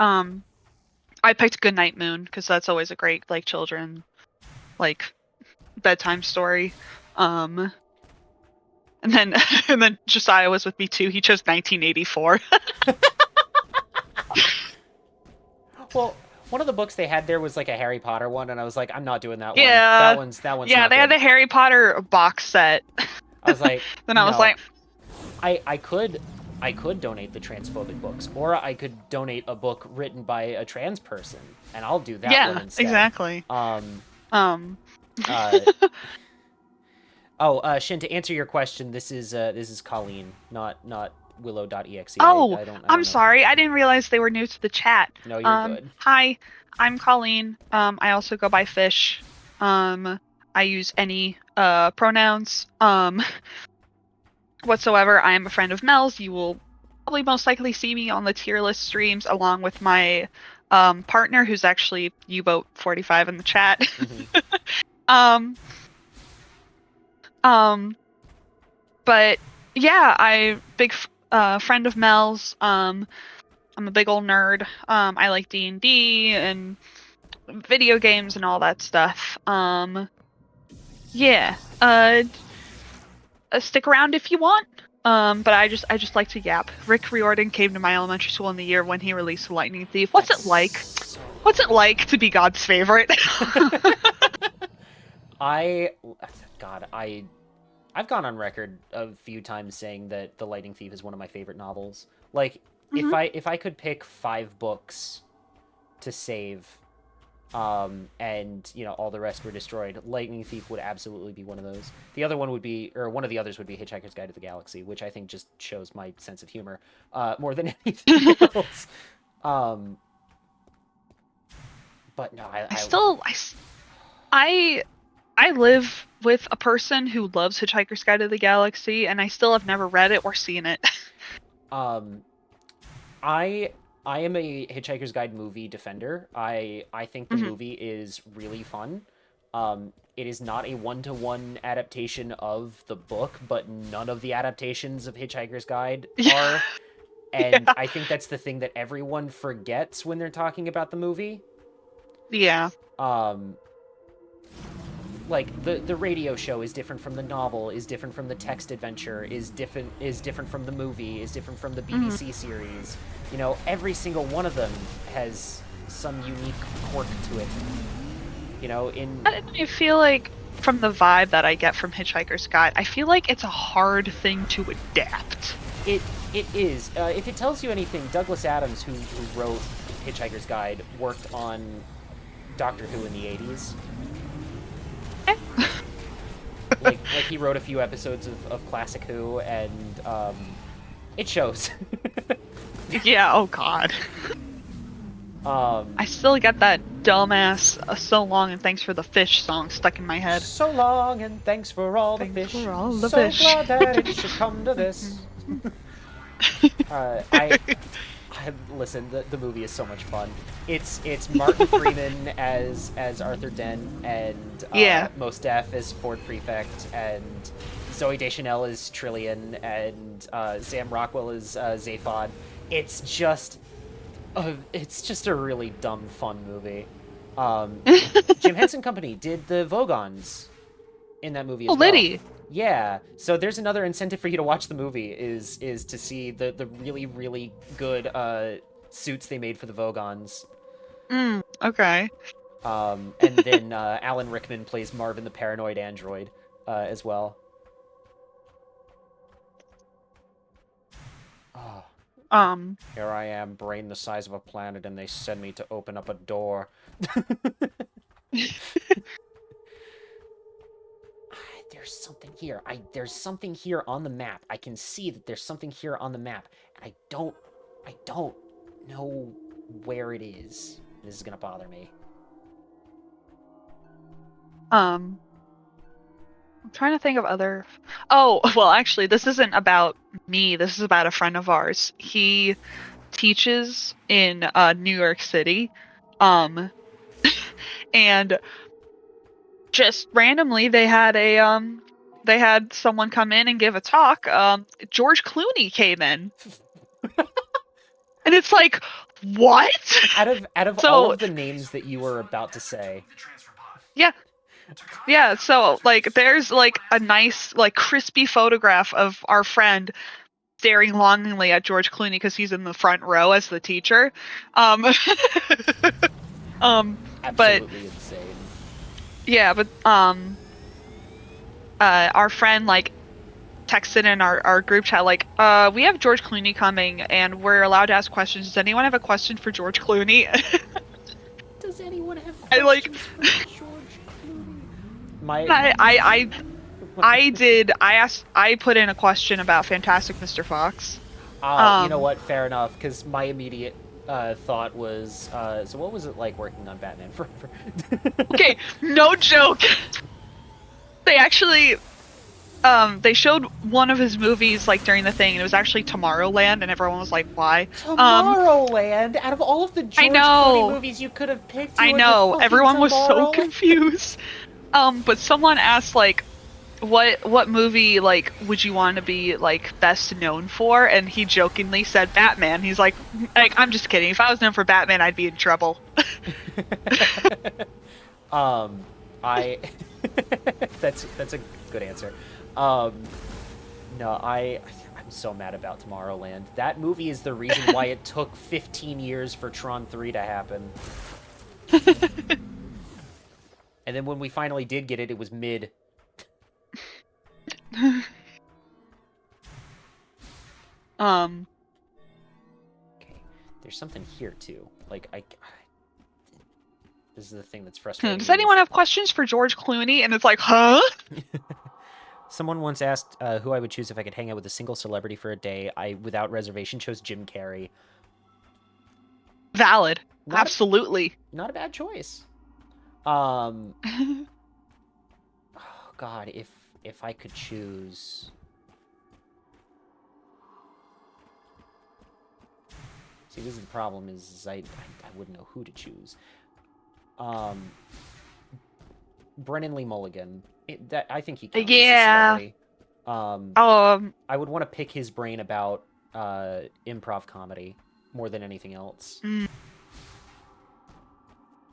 um I picked Goodnight Moon because that's always a great like children like bedtime story. Um and then and then Josiah was with me too. He chose 1984. Well, one of the books they had there was like a Harry Potter one, and I was like, "I'm not doing that one. Yeah. That one's Yeah, not they had good." the Harry Potter box set. I was like, Then I was "No." like, I could donate the transphobic books, or I could donate a book written by a trans person, and I'll do that one yeah, instead. exactly. Um. Um Uh. Shin, to answer your question, this is Colleen, not Willow.exe. Oh, I I'm don't know. sorry. I didn't realize they were new to the chat. No, you're good. Hi, I'm Colleen. I also go by Fish. I use any pronouns whatsoever. I am a friend of Mel's. You will probably most likely see me on the tier list streams along with my partner, who's actually U-Boat 45 in the chat. Mhm. um, um, but yeah, I friend of Mel's. I'm a big old nerd. I like D&D and video games and all that stuff. Yeah. Stick around if you want. But I just like to yap. Rick Riordan came to my elementary school in the year when he released The Lightning Thief. What's it like? So... What's it like to be God's favorite? I God, I've gone on record a few times saying that The Lightning Thief is one of my favorite novels. Like, Mhm. if I could pick 5 books to save, and all the rest were destroyed, Lightning Thief would absolutely be one of those. The other one would be, or one of the others would be Hitchhiker's Guide to the Galaxy, which I think just shows my sense of humor more than anything else. Um, but no, I I live with a person who loves Hitchhiker's Guide to the Galaxy, and I still have never read it or seen it. um, I am a Hitchhiker's Guide movie defender. I think the Mhm. movie is really fun. It is not a one-to-one adaptation of the book, but none of the adaptations of Hitchhiker's Guide Yeah. are. And Yeah. I think that's the thing that everyone forgets when they're talking about the movie. Yeah. Um, like the radio show is different from the novel, is different from the text adventure, is different from the movie, is different from the BBC series. Every single one of them has some unique quirk to it. In I feel like from the vibe that I get from Hitchhiker's Guide, I feel like it's a hard thing to adapt. it is. If it tells you anything, Douglas Adams, who wrote Hitchhiker's Guide, worked on Doctor Who in the 80s. like he wrote a few episodes of Classic Who, and it shows. Yeah, oh god. I still get that dumbass "So Long and Thanks for the Fish" song stuck in my head. So long and thanks for all the Thanks fish. for all the so fish. glad that it should come to this. Listen. The movie is so much fun. It's Martin Freeman as Arthur Dent, and Yeah. Mos Def as Ford Prefect, and Zoe Deschanel is Trillian, and Sam Rockwell is Zaphod. It's just a really dumb, fun movie. Jim Henson Company did the Vogons in that movie as Oh, well. Liddy. Yeah, so there's another incentive for you to watch the movie is to see the really, really good suits they made for the Vogons. Okay. And then Alan Rickman plays Marvin the Paranoid Android as well. Oh, here I am, brain the size of a planet, and they send me to open up a door. There's something here. There's something here on the map. I can see that there's something here on the map. I don't know where it is. This is gonna bother me. I'm trying to think of other. Oh, well, actually, this isn't about me. This is about a friend of ours. He teaches in New York City, and just randomly they had someone come in and give a talk. George Clooney came in, and it's like, what? Out of all So of the names that you were about to say, The transfer pod. yeah, yeah. So like, there's like a nice like crispy photograph of our friend staring longingly at George Clooney because he's in the front row as the teacher. Um, but absolutely insane. yeah, but our friend like texted in our group chat like, we have George Clooney coming and we're allowed to ask questions. Does anyone have a question for George Clooney? Does anyone have I like, questions for George Clooney? My I did. I put in a question about Fantastic Mr. Fox. you know what? Fair enough, because my immediate thought was, so what was it like working on Batman Forever? Okay, no joke. They actually, they showed one of his movies like during the thing, and it was actually Tomorrowland, and everyone was like, "Why?" Tomorrowland? Out of all of the George Clooney movies you could have picked, I know. Everyone was so confused. But someone asked like, what movie like would you want to be like best known for? And he jokingly said Batman. He's like I'm just kidding. If I was known for Batman, I'd be in trouble. I that's a good answer. No, I'm so mad about Tomorrowland. That movie is the reason why it took 15 years for Tron 3 to happen. And then when we finally did get it, it was mid. Um, Okay, there's something here too. Like this is the thing that's frustrating. does me anyone is- have questions for George Clooney? And it's like, huh? Someone once asked who I would choose if I could hang out with a single celebrity for a day. I, without reservation, chose Jim Carrey. Valid. Not- Absolutely. Not a bad choice. Oh God, if I could choose. See, this is the problem. Is I wouldn't know who to choose. Brennan Lee Mulligan. I think he counts Yeah. as a celebrity. I would want to pick his brain about improv comedy more than anything else.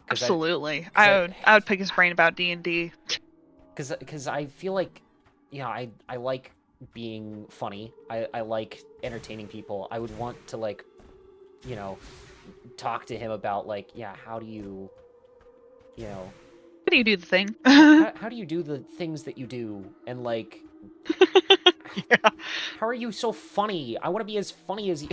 Absolutely. I would pick his brain about D&D. Because I feel like, I like being funny. I like entertaining people. I would want to like, talk to him about like, how do you, How do you do the thing? how do you do the things that you do? And like, Yeah. how are you so funny? I want to be as funny as you.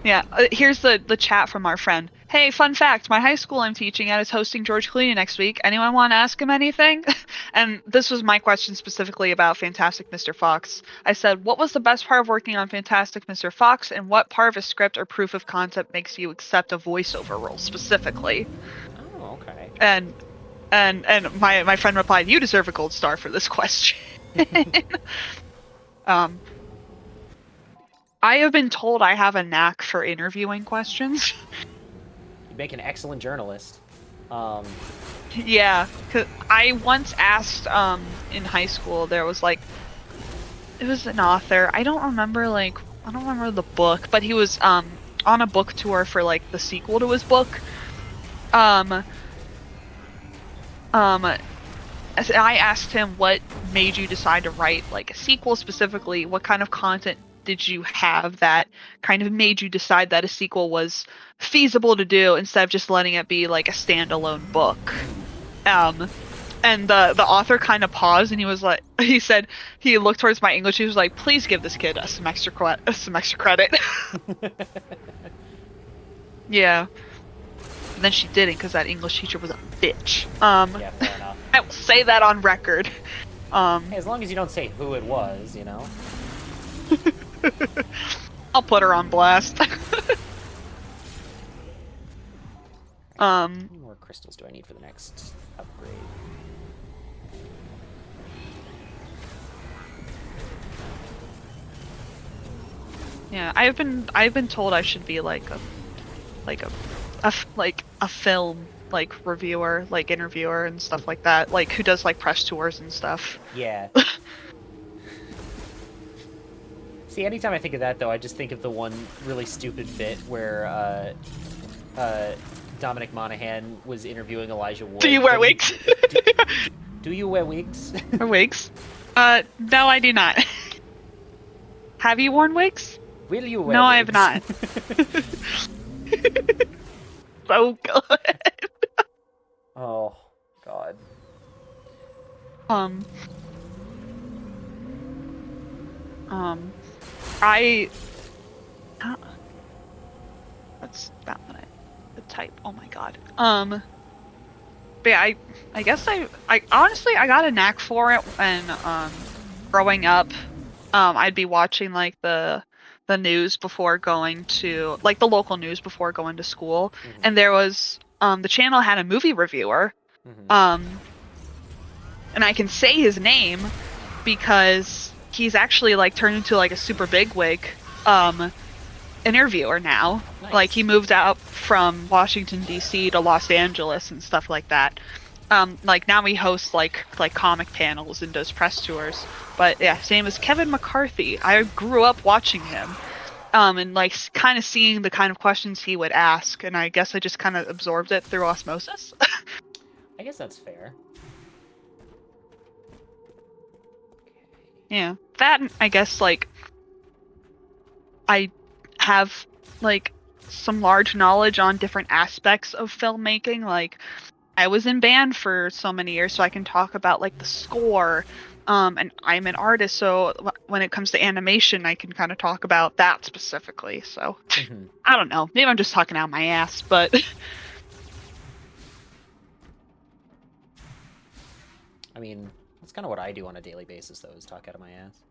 Yeah, here's the chat from our friend. Hey, fun fact, my high school I'm teaching at is hosting George Clooney next week. Anyone want to ask him anything? And this was my question specifically about Fantastic Mr. Fox. I said, what was the best part of working on Fantastic Mr. Fox, and what part of a script or proof of concept makes you accept a voiceover role specifically? Oh, okay. And my friend replied, you deserve a gold star for this question. I have been told I have a knack for interviewing questions. You make an excellent journalist. Yeah, 'cause I once asked in high school, there was like, it was an author. I don't remember the book, but he was on a book tour for like the sequel to his book. I asked him what made you decide to write like a sequel specifically. What kind of content did you have that kind of made you decide that a sequel was feasible to do instead of just letting it be like a standalone book? And the author kind of paused and he said, he looked towards my English, he was like, please give this kid some extra credit. Yeah. And then she didn't because that English teacher was a bitch. Yeah, fair enough. I will say that on record. Hey, as long as you don't say who it was, I'll put her on blast. How many more crystals do I need for the next upgrade? Yeah, I've been told I should be like a film like reviewer, like interviewer and stuff like that, like who does like press tours and stuff. Yeah. See, anytime I think of that, though, I just think of the one really stupid bit where Dominic Monaghan was interviewing Elijah Wood. Do you wear wigs? Do you wear wigs? Or wigs? No, I do not. Have you worn wigs? Will you wear No, wigs? I have not. So good. Oh, God. I. That's not what I would type. Oh my god. But yeah, I guess I honestly I got a knack for it when growing up. I'd be watching like the news before going to like the local news before going to school, and there was the channel had a movie reviewer, and I can say his name because he's actually like turned into like a super big wig interviewer now. Nice. Like he moved out from Washington D.C. to Los Angeles and stuff like that. Like now he hosts like comic panels and does press tours. But yeah, his name is Kevin McCarthy. I grew up watching him, and like kind of seeing the kind of questions he would ask, and I guess I just kind of absorbed it through osmosis. I guess that's fair. Yeah, that and I guess like I have like some large knowledge on different aspects of filmmaking. Like I was in band for so many years, so I can talk about like the score. And I'm an artist, so when it comes to animation, I can kind of talk about that specifically. So I don't know. Maybe I'm just talking out my ass, but I mean, that's kind of what I do on a daily basis, though, is talk out of my ass.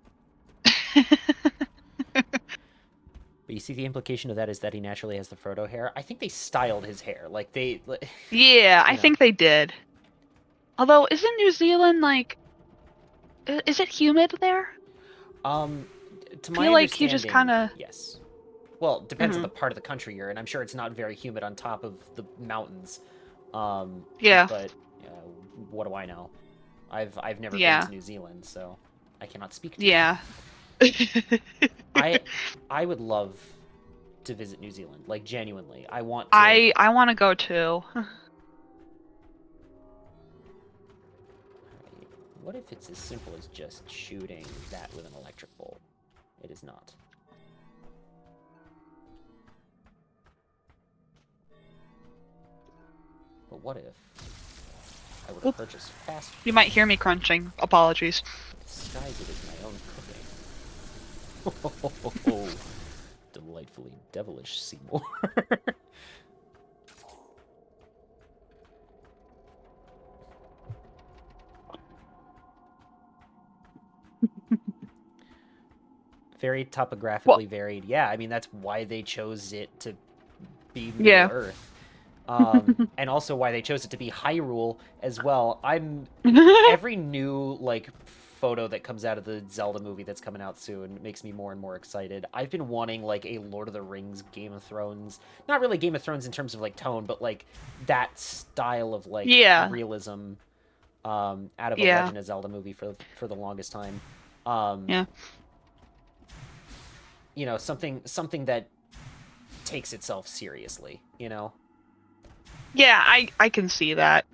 But you see, the implication of that is that he naturally has the Frodo hair. I think they styled his hair. Like, yeah, I know. think they did. Although, isn't New Zealand like, is it humid there? To I my feel like he just understanding, kind of. yes. Well, it depends on the part of the country you're in. I'm sure it's not very humid on top of the mountains. Yeah. But what do I know? I've never been Yeah. to New Zealand, so I cannot speak to Yeah. I would love to visit New Zealand, like genuinely. I want to. I want to go too. What if it's as simple as just shooting that with an electric bolt? It is not. But what if I were to purchase fast You might hear me crunching. Apologies. disguise it as my own cooking? Oh, delightfully devilish, Seymour. Very topographically varied. Yeah, I mean, that's why they chose it to be Middle Earth. And also why they chose it to be Hyrule as well. Every new, like, photo that comes out of the Zelda movie that's coming out soon makes me more and more excited. I've been wanting, like, a Lord of the Rings, Game of Thrones. Not really Game of Thrones in terms of, like, tone, but, like, that style of, like, realism out of a Legend of Zelda movie for the longest time. You know, something that takes itself seriously, you know? Yeah, I can see that.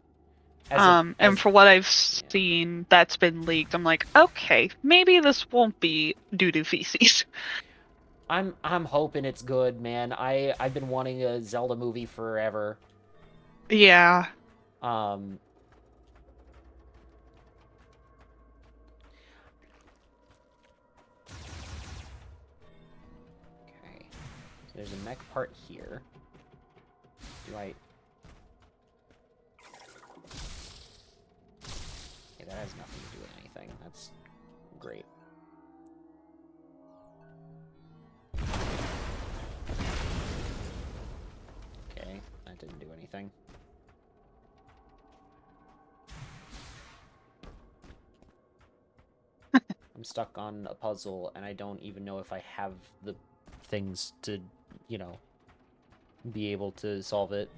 And for what I've seen that's been leaked, I'm like, okay, maybe this won't be doo-doo feces. I'm hoping it's good, man. I've been wanting a Zelda movie forever. Yeah. Okay. So there's a mech part here. Do I... Okay, that has nothing to do with anything. That's great. didn't do anything. I'm stuck on a puzzle, and I don't even know if I have the things to, be able to solve it.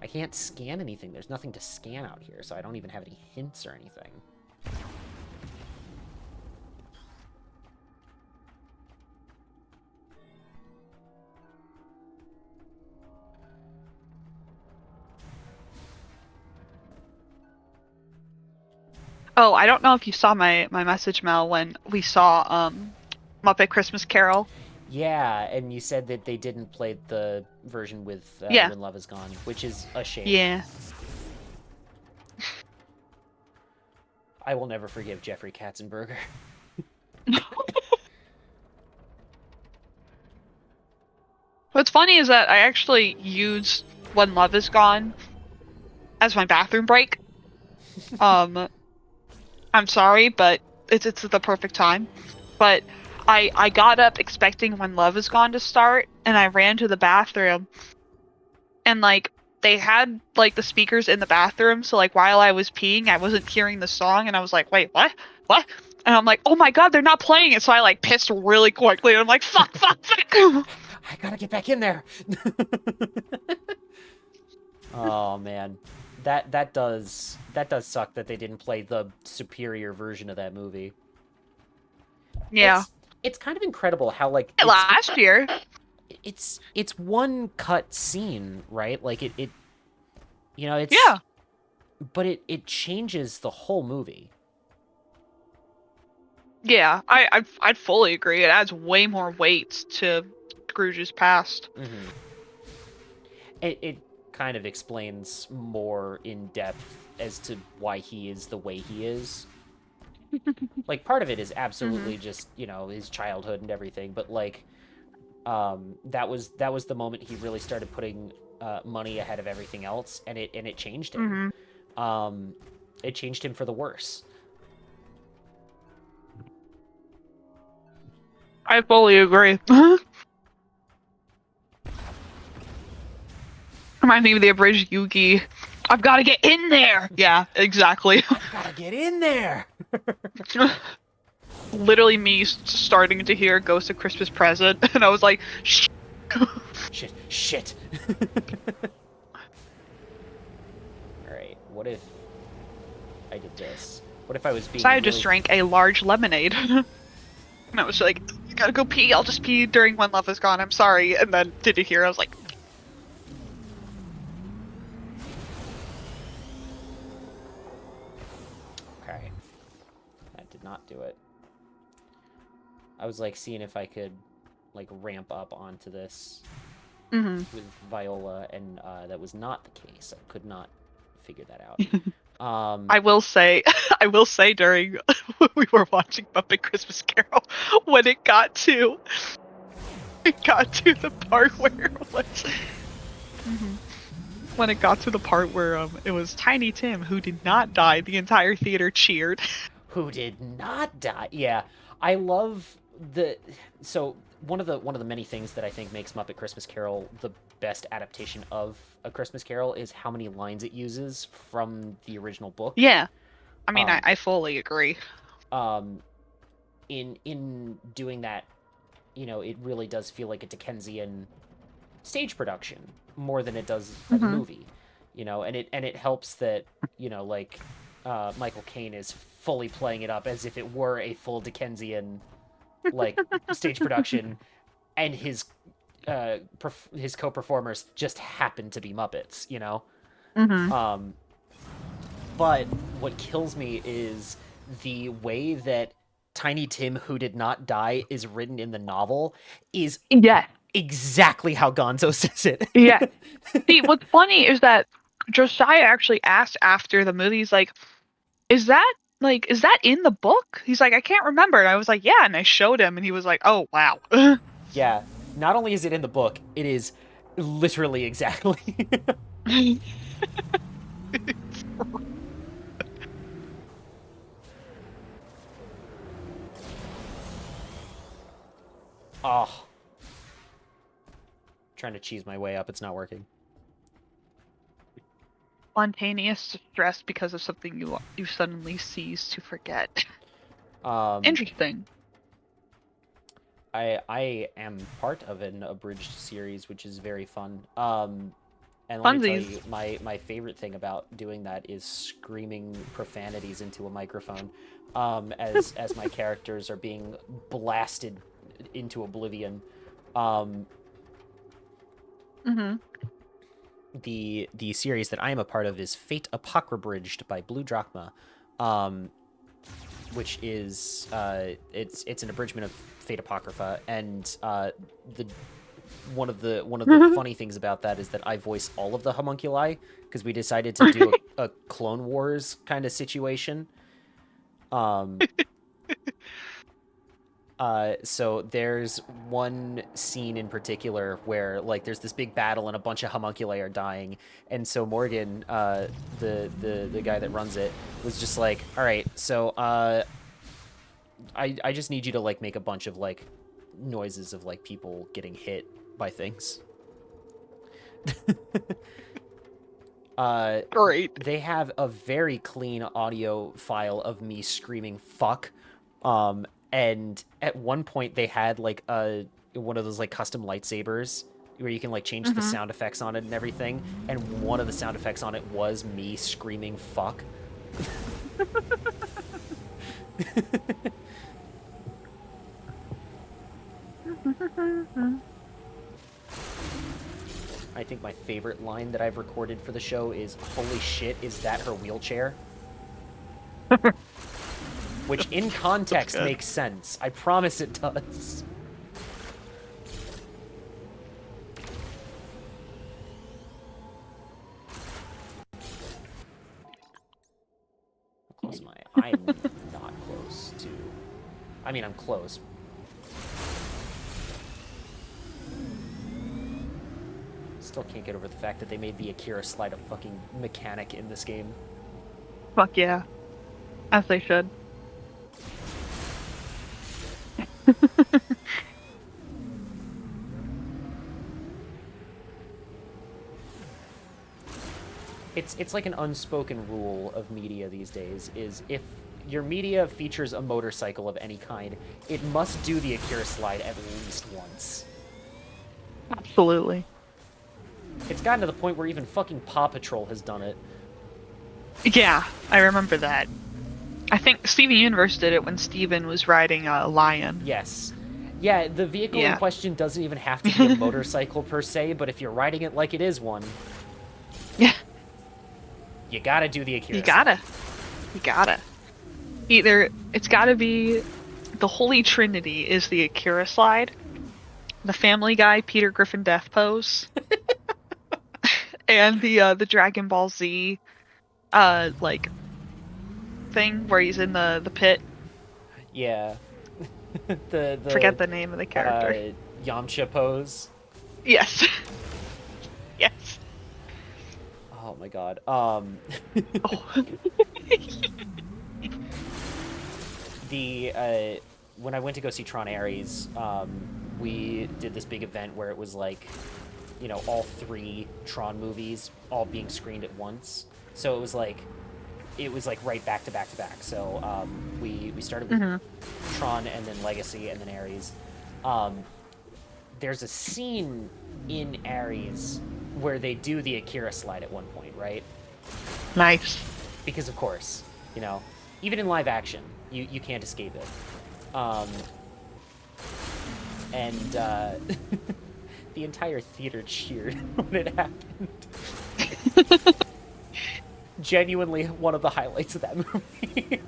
I can't scan anything. There's nothing to scan out here, so I don't even have any hints or anything. Oh, I don't know if you saw my message, Mel, when we saw Muppet Christmas Carol. Yeah, and you said that they didn't play the version with Yeah. When Love Is Gone, which is a shame. Yeah. I will never forgive Jeffrey Katzenberger. What's funny is that I actually used When Love Is Gone as my bathroom break. I'm sorry, but it's the perfect time. But I got up expecting When Love Is Gone to start, and I ran to the bathroom, and like they had like the speakers in the bathroom, so like while I was peeing, I wasn't hearing the song, and I was like, wait, what? What? And I'm like, oh my god, they're not playing it. So I like pissed really quickly, and I'm like, fuck. I gotta get back in there. Oh man, that does suck that they didn't play the superior version of that movie. Yeah. It's kind of incredible how like Last year. It's one cut scene, right? Like it's Yeah. But it changes the whole movie. Yeah, I'd fully agree. It adds way more weight to Scrooge's past. Mm-hmm. It kind of explains more in depth as to why he is the way he is. Like part of it is absolutely just his childhood and everything, but like that was the moment he really started putting money ahead of everything else, and it changed him. It changed him for the worse. I fully agree. Reminds me of the abridged Yugi. I've got to get in there. Yeah, exactly. I've got to get in there. Literally me starting to hear Ghost of Christmas Present, and I was like, shh. Shit. Alright, what if I did this? What if I was being So I just drank a large lemonade. And I was like, I gotta go pee, I'll just pee during When Love Is Gone, I'm sorry. And then did you hear? I was like... Okay. That did not do it. I was like seeing if I could like ramp up onto this with Viola, and that was not the case. I could not figure that out. I will say during when we were watching Muppet Christmas Carol, when it got to the part where it was when it got to the part where it was Tiny Tim who did not die, the entire theater cheered. Who did not die? Yeah, I love so one of the many things that I think makes Muppet Christmas Carol the best adaptation of A Christmas Carol is how many lines it uses from the original book. Yeah, I mean, I fully agree. In doing that, it really does feel like a Dickensian stage production more than it does a movie, and it helps that Michael Caine is fully playing it up as if it were a full Dickensian like stage production, and his co-performers just happen to be Muppets, but what kills me is the way that Tiny Tim Who Did Not Die is written in the novel is exactly how Gonzo says it. Yeah. See, what's funny is that Josiah actually asked after the movie, he's like, is that in the book? He's like, I can't remember. And I was like, yeah, and I showed him, and he was like, oh, wow. Yeah, not only is it in the book, it is literally exactly. Oh. Trying to cheese my way up, it's not working. Spontaneous distress because of something you suddenly cease to forget. Um, Interesting. I am part of an abridged series, which is very fun. And let me tell Funsies. you, my favorite thing about doing that is screaming profanities into a microphone, as my characters are being blasted into oblivion. Um, Mm-hmm. the series that I am a part of is Fate Apocryphbridged by Blue Drachma, um, which is it's an abridgment of Fate Apocrypha, and the one of the funny things about that is that I voice all of the homunculi because we decided to do a Clone Wars kind of situation. Um, so there's one scene in particular where like there's this big battle and a bunch of homunculi are dying, and so Morgan, the guy that runs it, was just like, all right, so I just need you to like make a bunch of like noises of like people getting hit by things. Great. They have a very clean audio file of me screaming fuck. And at one point they had like one of those like custom lightsabers where you can like change the Mm-hmm. sound effects on it and everything. And one of the sound effects on it was me screaming fuck. I think my favorite line that I've recorded for the show is, "Holy shit, is that her wheelchair?" Which in context good. makes sense. I promise it does. How close am I? I'm not close to... I mean, I'm close. Still can't get over the fact that they made the Akira slide a fucking mechanic in this game. Fuck yeah. As they should. It's like an unspoken rule of media these days, is if your media features a motorcycle of any kind, it must do the Akira slide at least once. Absolutely. It's gotten to the point where even fucking Paw Patrol has done it. Yeah, I remember that. I think Steven Universe did it when Steven was riding a lion. Yes. Yeah, the vehicle in Yeah. question doesn't even have to be a motorcycle per se, but if you're riding it like it is one, Yeah. you gotta do the Akira You gotta. slide. You gotta. Either it's gotta be the Holy Trinity is the Akira slide, the Family Guy Peter Griffin death pose, and the Dragon Ball Z like thing where he's in the pit. Yeah. the Forget the name of the character. Yamcha pose. Yes. Yes. Oh my god. Oh. The when I went to go see Tron Ares, we did this big event where it was like, you know, all three Tron movies all being screened at once. So it was like right back to back to back. So we started with Tron and then Legacy and then Ares. There's a scene in Ares where they do the Akira slide at one point, right? Nice. Because of course, you know, even in live action, you can't escape it. And the entire theater cheered when it happened. Genuinely one of the highlights of that movie.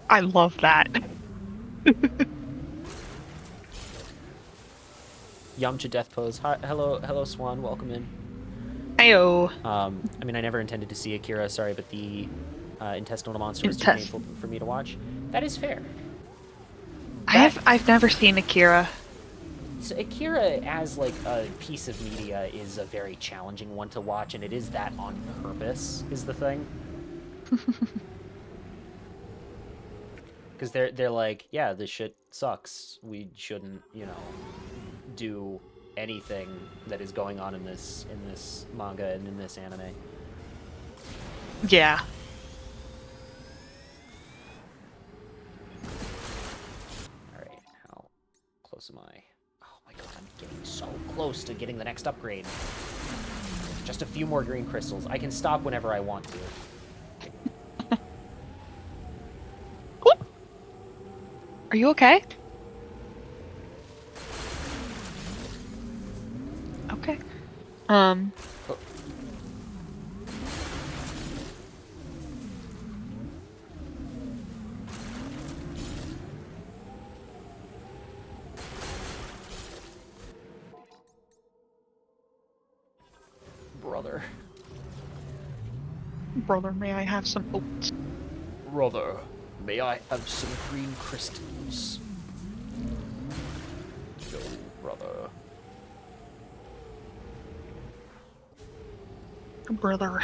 I love that. Yamcha death pose. Hi, hello, Swan. Welcome in. Ayo. I mean, I never intended to see Akira. Sorry, but the intestinal monster was too Intest- painful for me to watch. That is fair. I've never seen Akira. So Akira as like a piece of media is a very challenging one to watch, and it is that on purpose is the thing. Because they're like, yeah, this shit sucks. We shouldn't, you know, do anything that is going on in this manga and in this anime. Yeah. All right, how close am I? Oh my god, I'm getting so close to getting the next upgrade. Just a few more green crystals. I can stop whenever I want to. Are you okay? Okay. Oh. Brother. Brother, may I have some oats? Brother, may I have some green crystals? No, brother. Brother.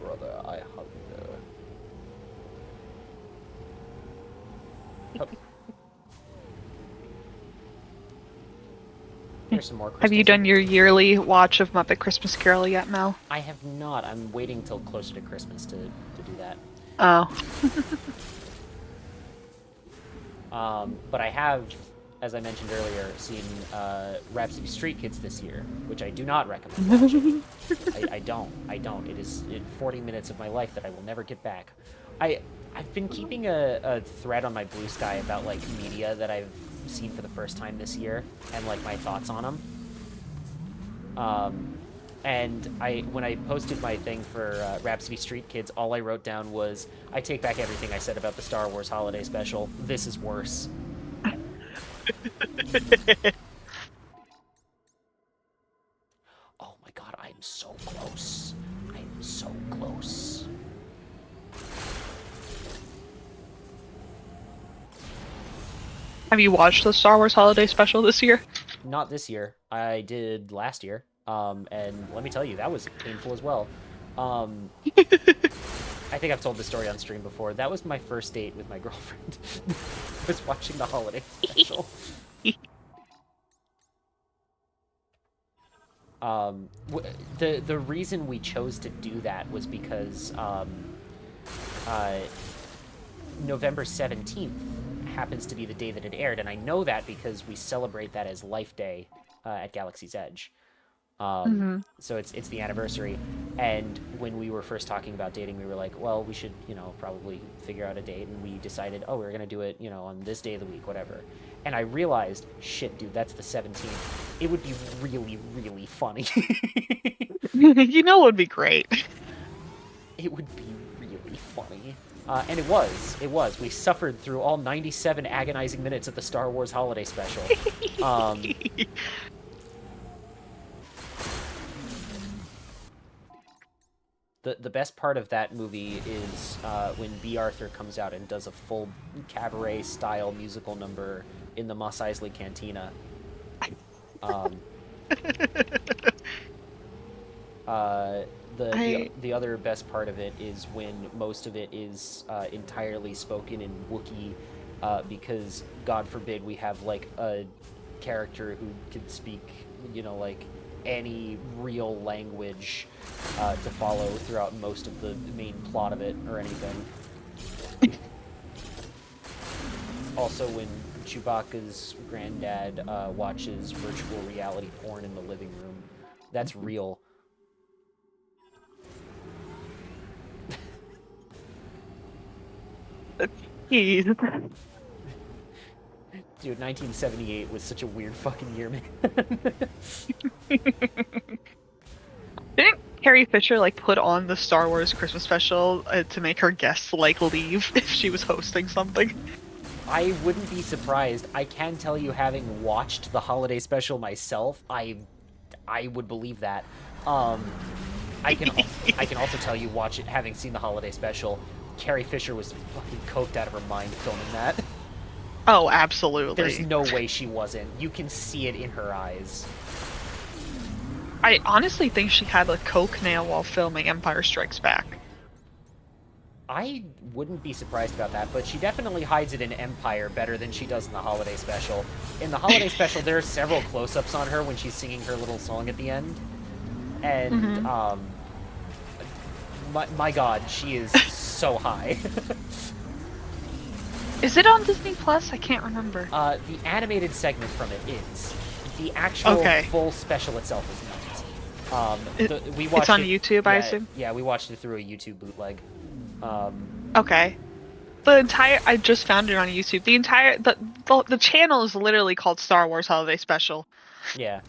Brother, I hunger. Hup. Here's some more crystals. Have you done your yearly watch of Muppet Christmas Carol yet, Mel? I have not. I'm waiting till closer to Christmas to do that. Oh. But I have, as I mentioned earlier, seen Rhapsody Street Kids this year, which I do not recommend watching. I don't. It is 40 minutes of my life that I will never get back. I've been keeping a thread on my Blue Sky about like media that I've seen for the first time this year and like my thoughts on them. And when I posted my thing for Rhapsody Street Kids, all I wrote down was, I take back everything I said about the Star Wars Holiday Special. This is worse. Oh my god, I am so close. I am so close. Have you watched the Star Wars Holiday Special this year? Not this year. I did last year. And let me tell you, that was painful as well. I think I've told this story on stream before. That was my first date with my girlfriend. Was watching the holiday special. The reason we chose to do that was because November 17th happens to be the day that it aired, and I know that because we celebrate that as Life Day at Galaxy's Edge. So it's the anniversary, and when we were first talking about dating, we were like, well, we should, probably figure out a date, and we decided, oh, we're gonna do it, on this day of the week, whatever. And I realized, shit, dude, that's the 17th. It would be really, really funny. It would be great. It would be really funny. And it was. We suffered through all 97 agonizing minutes of the Star Wars Holiday Special. The best part of that movie is when B. Arthur comes out and does a full cabaret-style musical number in the Mos Eisley Cantina. The other best part of it is when most of it is entirely spoken in Wookiee, because God forbid we have like a character who can speak, like any real language to follow throughout most of the main plot of it or anything. Also, when Chewbacca's granddad watches virtual reality porn in the living room, that's real. Jeez. Dude, 1978 was such a weird fucking year, man. Didn't Carrie Fisher put on the Star Wars Christmas special to make her guests leave if she was hosting something? I wouldn't be surprised. I can tell you, having watched the holiday special myself, I would believe that. I can also tell you, having seen the holiday special, Carrie Fisher was fucking coked out of her mind filming that. Oh, absolutely. There's no way she wasn't. You can see it in her eyes. I honestly think she had a coke nail while filming Empire Strikes Back. I wouldn't be surprised about that, but she definitely hides it in Empire better than she does in the holiday special. In the holiday special, there are several close-ups on her when she's singing her little song at the end, and my God, she is so high. Is it on Disney Plus? I can't remember. The animated segment from it is. The actual full special itself is not. We watched it's on it, YouTube, I assume? Yeah, we watched it through a YouTube bootleg. Okay. I just found it on YouTube. The channel is literally called Star Wars Holiday Special. Yeah.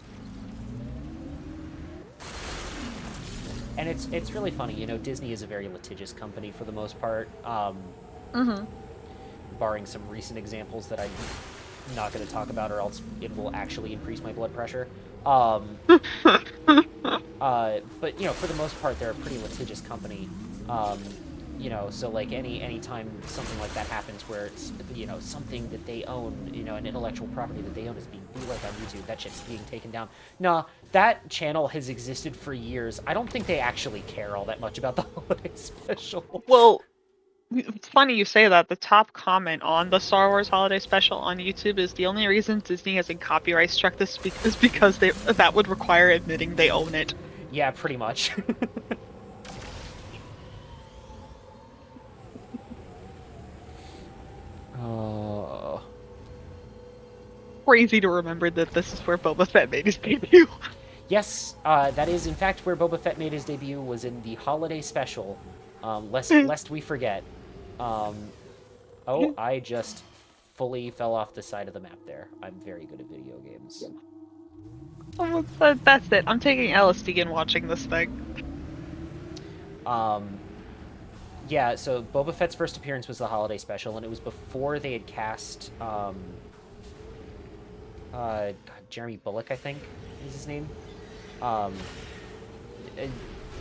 And it's really funny, you know, Disney is a very litigious company for the most part. Barring some recent examples that I'm not going to talk about, or else it will actually increase my blood pressure. But you know, for the most part, they're a pretty litigious company. You know, so like any time something like that happens, where it's, you know, something that they own, you know, an intellectual property that they own is being bootlegged on YouTube, that shit's being taken down. Nah, that channel has existed for years. I don't think they actually care all that much about the holiday special. Well, it's funny you say that. The top comment on the Star Wars Holiday Special on YouTube is the only reason Disney hasn't copyright struck this is because that would require admitting they own it. Yeah, pretty much. Oh. Crazy to remember that this is where Boba Fett made his debut. Yes, that is in fact where Boba Fett made his debut, was in the holiday special. Lest we forget. Oh, I just fully fell off the side of the map there. I'm very good at video games. Oh, that's it. I'm taking LSD and watching this thing. Yeah, so Boba Fett's first appearance was the holiday special, and it was before they had cast, Jeremy Bullock, I think, is his name.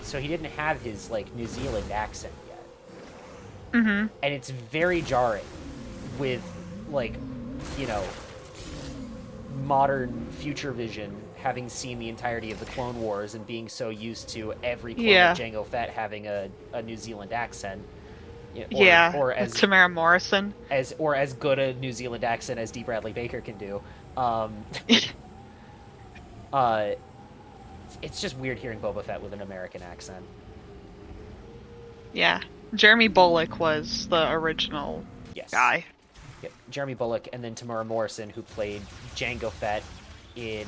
So he didn't have his, like, New Zealand accent yet. And it's very jarring with, like, you know, modern future vision, having seen the entirety of the Clone Wars and being so used to every clone of Jango Fett having a New Zealand accent. Or as Tamara Morrison. As good a New Zealand accent as D. Bradley Baker can do. It's just weird hearing Boba Fett with an American accent. Yeah. Jeremy Bullock was the original guy. Yeah, Jeremy Bullock, and then Tamara Morrison, who played Jango Fett in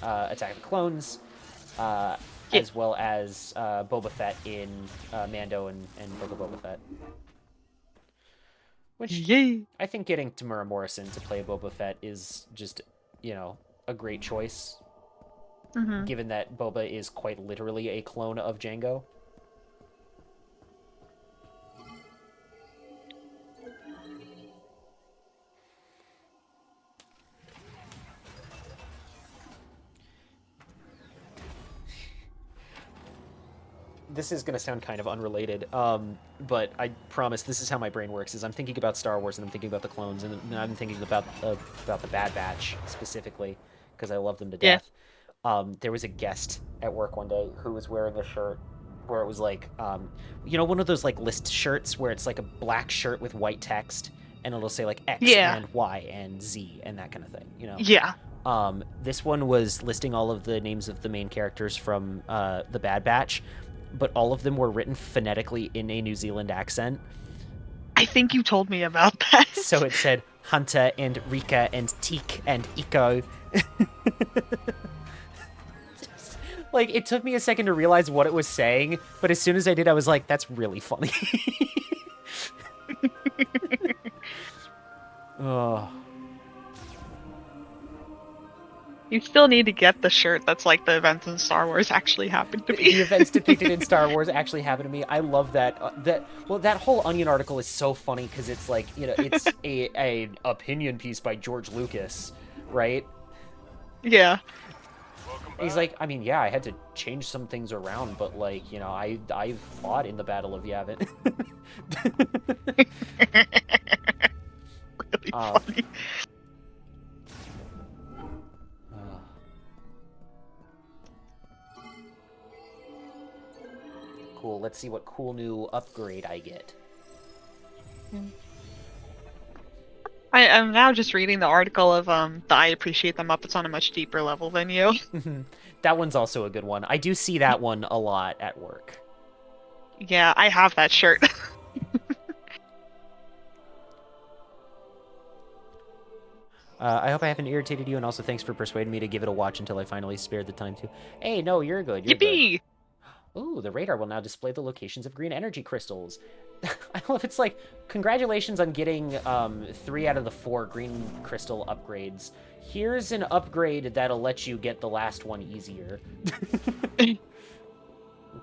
Attack of the Clones, as well as Boba Fett in Mando and Book of Boba Fett. Which, I think getting Tamara Morrison to play Boba Fett is just, you know, a great choice. Given that Boba is quite literally a clone of Jango. This is going to sound kind of unrelated, but I promise this is how my brain works, is I'm thinking about Star Wars, and I'm thinking about the clones, and I'm thinking about the Bad Batch, specifically, because I love them to death. There was a guest at work one day who was wearing a shirt where it was like, you know, one of those, like, list shirts where it's like a black shirt with white text, and it'll say, like, X and Y and Z and that kind of thing, you know? Yeah. This one was listing all of the names of the main characters from the Bad Batch, but all of them were written phonetically in a New Zealand accent. I think you told me about that. So it said Hunter and Rika and Teek and Iko. Like, it took me a second to realize what it was saying, but as soon as I did, I was like, that's really funny. Oh. You still need to get the shirt that's like the events in Star Wars actually happened to me. The events depicted in Star Wars actually happened to me. I love that. That whole Onion article is so funny because it's like, you know, it's a opinion piece by George Lucas, right? Yeah. He's like, I mean, yeah, I had to change some things around, but, like, you know, I fought in the Battle of Yavin. Really funny. cool. Let's see what cool new upgrade I get. I'm now just reading the article of the I appreciate the Muppets on a much deeper level than you. That one's also a good one. I do see that one a lot at work. Yeah, I have that shirt. I hope I haven't irritated you, and also thanks for persuading me to give it a watch until I finally spared the time to. Hey, no, you're good. You're good. Yippee! Ooh, the radar will now display the locations of green energy crystals. I love it's like, congratulations on getting 3 out of the 4 green crystal upgrades. Here's an upgrade that'll let you get the last one easier.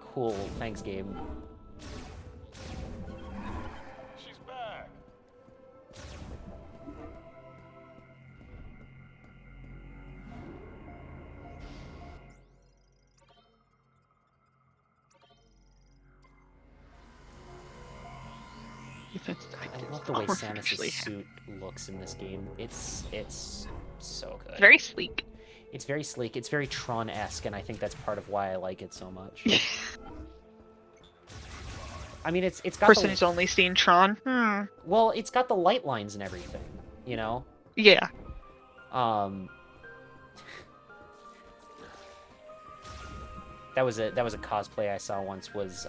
Cool. Thanks, Gabe. She's back. I love the way Samus's suit looks in this game. It's so good. Very sleek. It's very sleek. It's very Tron-esque, and I think that's part of why I like it so much. I mean, it's got Person who's only seen Tron. Well, it's got the light lines and everything, you know? Yeah. That was a cosplay I saw once, was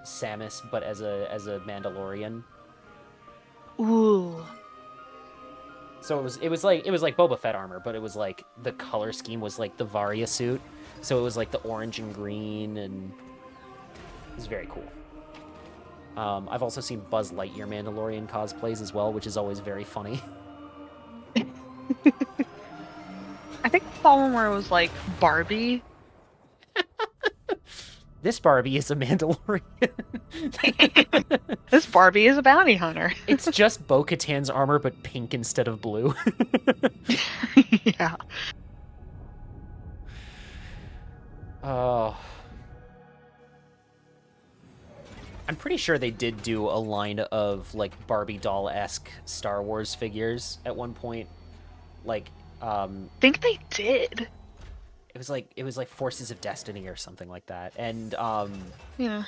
Samus, but as a Mandalorian. Ooh. So it was like Boba Fett armor, but it was like the color scheme was like the Varia suit. So it was like the orange and green, and it was very cool. I've also seen Buzz Lightyear Mandalorian cosplays as well, which is always very funny. I think I saw one where it was like Barbie. This Barbie is a Mandalorian. This Barbie is a bounty hunter. It's just Bo-Katan's armor, but pink instead of blue. Yeah. Oh. I'm pretty sure they did do a line of, like, Barbie doll-esque Star Wars figures at one point. Like, I think they did. It was like Forces of Destiny or something like that. And, Yeah.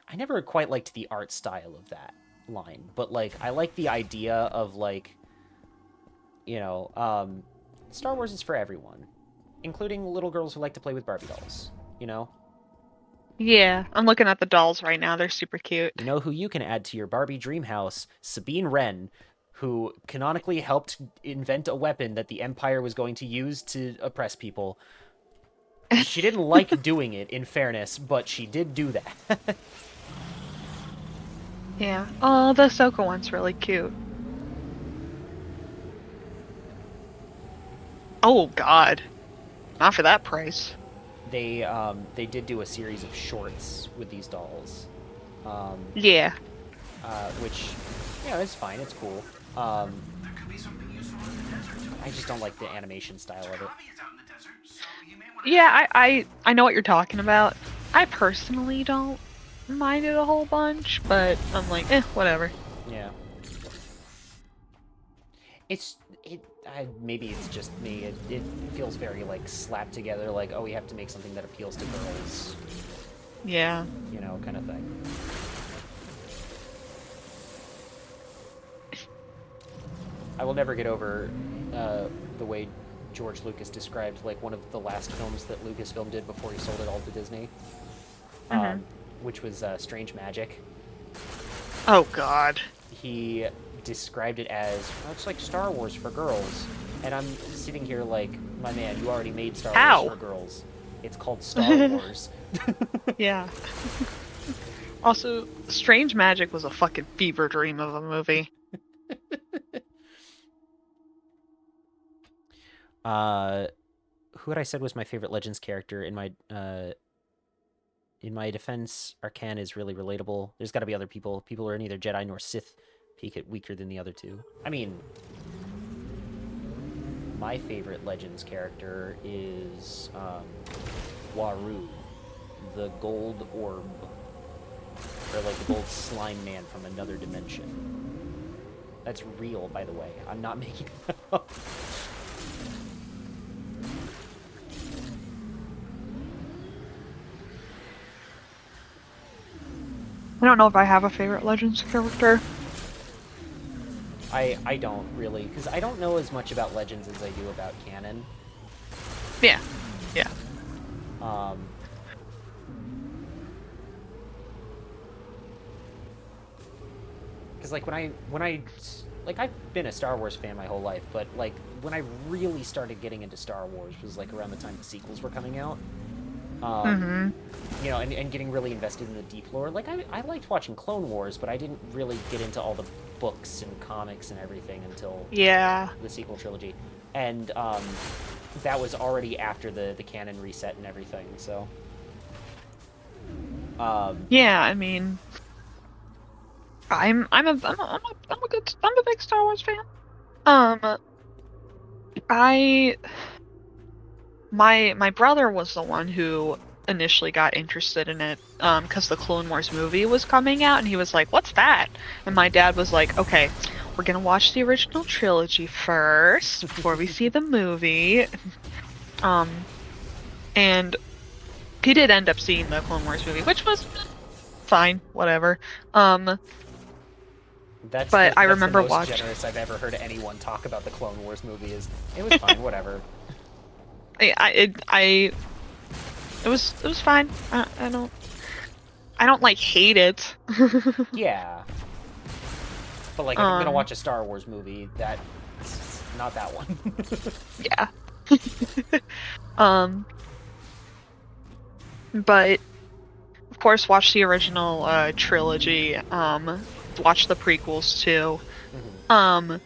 I never quite liked the art style of that line. But, like, I like the idea of, like, you know, Star Wars is for everyone. Including little girls who like to play with Barbie dolls, you know? Yeah, I'm looking at the dolls right now. They're super cute. You know who you can add to your Barbie dream house? Sabine Wren, who canonically helped invent a weapon that the Empire was going to use to oppress people. She didn't like doing it, in fairness, but she did do that. Yeah. Oh, the Ahsoka one's really cute. Oh, God. Not for that price. They did do a series of shorts with these dolls. Yeah. Which, you know, it's fine, it's cool. There could be something useful in the desert. I just don't like the animation style of it. Hobby is out in the desert, so you may want to... Yeah, I know what you're talking about. I personally don't mind it a whole bunch, but I'm like, whatever. Yeah. Maybe it's just me. It feels very, like, slapped together, like, oh, we have to make something that appeals to girls. Yeah. You know, kind of thing. I will never get over the way George Lucas described, like, one of the last films that Lucasfilm did before he sold it all to Disney. Which was Strange Magic. Oh, God. He described it as, oh, it's like Star Wars for girls. And I'm sitting here like, my man, you already made Star Wars for girls. It's called Star Wars. Yeah. Also, Strange Magic was a fucking fever dream of a movie. Who had I said was my favorite Legends character in my defense? Arcan is really relatable. There's got to be other people. People who are neither Jedi nor Sith peak it weaker than the other two. I mean, my favorite Legends character is Waru, the gold orb, or like the gold slime man from another dimension. That's real, by the way. I'm not making that up. I don't know if I have a favorite Legends character. I don't really, because I don't know as much about Legends as I do about canon. Yeah. Yeah. Um, because like like I've been a Star Wars fan my whole life, but like when I really started getting into Star Wars was like around the time the sequels were coming out. Mm-hmm. You know, and getting really invested in the deep lore. Like I liked watching Clone Wars, but I didn't really get into all the books and comics and everything until Yeah. the sequel trilogy, and that was already after the canon reset and everything. So, um, Yeah, I mean, I'm a big Star Wars fan. Um, I my brother was the one who initially got interested in it because the Clone Wars movie was coming out and he was like, "What's that?" And my dad was like, "Okay, we're gonna watch the original trilogy first before we see the movie." Um, and he did end up seeing the Clone Wars movie, which was fine, whatever. But I that's the remember most watch generous I've ever heard anyone talk about the Clone Wars movie. Is it was fine, whatever. I it was fine. I don't like hate it. Yeah, but like if I'm gonna Um, watch a Star Wars movie, that not that one. yeah. Um, but of course, watch the original trilogy. Watch the prequels too. Mhm. Um,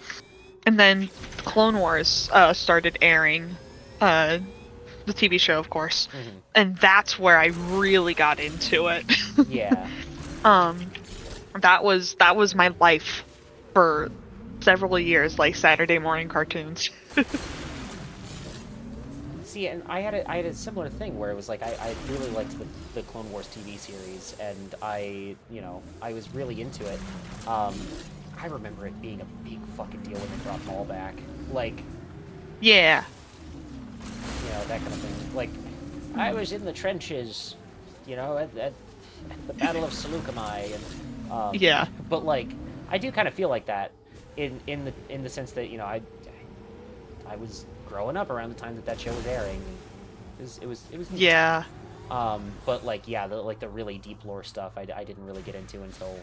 and then Clone Wars started airing. The TV show, of course, Mhm. and that's where I really got into it. Yeah. Um, that was my life for several years, like Saturday morning cartoons. See, and I had a similar thing where it was like I really liked the Clone Wars TV series, and you know I was really into it. Um, I remember it being a big fucking deal when they brought Maul back, like Yeah, you know that kind of thing. Like I was in the trenches, you know, at the Battle of Seleucami, and yeah, but like I do kind of feel like that in the sense that you know I was growing up around the time that that show was airing. It was neat. yeah, But like yeah, the really deep lore stuff I didn't really get into until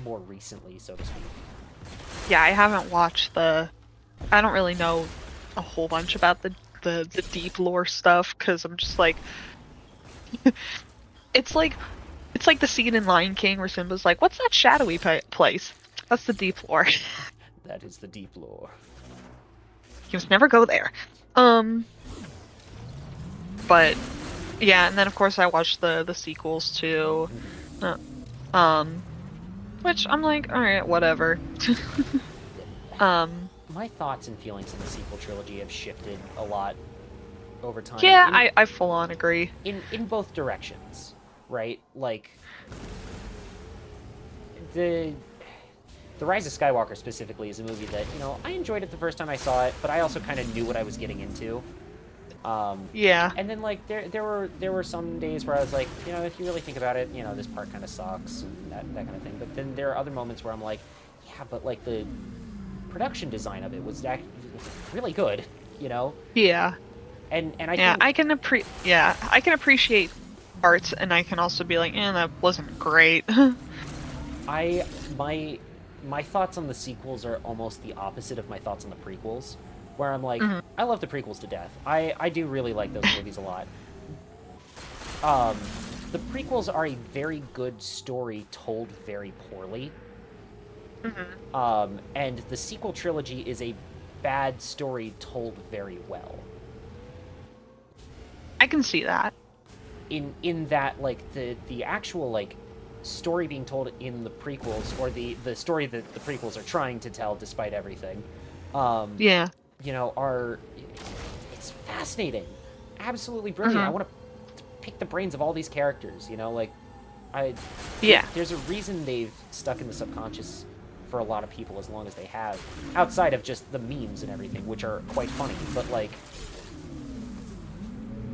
more recently, so to speak. yeah. I haven't watched the. I don't really know a whole bunch about the deep lore stuff because I'm just like it's like it's like the scene in Lion King where Simba's like, "What's that shadowy place?" That's the deep lore. That is the deep lore. You must never go there. Um, but yeah, and then of course I watched the sequels too. Uh, um, which I'm like, all right, whatever. Um, My thoughts and feelings in the sequel trilogy have shifted a lot over time yeah, I full on agree. in both directions, right? Like the the Rise of Skywalker specifically is a movie that you know I enjoyed it the first time I saw it, but I also kind of knew what I was getting into. Um, Yeah, and then like there were some days where I was like, you know, if you really think about it, you know, this part kind of sucks and that kind of thing. But then there are other moments where I'm like, yeah, but like the production design of it was actually really good, you know. yeah, And I yeah. think I can appreciate parts, and I can also be like, that wasn't great. I my my thoughts on the sequels are almost the opposite of my thoughts on the prequels, where I'm like, Mhm. I love the prequels to death. I do really like those movies a lot. Um, the prequels are a very good story told very poorly. Mhm. And the sequel trilogy is a bad story told very well. I can see that. In that like the actual like story being told in the prequels or the story that the prequels are trying to tell despite everything, um, Yeah. you know, are it's fascinating, absolutely brilliant. I Mhm. want to pick the brains of all these characters. You know, like I Yeah. there's a reason they've stuck in the subconscious for a lot of people as long as they have, outside of just the memes and everything, which are quite funny. But like,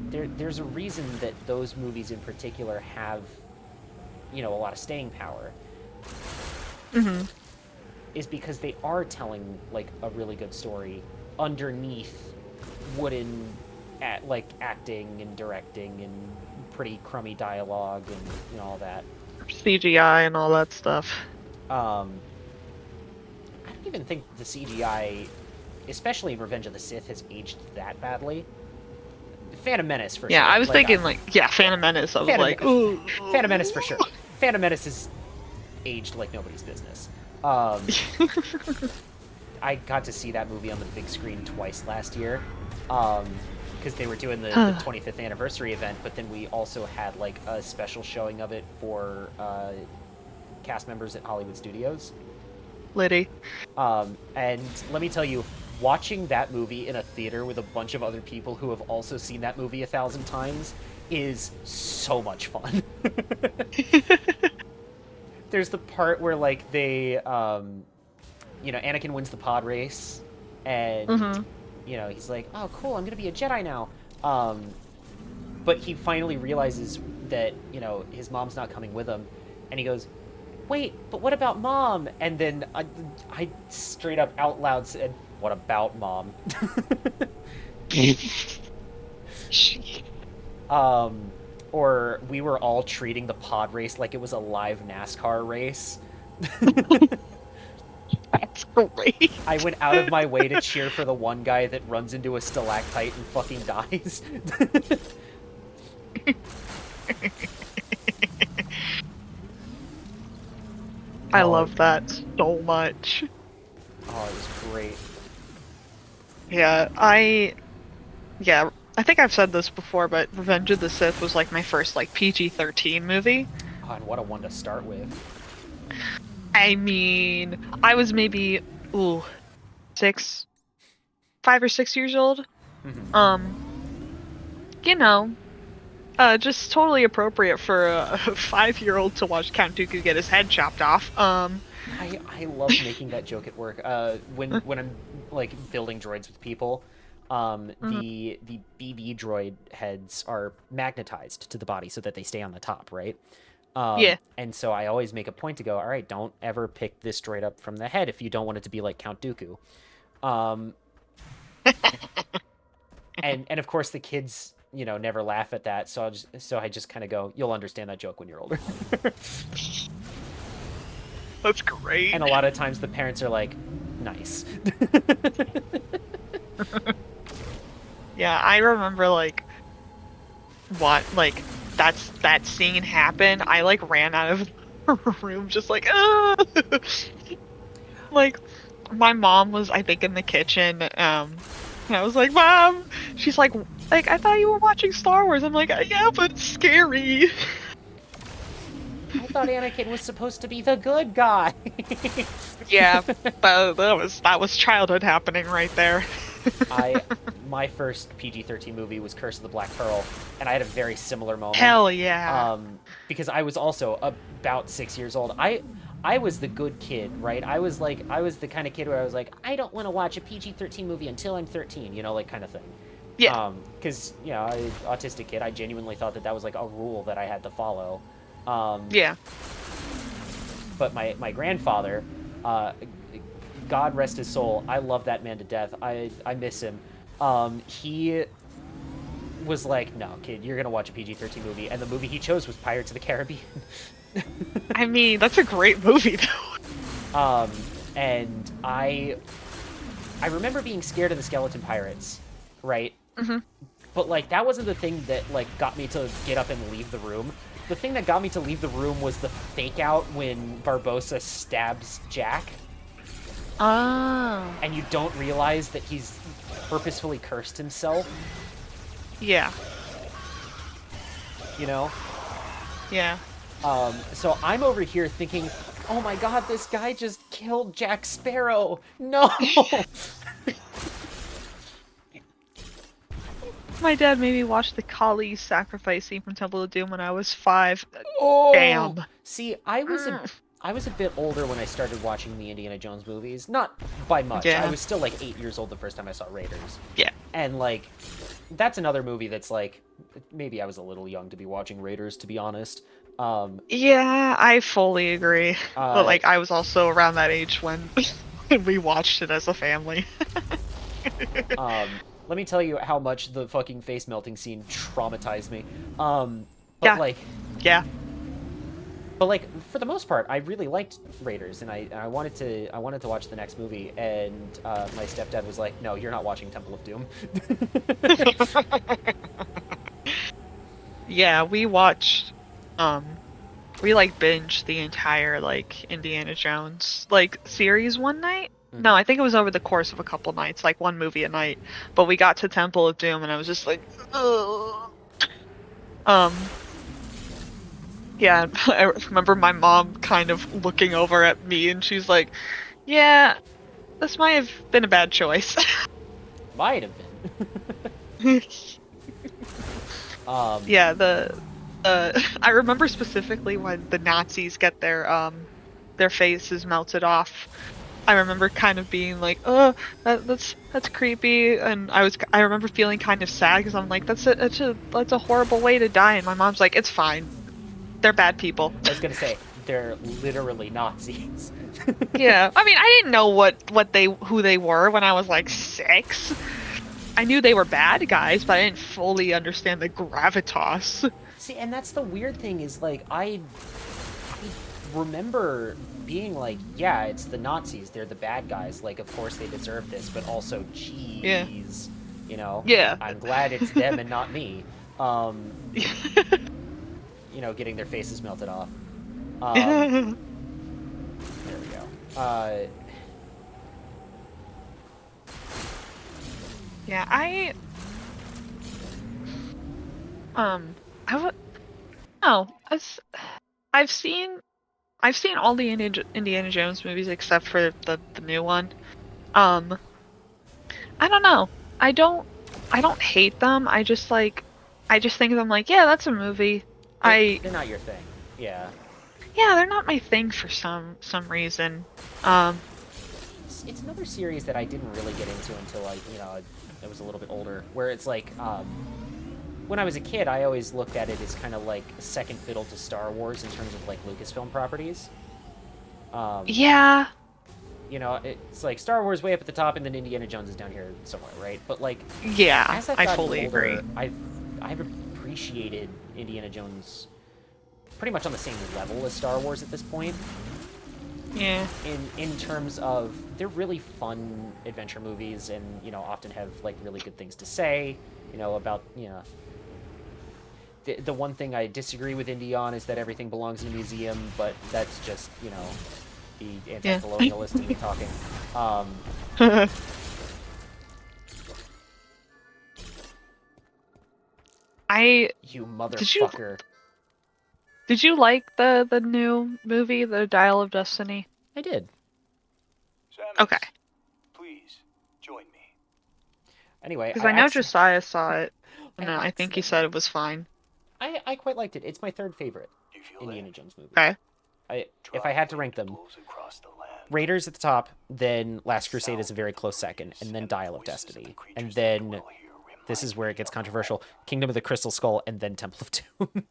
there's a reason that those movies in particular have a lot of staying power, is because they are telling like a really good story underneath wooden acting and directing and pretty crummy dialogue and all that. CGI and all that stuff. I don't even think the CGI, especially in Revenge of the Sith, has aged that badly. Phantom Menace for sure. Yeah, I was thinking Phantom Menace. I was ooh. Phantom Menace for sure. Phantom Menace is aged like nobody's business. I got to see that movie on the big screen twice last year, because they were doing the 25th anniversary event, but then we also had like a special showing of it for cast members at Hollywood Studios. Liddy. And let me tell you, watching that movie in a theater with a bunch of other people who have also seen that movie 1,000 times is so much fun. There's the part where like they Anakin wins the pod race, and he's like, oh cool, I'm gonna be a Jedi now, but he finally realizes that his mom's not coming with him, and he goes, wait, but what about Mom? And then I straight up out loud said, what about Mom? Or we were all treating the pod race like it was a live NASCAR race. That's great. I went out of my way to cheer for the one guy that runs into a stalactite and fucking dies. I love that so much. Oh, it was great. Yeah, I think I've said this before, but Revenge of the Sith was like my first like PG-13 movie. Oh, and what a one to start with. I mean, I was maybe 5 or 6 years old. Just totally appropriate for a 5-year-old to watch Count Dooku get his head chopped off. I love making that joke at work. When I'm like building droids with people, the BB droid heads are magnetized to the body so that they stay on the top, right? Yeah. And so I always make a point to go, all right, don't ever pick this droid up from the head if you don't want it to be like Count Dooku. And of course the kids, never laugh at that. So I just kind of go, you'll understand that joke when you're older. That's great. And a lot of times the parents are like, nice. Yeah, I remember that scene happened. I ran out of the room just like, ah! Like, my mom was, I think, in the kitchen, and I was like, Mom! She's like, I thought you were watching Star Wars. I'm like, yeah, but it's scary. I thought Anakin was supposed to be the good guy. Yeah, that was childhood happening right there. My first PG-13 movie was Curse of the Black Pearl, and I had a very similar moment. Hell yeah. Because I was also about 6 years old. I was the good kid, right? I was the kind of kid where I was like, I don't want to watch a PG-13 movie until I'm 13, kind of thing. Yeah. Because, autistic kid, I genuinely thought that was like a rule that I had to follow. Yeah. But my grandfather, God rest his soul, I love that man to death. I miss him. He was like, no, kid, you're going to watch a PG-13 movie. And the movie he chose was Pirates of the Caribbean. I mean, that's a great movie, though. And I remember being scared of the skeleton pirates, right? Mm-hmm. But, that wasn't the thing that, got me to get up and leave the room. The thing that got me to leave the room was the fake-out when Barbossa stabs Jack. Oh. And you don't realize that he's purposefully cursed himself. Yeah. Yeah. So I'm over here thinking, oh my god, this guy just killed Jack Sparrow. No! My dad made me watch the Kali sacrifice scene from Temple of Doom when I was 5. Oh! Damn. See, I was a bit older when I started watching the Indiana Jones movies. Not by much. Yeah. I was still 8 years old the first time I saw Raiders. Yeah. And that's another movie that's maybe I was a little young to be watching Raiders, to be honest. Yeah, I fully agree. But Uh, like, I was also around that age when when we watched it as a family. let me tell you how much the fucking face melting scene traumatized me. Um, but Yeah, like, yeah. but like for the most part, I really liked Raiders, and I wanted to watch the next movie, and my stepdad was like, "No, you're not watching Temple of Doom." Yeah, we watched we like binged the entire like Indiana Jones like series one night. No, Mhm. I think it was over the course of a couple nights, like one movie a night. But we got to Temple of Doom and I was just like, ugh. Um, yeah, I remember my mom kind of looking over at me and she's like, "Yeah, this might have been a bad choice." Might have been. um, Yeah, I remember specifically when the Nazis get their faces melted off. I remember kind of being like, "Oh, that's creepy," and I remember feeling kind of sad because I'm like, that's a horrible way to die," and my mom's like, "It's fine. They're bad people." I was gonna say they're literally Nazis. Yeah, I mean, I didn't know who they were when I was like 6. I knew they were bad guys, but I didn't fully understand the gravitas. See, and that's the weird thing is like I remember being like, yeah, it's the Nazis. They're the bad guys. Like, of course they deserve this, but also, Yeah, geez, you know, yeah. I'm glad it's them and not me. Um, getting their faces melted off. Um, there we go. Yeah, um I would no, I've seen I've seen all the Indiana Jones movies except for the new one. Um, I don't know. I don't I don't hate them. I just think of them like, yeah, that's a movie. I they're not your thing. Yeah. Yeah, they're not my thing for some reason. Um, It's another series that I didn't really get into until I was a little bit older, where it's like, when I was a kid, I always looked at it as kind of like second fiddle to Star Wars in terms of like Lucasfilm properties. Um, yeah, it's like Star Wars way up at the top, and then Indiana Jones is down here somewhere, right? But like, yeah, as I've I gotten fully agree. older, I've appreciated Indiana Jones pretty much on the same level as Star Wars at this point. Yeah. In terms of they're really fun adventure movies, and often have like really good things to say. About the one thing I disagree with Indy on is that everything belongs in a museum, but that's just the Yeah. anti-colonialist in me talking. Um, I you did you motherfucker! did you like the new movie, The Dial of Destiny? I did. Okay, Samus, please join me. Anyway, because I know Josiah saw it, and I think he said accidentally. it was fine. I quite liked it. It's my third favorite You feel Indiana that? Jones movie. Okay. If I had to rank them, Blows across the land. Raiders at the top, then Last Crusade is a very close second, and then Dial of Destiny, and then this is where it gets controversial: Kingdom of the Crystal Skull, and then Temple of Doom.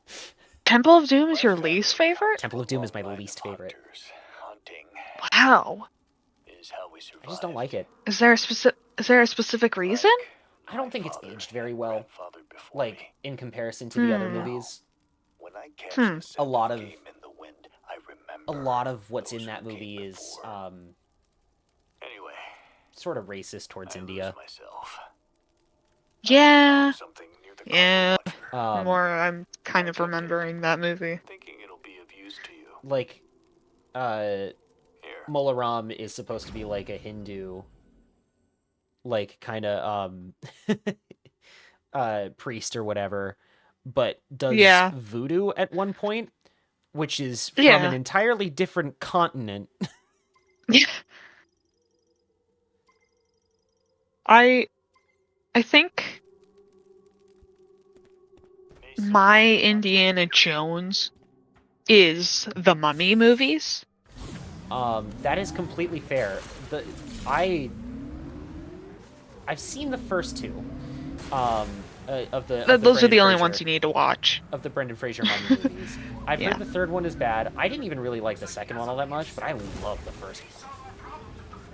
Temple of Doom is your least favorite? Temple of Doom is my least favorite. Hunting Wow. is how we survive. I just don't like it. Is there a specific reason? I don't think it's aged very well, like in comparison to the other Hmm. movies. When I catch Hmm. the A lot scent of game in the wind, I a remember lot of what's those in that who movie came is before. Anyway, sort of racist towards I India. lose myself. Yeah. Found something near the Yeah. Carpet Watcher. I'm kind of remembering that movie. Thinking it'll be of use to you. Like, Here. Molaram is supposed to be like a Hindu, like kind of priest or whatever, but does Yeah. voodoo at one point, which is from an Yeah. entirely different continent. Yeah. I I think my Indiana Jones is the Mummy movies. That is completely fair. I I've seen the first two. Um, Those are Brendan the only Fraser ones you need to watch. of the Brendan Fraser mummy movies. I've Yeah. heard the third one is bad. I didn't even really like the second one all that much, but I love the first one.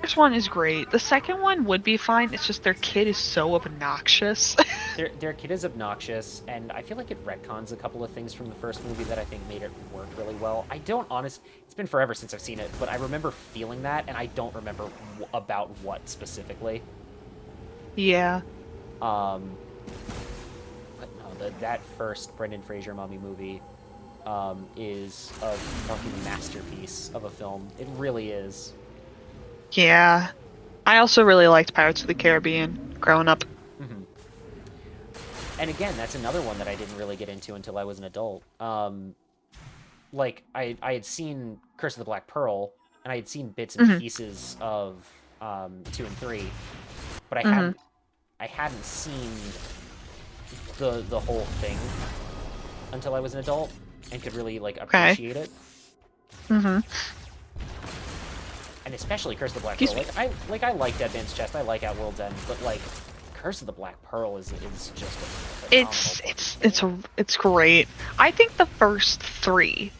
First one is great. The second one would be fine. It's just their kid is so obnoxious. Their kid is obnoxious, and I feel like it retcons a couple of things from the first movie that I think made it work really well. I don't honest. It's been forever since I've seen it, but I remember feeling that, and I don't remember about what specifically. Yeah. Um, but no, that first Brendan Fraser mummy movie is a fucking masterpiece of a film. It really is. Yeah. I also really liked Pirates of the Caribbean growing up. Mm-hmm. And again, that's another one that I didn't really get into until I was an adult. Like I had seen Curse of the Black Pearl, and I had seen bits and Mhm. pieces of 2 and 3, but Mhm. I hadn't seen the whole thing until I was an adult and could really like Okay. appreciate it. Mhm. And especially Curse of the Black Excuse Pearl. me. I like Dead Man's Chest, I like At World's End, but like Curse of the Black Pearl is just a phenomenal It's great. I think the first 3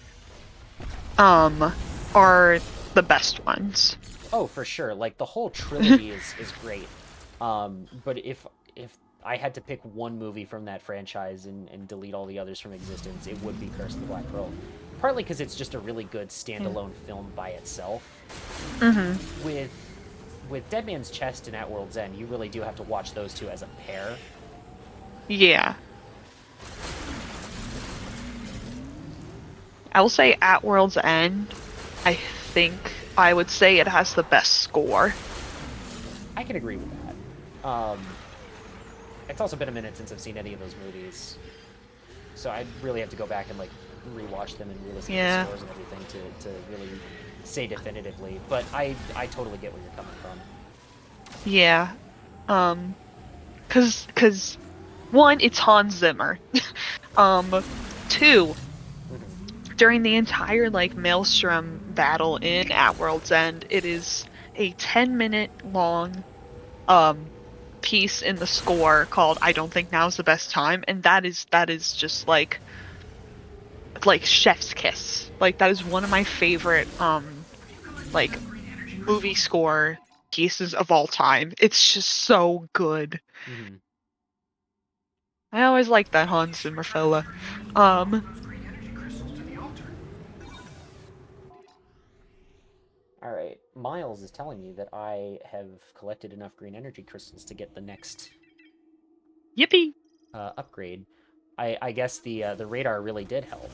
are the best ones. Oh, for sure. Like the whole trilogy is great. But if I had to pick one movie from that franchise and delete all the others from existence, it would be Curse of the Black Pearl. Partly because it's just a really good standalone film by itself. Mhm. With Dead Man's Chest and At World's End, you really do have to watch those two as a pair. Yeah. I will say At World's End, I think I would say it has the best score. I can agree with that. It's also been a minute since I've seen any of those movies, so I really have to go back and like rewatch them and re-listen to the scores and everything to really say definitively. But I totally get where you're coming from. Yeah. 'Cause one, it's Hans Zimmer. 2, during the entire like Maelstrom battle in At World's End, it is a 10-minute long piece in the score called I Don't Think Now's the Best Time, and that is just like chef's kiss. Like that is one of my favorite like movie score pieces of all time. It's just so good. Mm-hmm. I always liked that Hans Zimmer fella. Um Green energy crystals to the altar. All right, Miles is telling me that I have collected enough green energy crystals to get the next Yippee. upgrade. I guess the radar really did help.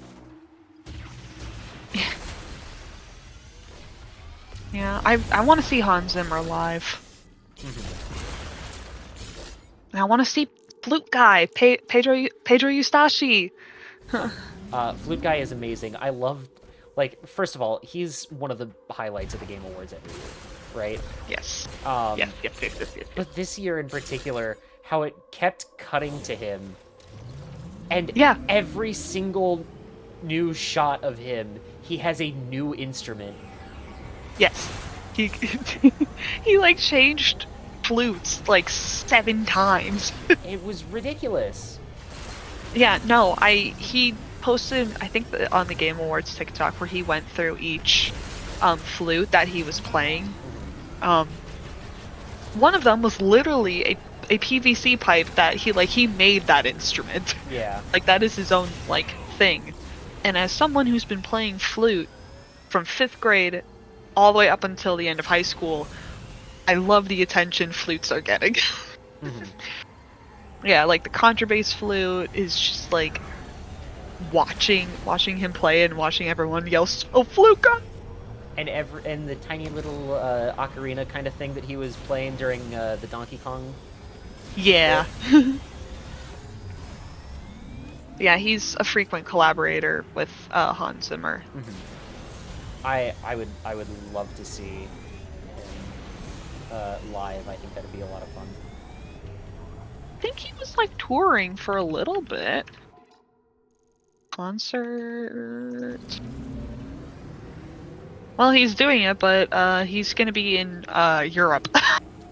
Yeah, I want to see Hans Zimmer live. And I want to see Flute Guy, Pedro Eustachi. Flute Guy is amazing. I love, like, first of all, he's one of the highlights of the Game Awards every year, right? Yes. Um, Yes. But this year in particular, how it kept cutting to him, and Yeah. every single new shot of him, he has a new instrument. Yes. He he like changed flutes like 7 times. It was ridiculous. Yeah, no, he posted I think on the Game Awards TikTok where he went through each flute that he was playing. One of them was literally a PVC pipe that he made that instrument. Yeah. Like that is his own like thing. And as someone who's been playing flute from 5th grade all the way up until the end of high school, I love the attention flutes are getting. Yeah, like the contrabass flute is just like watching him play and watching everyone yell, "Oh, flute guy!" And the tiny little ocarina kind of thing that he was playing during the Donkey Kong. Yeah. Yeah, he's a frequent collaborator with Hans Zimmer. I would love to see him live. I think that'd be a lot of fun. I think he was like touring for a little bit. Concert. Well, he's doing it, but he's gonna be in Europe.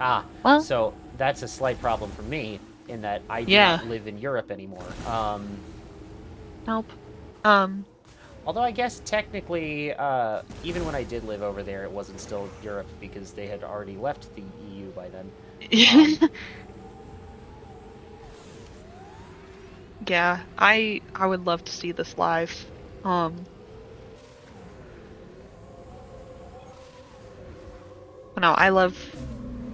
Ah, Well, so that's a slight problem for me. in that I do Yeah. not live in Europe anymore. Nope. Um, Although I guess technically, even when I did live over there, it wasn't still Europe because they had already left the EU by then. yeah, I would love to see this live. Um, no, I love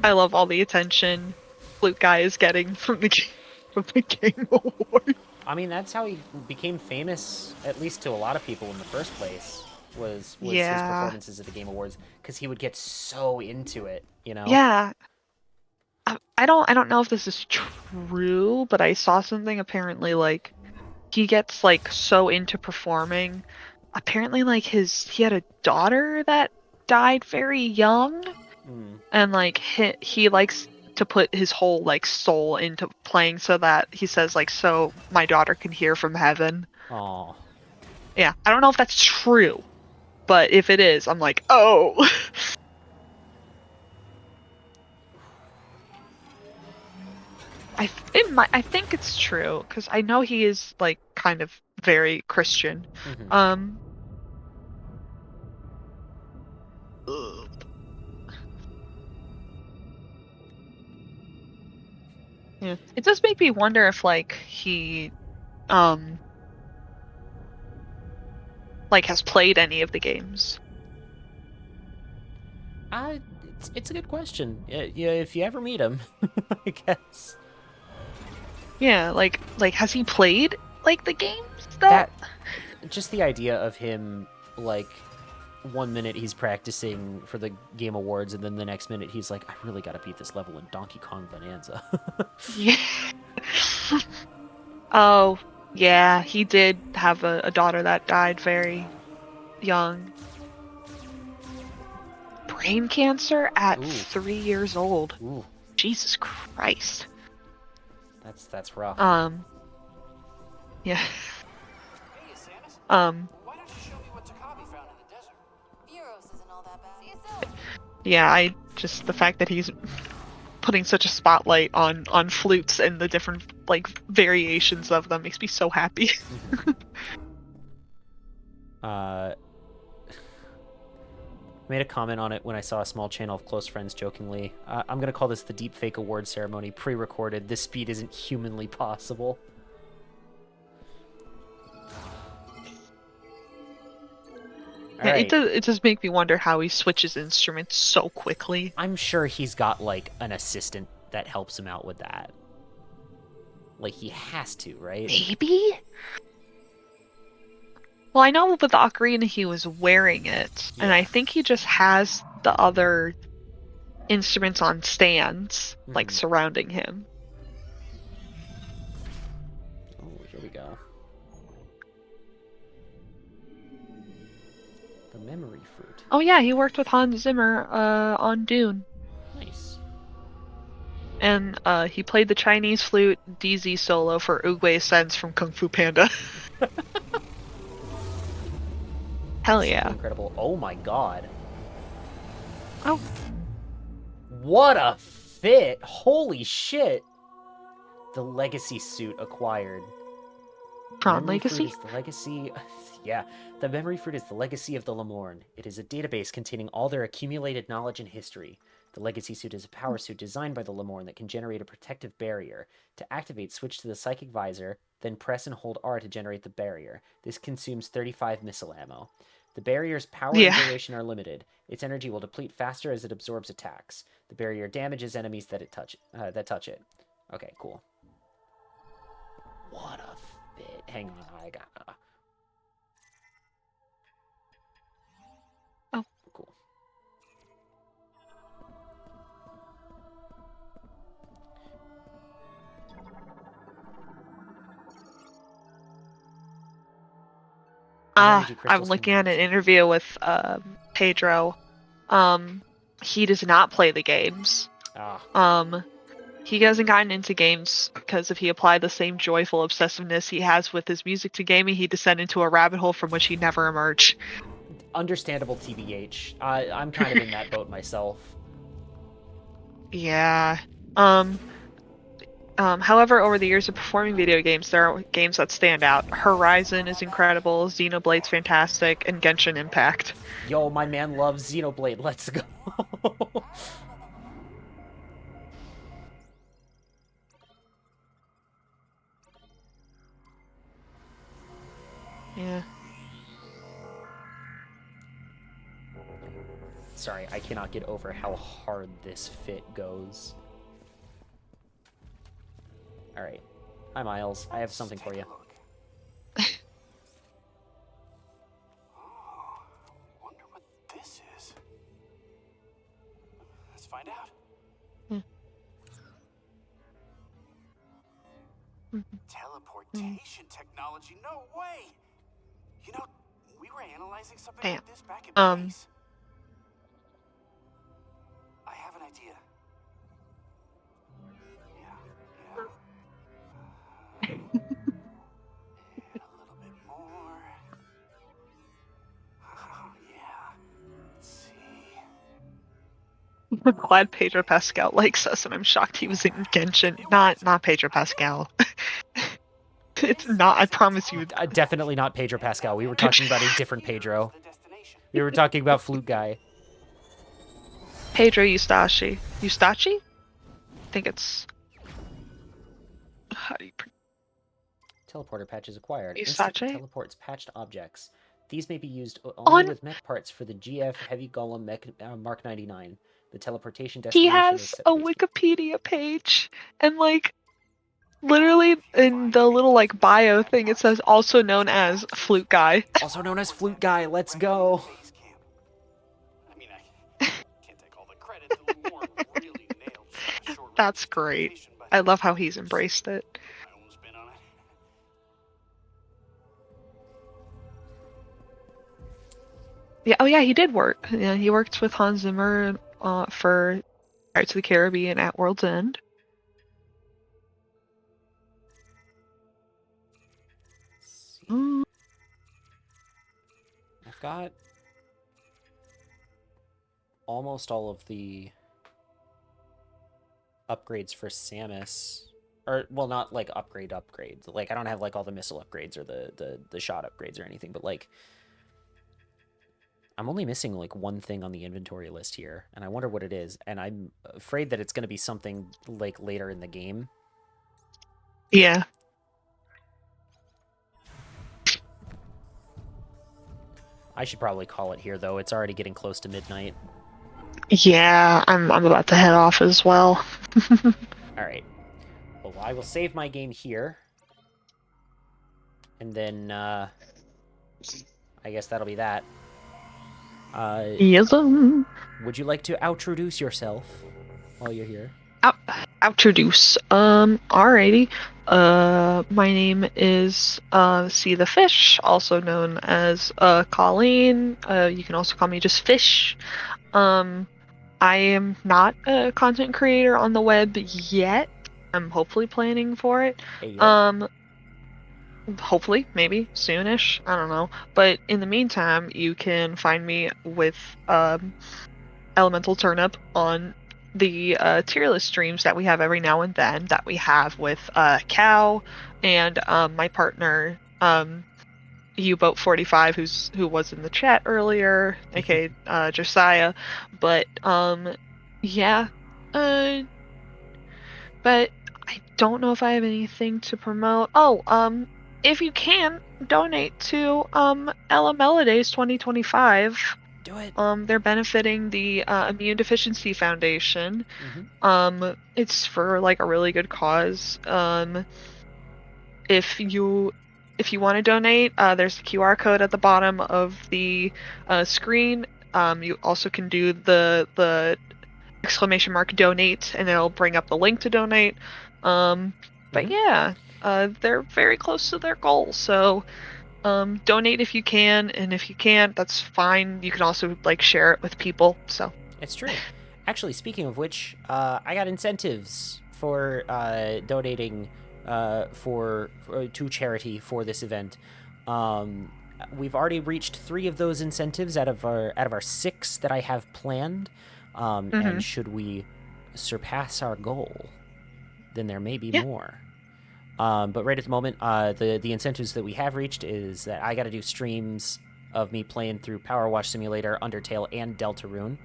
all the attention Flute Guy is getting from the from the Game Award. I mean, that's how he became famous, at least to a lot of people in the first place, was his Yeah. performances at the Game Awards, because he would get so into it, you know? Yeah. I don't know if this is true, but I saw something apparently like he gets like so into performing. Apparently like he had a daughter that died very young, Mm. and like he likes to put his whole like soul into playing so that he says like so my daughter can hear from heaven. Aw. Yeah, I don't know if that's true, but if it is, I'm like, "Oh." I think it's true because I know he is like kind of very Christian. Mm-hmm. Um ugh. Yeah. It does make me wonder if like he um like has played any of the games. It's a good question. Yeah, if you ever meet him, I guess. Yeah, like has he played like the games that That, just the idea of him, like, 1 minute he's practicing for the Game Awards, and then the next minute he's like, I really gotta beat this level in Donkey Kong Bonanza. Yeah. Oh, yeah, he did have a daughter that died very young. Brain cancer at Ooh, 3 years old. ooh, Jesus Christ. that's rough. Yeah. Hey, Samus. Um, Why don't you show me what Takabi found in the desert? Bureaus isn't all that bad. See you soon. yeah, I just the fact that he's putting such a spotlight on flutes and the different like variations of them makes me so happy. I made a comment on it when I saw a small channel of close friends jokingly. I'm gonna call this the deepfake award ceremony, pre-recorded. This speed isn't humanly possible. All Yeah, right. it does make me wonder how he switches instruments so quickly. I'm sure he's got, like, an assistant that helps him out with that. Like, he has to, right? Maybe? Well, I know with the ocarina he was wearing it, and I Yeah. think he just has the other instruments on stands, like Mhm. surrounding him. Oh, here we go. The memory fruit. Oh yeah, he worked with Hans Zimmer on Dune. Nice. And he played the Chinese flute DZ solo for Oogway Sense from Kung Fu Panda. Hell Simply yeah. incredible. Oh my god. Oh, What a fit! Holy shit! The legacy suit acquired. Tron Memory Legacy? fruit is the legacy. Yeah, the memory fruit is the legacy of the Lemorn. It is a database containing all their accumulated knowledge and history. The legacy suit is a power suit designed by the Lemorn that can generate a protective barrier. To activate, switch to the psychic visor, then press and hold R to generate the barrier. This consumes 35 missile ammo. The barrier's power and Yeah. duration are limited. Its energy will deplete faster as it absorbs attacks. The barrier damages enemies that touch it. Okay, cool. What a fit! Hang on, I gotta. Oh. Cool. I'm looking at an interview with Pedro. He does not play the games. Ah. He hasn't gotten into games because if he applied the same joyful obsessiveness he has with his music to gaming, he'd descend into a rabbit hole from which he'd never emerge. Understandable, TBH. I'm kind of in that boat myself. Yeah. However, over the years of performing video games, there are games that stand out. Horizon is incredible, Xenoblade's fantastic, and Genshin Impact. Yo, my man loves Xenoblade. Let's go. Yeah. Sorry, I cannot get over how hard this fit goes. All right. Hi, Miles. I have something for you. Wonder what this is. Let's find out. Teleportation technology? No way! You know, we were analyzing something Damn. like this back in base. I have an idea. Yeah. A little bit more. Oh, yeah. Let's see. I'm glad Pedro Pascal likes us, and I'm shocked he was in Genshin. Not Pedro Pascal. It's not. I promise you. Definitely not Pedro Pascal. We were talking about a different Pedro. We were talking about Flute Guy. Pedro Eustachi. Eustachi? I think it's. How do you pronounce? Teleporter patches acquired. Eustache? Instant teleports patched objects. These may be used only with mech parts for the GF Heavy Golem Mech Mark 99. The teleportation He destination is has set a based- Wikipedia page, and like, literally in the little like bio thing, it says also known as Flute Guy. Also known as Flute Guy. Let's go. I mean, I can't take all the credit. The Lord really nailed short That's great. I love how he's embraced it. my own spin on it. Yeah. Oh yeah, he did work. Yeah, he worked with Hans Zimmer for Pirates of the Caribbean at World's End. Mm. I've got almost all of the upgrades for Samus. Or, well, not like upgrades. Like, I don't have like all the missile upgrades or the shot upgrades or anything, but like, I'm only missing like one thing on the inventory list here, and I wonder what it is, and I'm afraid that it's going to be something like later in the game. Yeah. I should probably call it here, though. It's already getting close to midnight. Yeah, I'm about to head off as well. All right. Well, I will save my game here. And then, I guess that'll be that. Yes. Would you like to outroduce yourself while you're here? Outroduce. Alrighty. My name is See the Fish, also known as Colleen. You can also call me just Fish. I am not a content creator on the web yet. I'm hopefully planning for it. Hey, yeah. Hopefully, maybe soonish. I don't know. But in the meantime, you can find me with Elemental Turnip on the tier list streams that we have every now and then, that we have with Cow and my partner U-Boat 45, who was in the chat earlier, aka Josiah. But yeah, but I don't know if I have anything to promote. Oh, if you can donate to Ella Melodies 2025. Do it. They're benefiting the Immune Deficiency Foundation. Mm-hmm. It's for like a really good cause. If you want to donate, there's a QR code at the bottom of the screen. You also can do the exclamation mark donate, and it'll bring up the link to donate. But yeah, they're very close to their goal, so donate if you can, and if you can't, that's fine. You can also like share it with people. So it's true. Actually, speaking of which, I got incentives for donating to charity for this event. We've already reached 3 of those incentives out of our 6 that I have planned. And should we surpass our goal then there may be Yeah. more. But right at the moment, the incentives that we have reached is that I got to do streams of me playing through Power Wash Simulator, Undertale, and Deltarune.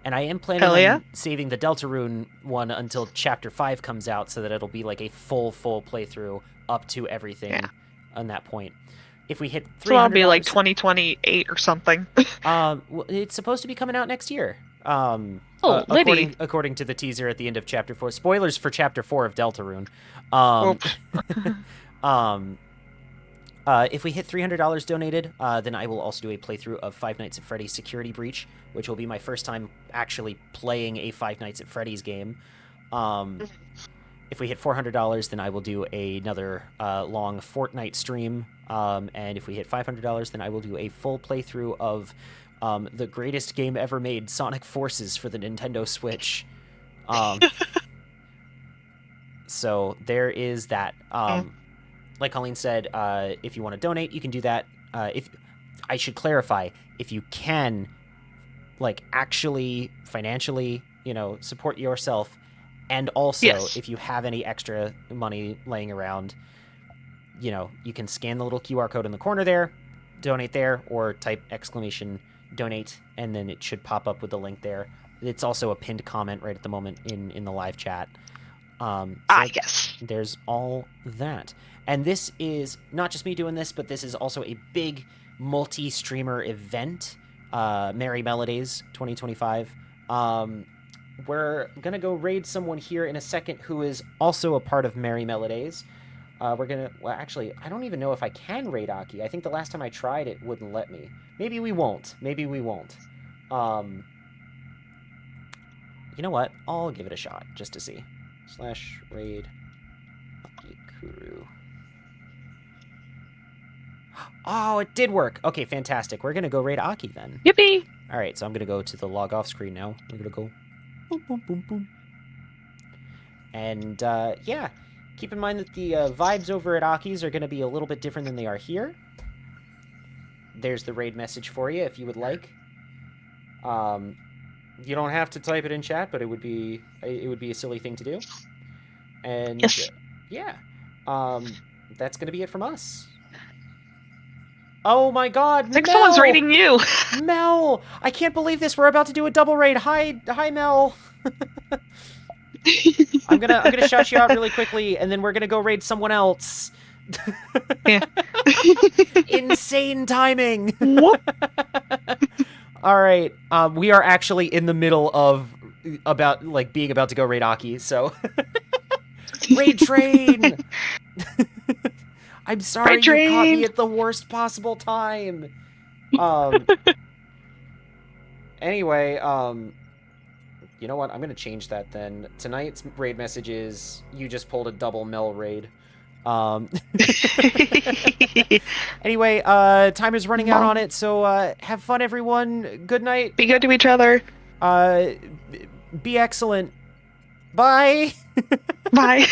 And I am planning Hell yeah. on saving the Deltarune one until Chapter 5 comes out so that it'll be like a full playthrough up to everything Yeah. on that point. If we hit $300... So that'll be like 2028 or something. Well, it's supposed to be coming out next year. Liddy. According to the teaser at the end of Chapter 4. Spoilers for Chapter 4 of Deltarune. If we hit $300 donated, then I will also do a playthrough of Five Nights at Freddy's Security Breach, which will be my first time actually playing a Five Nights at Freddy's game. If we hit $400, then I will do another long Fortnite stream. And if we hit $500, then I will do a full playthrough of the greatest game ever made, Sonic Forces, for the Nintendo Switch. So there is that. Like Colleen said, if you want to donate, you can do that. If I should clarify, if you can, like, actually financially, support yourself, and also Yes. if you have any extra money laying around, you can scan the little QR code in the corner there, donate there, or type !donate, and then it should pop up with the link there. It's also a pinned comment right at the moment in the live chat. Yes. There's all that. And this is not just me doing this, but this is also a big multi-streamer event, Merry Melodies 2025. We're going to go raid someone here in a second who is also a part of Merry Melodies. Actually, I don't even know if I can raid Aki. I think the last time I tried, it wouldn't let me. Maybe we won't. You know what? I'll give it a shot, just to see. /raid Akikuru. Oh, it did work. Okay, fantastic. We're going to go raid Aki then. Yippee! All right, so I'm going to go to the log off screen now. We're going to go boom, boom, boom, boom. And, yeah, keep in mind that the vibes over at Aki's are going to be a little bit different than they are here. There's the raid message for you if you would like. You don't have to type it in chat, but it would be a silly thing to do. And Yes. Yeah, that's going to be it from us. Oh my God, I think Mel! someone's raiding you. Mel, I can't believe this. We're about to do a double raid. Hi, Mel. I'm gonna shout you out really quickly, and then we're gonna go raid someone else. Yeah. Insane timing. Whoop. All right, we are actually in the middle of being about to go raid Aki, so raid train. I'm sorry Raid you caught me train. at the worst possible time. Anyway, you know what? I'm gonna change that then. Tonight's raid message is you just pulled a double Mel raid. Anyway, time is running out on it, so have fun, everyone. Good night. Be good to each other. Be excellent. Bye. Bye.